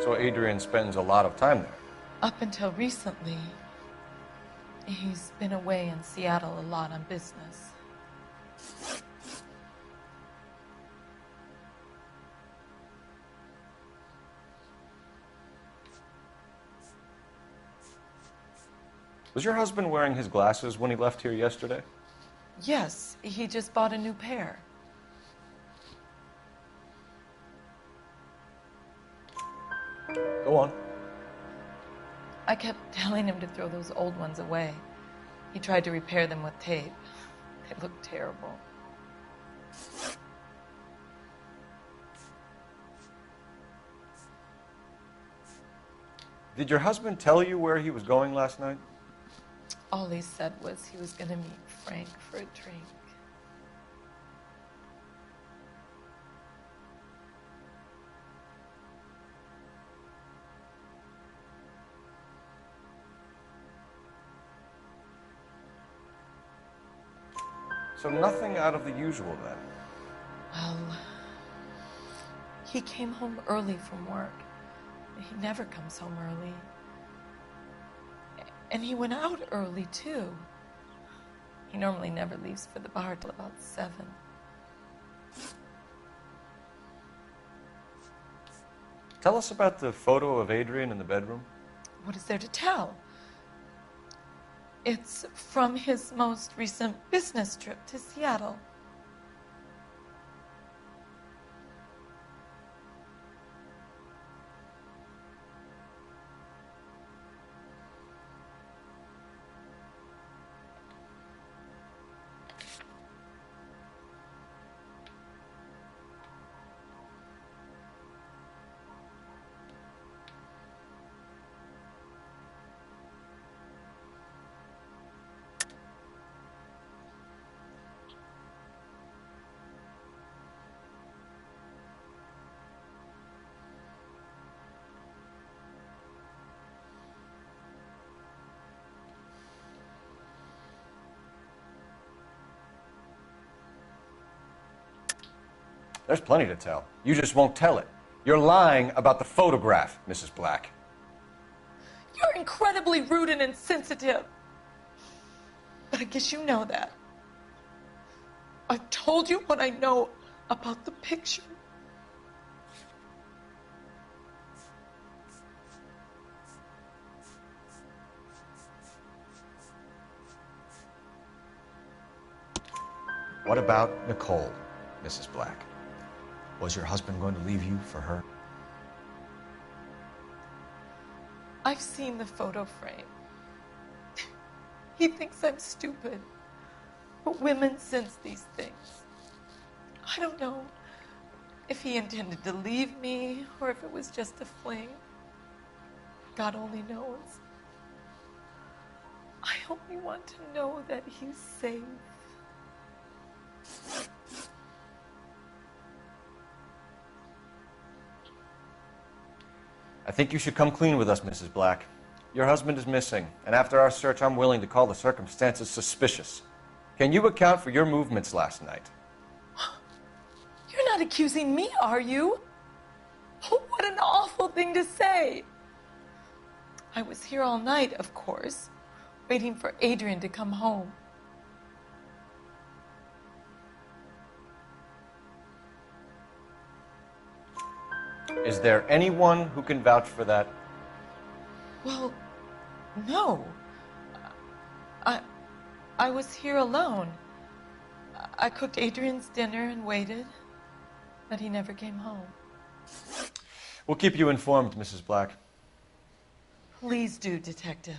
So Adrian spends a lot of time there. Up until recently, he's been away in Seattle a lot on business. Was your husband wearing his glasses when he left here yesterday? Yes, he just bought a new pair. Go on. I kept telling him to throw those old ones away. He tried to repair them with tape. They looked terrible. Did your husband tell you where he was going last night? All he said was he was going to meet Frank for a drink. So nothing out of the usual then? Well, he came home early from work. He never comes home early. And he went out early, too. He normally never leaves for the bar till about 7. Tell us about the photo of Adrian in the bedroom. What is there to tell? It's from his most recent business trip to Seattle. There's plenty to tell. You just won't tell it. You're lying about the photograph, Mrs. Black. You're incredibly rude and insensitive. But I guess you know that. I've told you what I know about the picture. What about Nicole, Mrs. Black? Was your husband going to leave you for her? I've seen the photo frame. He thinks I'm stupid. But women sense these things. I don't know if he intended to leave me or if it was just a fling. God only knows. I only want to know that he's safe. I think you should come clean with us, Mrs. Black. Your husband is missing, and after our search, I'm willing to call the circumstances suspicious. Can you account for your movements last night? You're not accusing me, are you? Oh, what an awful thing to say. I was here all night, of course, waiting for Adrian to come home. Is there anyone who can vouch for that? Well, no. I was here alone. I cooked Adrian's dinner and waited, but he never came home. We'll keep you informed, Mrs. Black. Please do, Detective.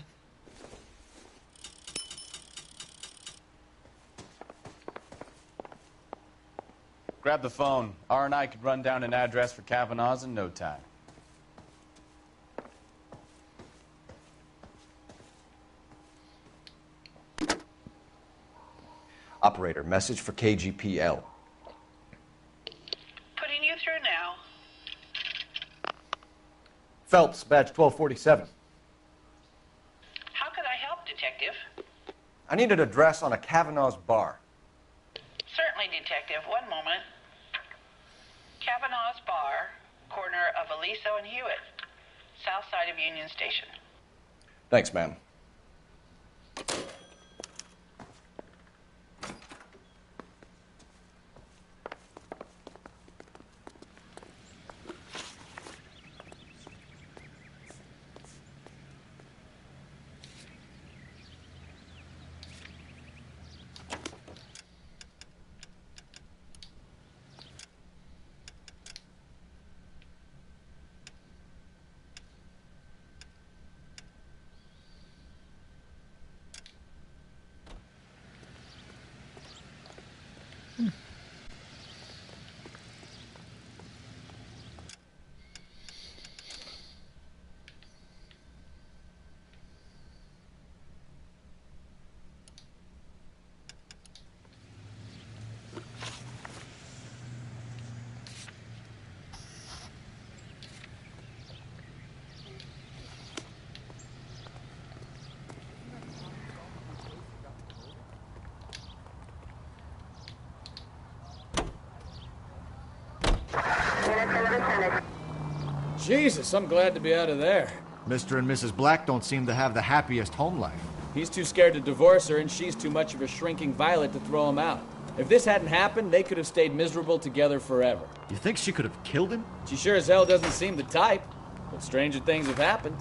Grab the phone. R&I could run down an address for Kavanaugh's in no time. Operator, message for KGPL. Putting you through now. Phelps, badge 1247. How could I help, Detective? I need an address on a Kavanaugh's bar. Certainly, Detective. One moment. Kavanaugh's Bar, corner of Aliso and Hewitt, south side of Union Station. Thanks, ma'am. Jesus, I'm glad to be out of there. Mr. and Mrs. Black don't seem to have the happiest home life. He's too scared to divorce her, and she's too much of a shrinking violet to throw him out. If this hadn't happened, they could have stayed miserable together forever. You think she could have killed him? She sure as hell doesn't seem the type, but stranger things have happened.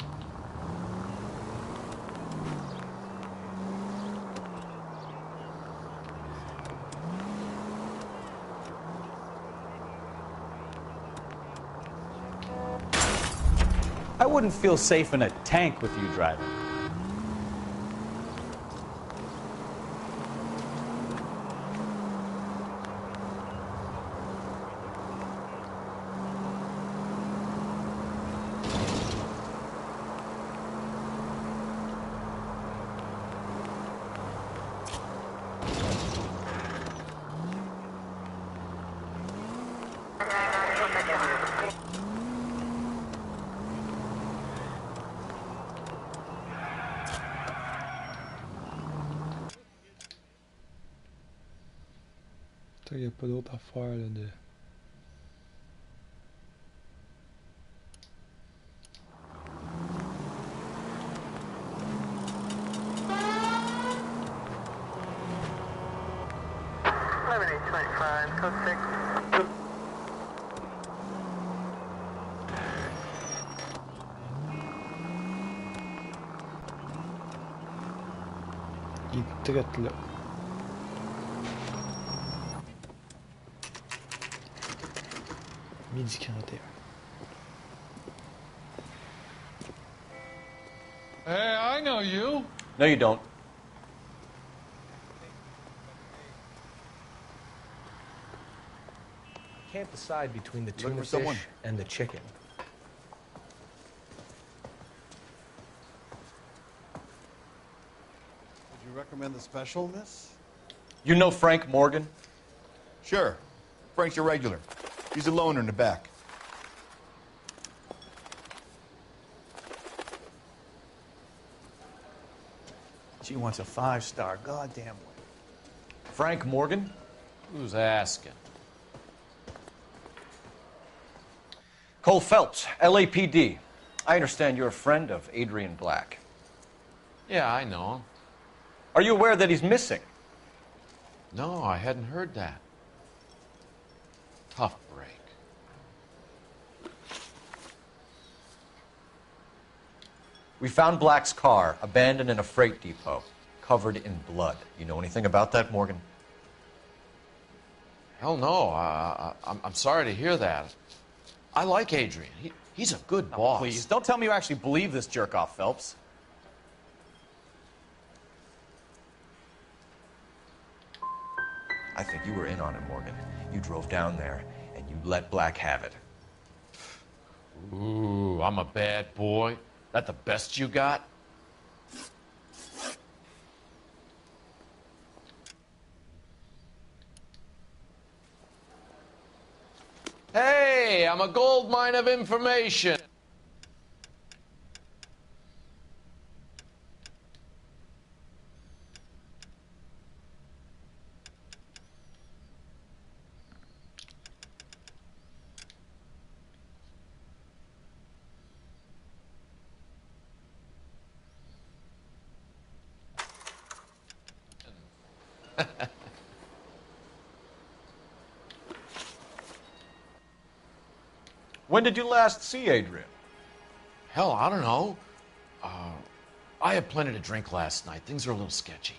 I wouldn't feel safe in a tank with you driving. Il n'y a pas d'autre affaire là, de 11-825, code 6. Il est traite là. Midi 41. Hey, I know you. No, you don't. Can't decide between the Looking tuna for someone? fish and the chicken. Would you recommend the special, miss? You know Frank Morgan? Sure. Frank's your regular. He's a loner in the back. She wants a 5-star, goddamn way. Frank Morgan? Who's asking? Cole Phelps, LAPD. I understand you're a friend of Adrian Black. Yeah, I know him. Are you aware that he's missing? No, I hadn't heard that. Tough break. We found Black's car abandoned in a freight depot, covered in blood. You know anything about that, Morgan? Hell no. I'm sorry to hear that. I like Adrian. He's a good boss. Please, don't tell me you actually believe this jerk-off, Phelps. I think you were in on it, Morgan. You drove down there, and you let Black have it. Ooh, I'm a bad boy. That the best you got? Hey, I'm a gold mine of information. When did you last see Adrian? Hell, I don't know. I had plenty to drink last night. Things are a little sketchy.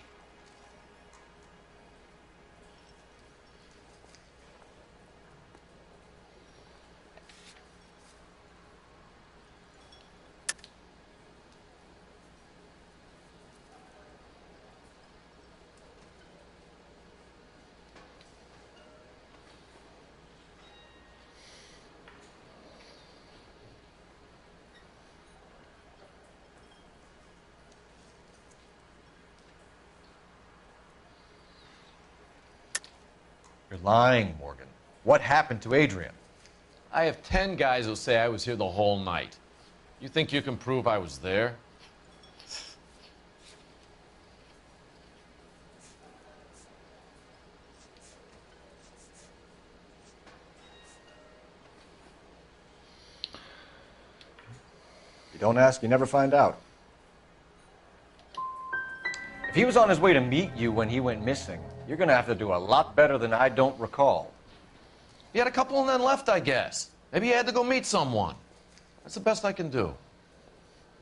You're lying, Morgan. What happened to Adrian? I have 10 guys who'll say I was here the whole night. You think you can prove I was there? You don't ask, you never find out. If he was on his way to meet you when he went missing, you're going to have to do a lot better than I don't recall. He had a couple and then left, I guess. Maybe he had to go meet someone. That's the best I can do.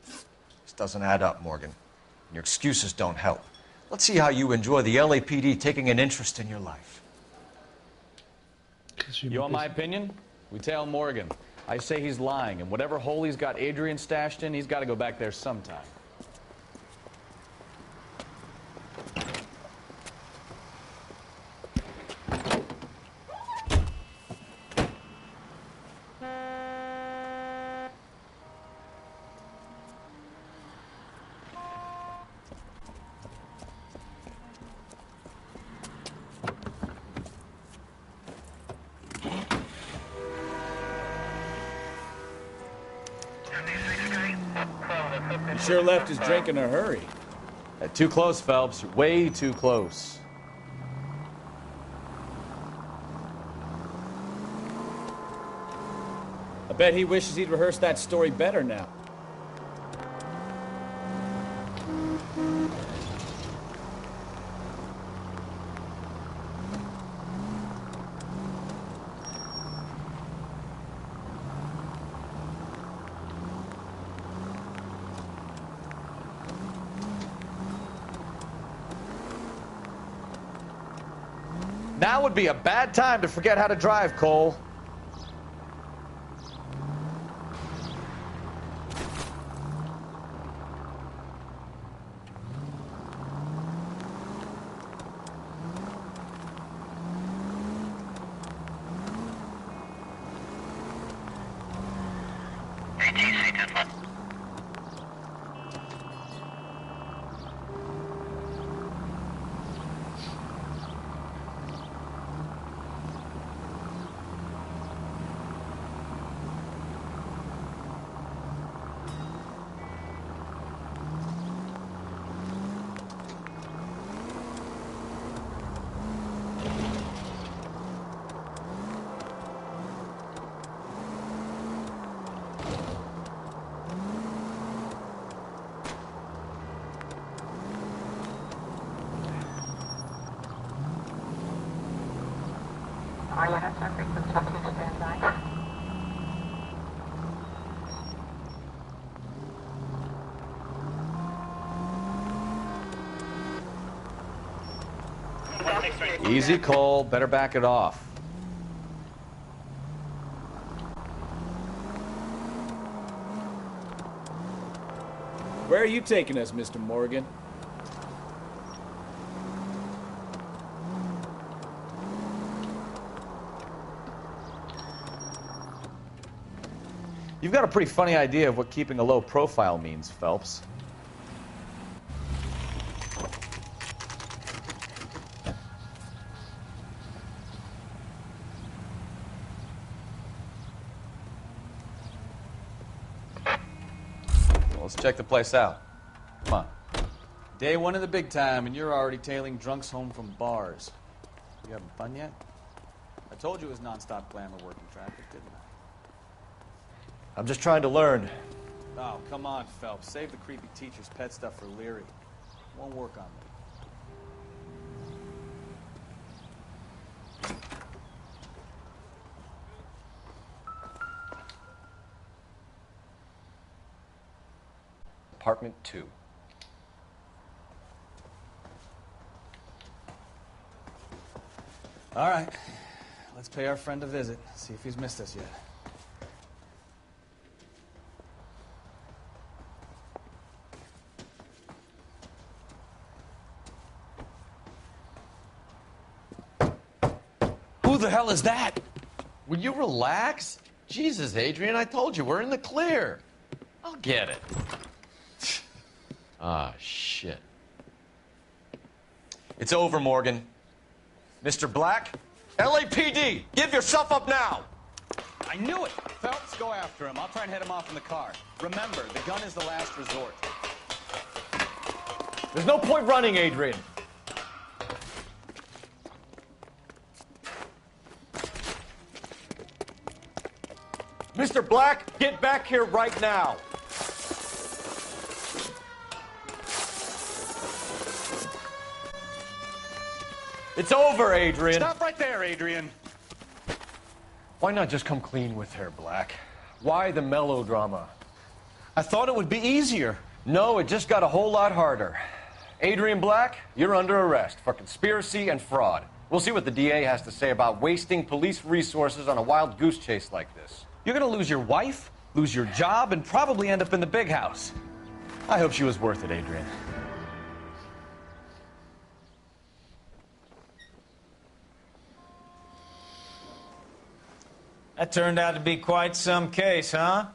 This doesn't add up, Morgan. Your excuses don't help. Let's see how you enjoy the LAPD taking an interest in your life. You want my opinion? We tell Morgan. I say he's lying, and whatever hole he's got Adrian stashed in, he's got to go back there sometime. He sure left his drink in a hurry. Too close, Phelps. Way too close. I bet he wishes he'd rehearsed that story better now. Now would be a bad time to forget how to drive, Cole. Easy, Cole. Better back it off. Where are you taking us, Mr. Morgan? You've got a pretty funny idea of what keeping a low profile means, Phelps. Let's check the place out. Come on. Day one of the big time, and you're already tailing drunks home from bars. You having fun yet? I told you it was non-stop glamour working traffic, didn't I? I'm just trying to learn. Oh, come on, Phelps. Save the creepy teacher's pet stuff for Leary. Won't work on me. Apartment 2. All right. Let's pay our friend a visit. See if he's missed us yet. Who the hell is that? Will you relax? Jesus, Adrian, I told you, we're in the clear. I'll get it. Ah, shit. It's over, Morgan. Mr. Black, LAPD, give yourself up now! I knew it! Phelps, go after him. I'll try and head him off in the car. Remember, the gun is the last resort. There's no point running, Adrian. Mr. Black, get back here right now. It's over, Adrian. Stop right there, Adrian. Why not just come clean with her, Black? Why the melodrama? I thought it would be easier. No, it just got a whole lot harder. Adrian Black, you're under arrest for conspiracy and fraud. We'll see what the DA has to say about wasting police resources on a wild goose chase like this. You're gonna lose your wife, lose your job, and probably end up in the big house. I hope she was worth it, Adrian. That turned out to be quite some case, huh?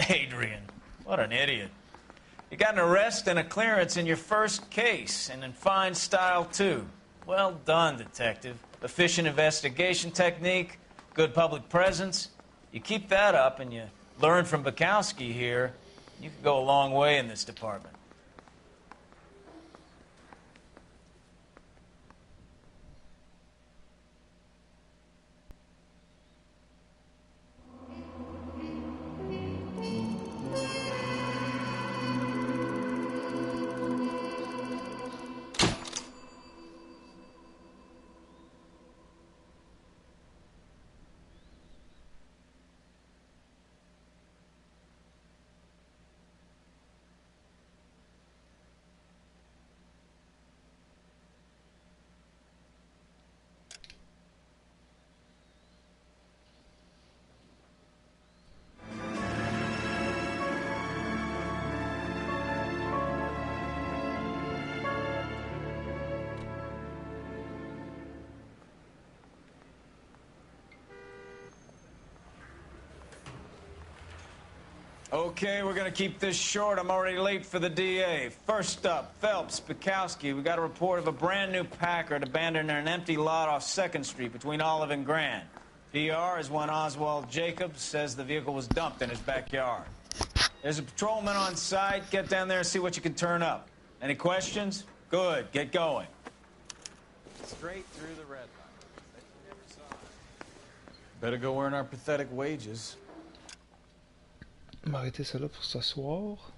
Adrian, what an idiot. You got an arrest and a clearance in your first case, and in fine style, too. Well done, detective. Efficient investigation technique, good public presence. You keep that up and you learn from Bukowski here, you can go a long way in this department. Okay, we're gonna keep this short. I'm already late for the DA. First up, Phelps, Bukowski. We got a report of a brand new Packard abandoned in an empty lot off 2nd Street between Olive and Grand. PR is one Oswald Jacobs says the vehicle was dumped in his backyard. There's a patrolman on site. Get down there and see what you can turn up. Any questions? Good, get going. Straight through the red line. Better go earn our pathetic wages. M'arrêter ça là pour ce soir.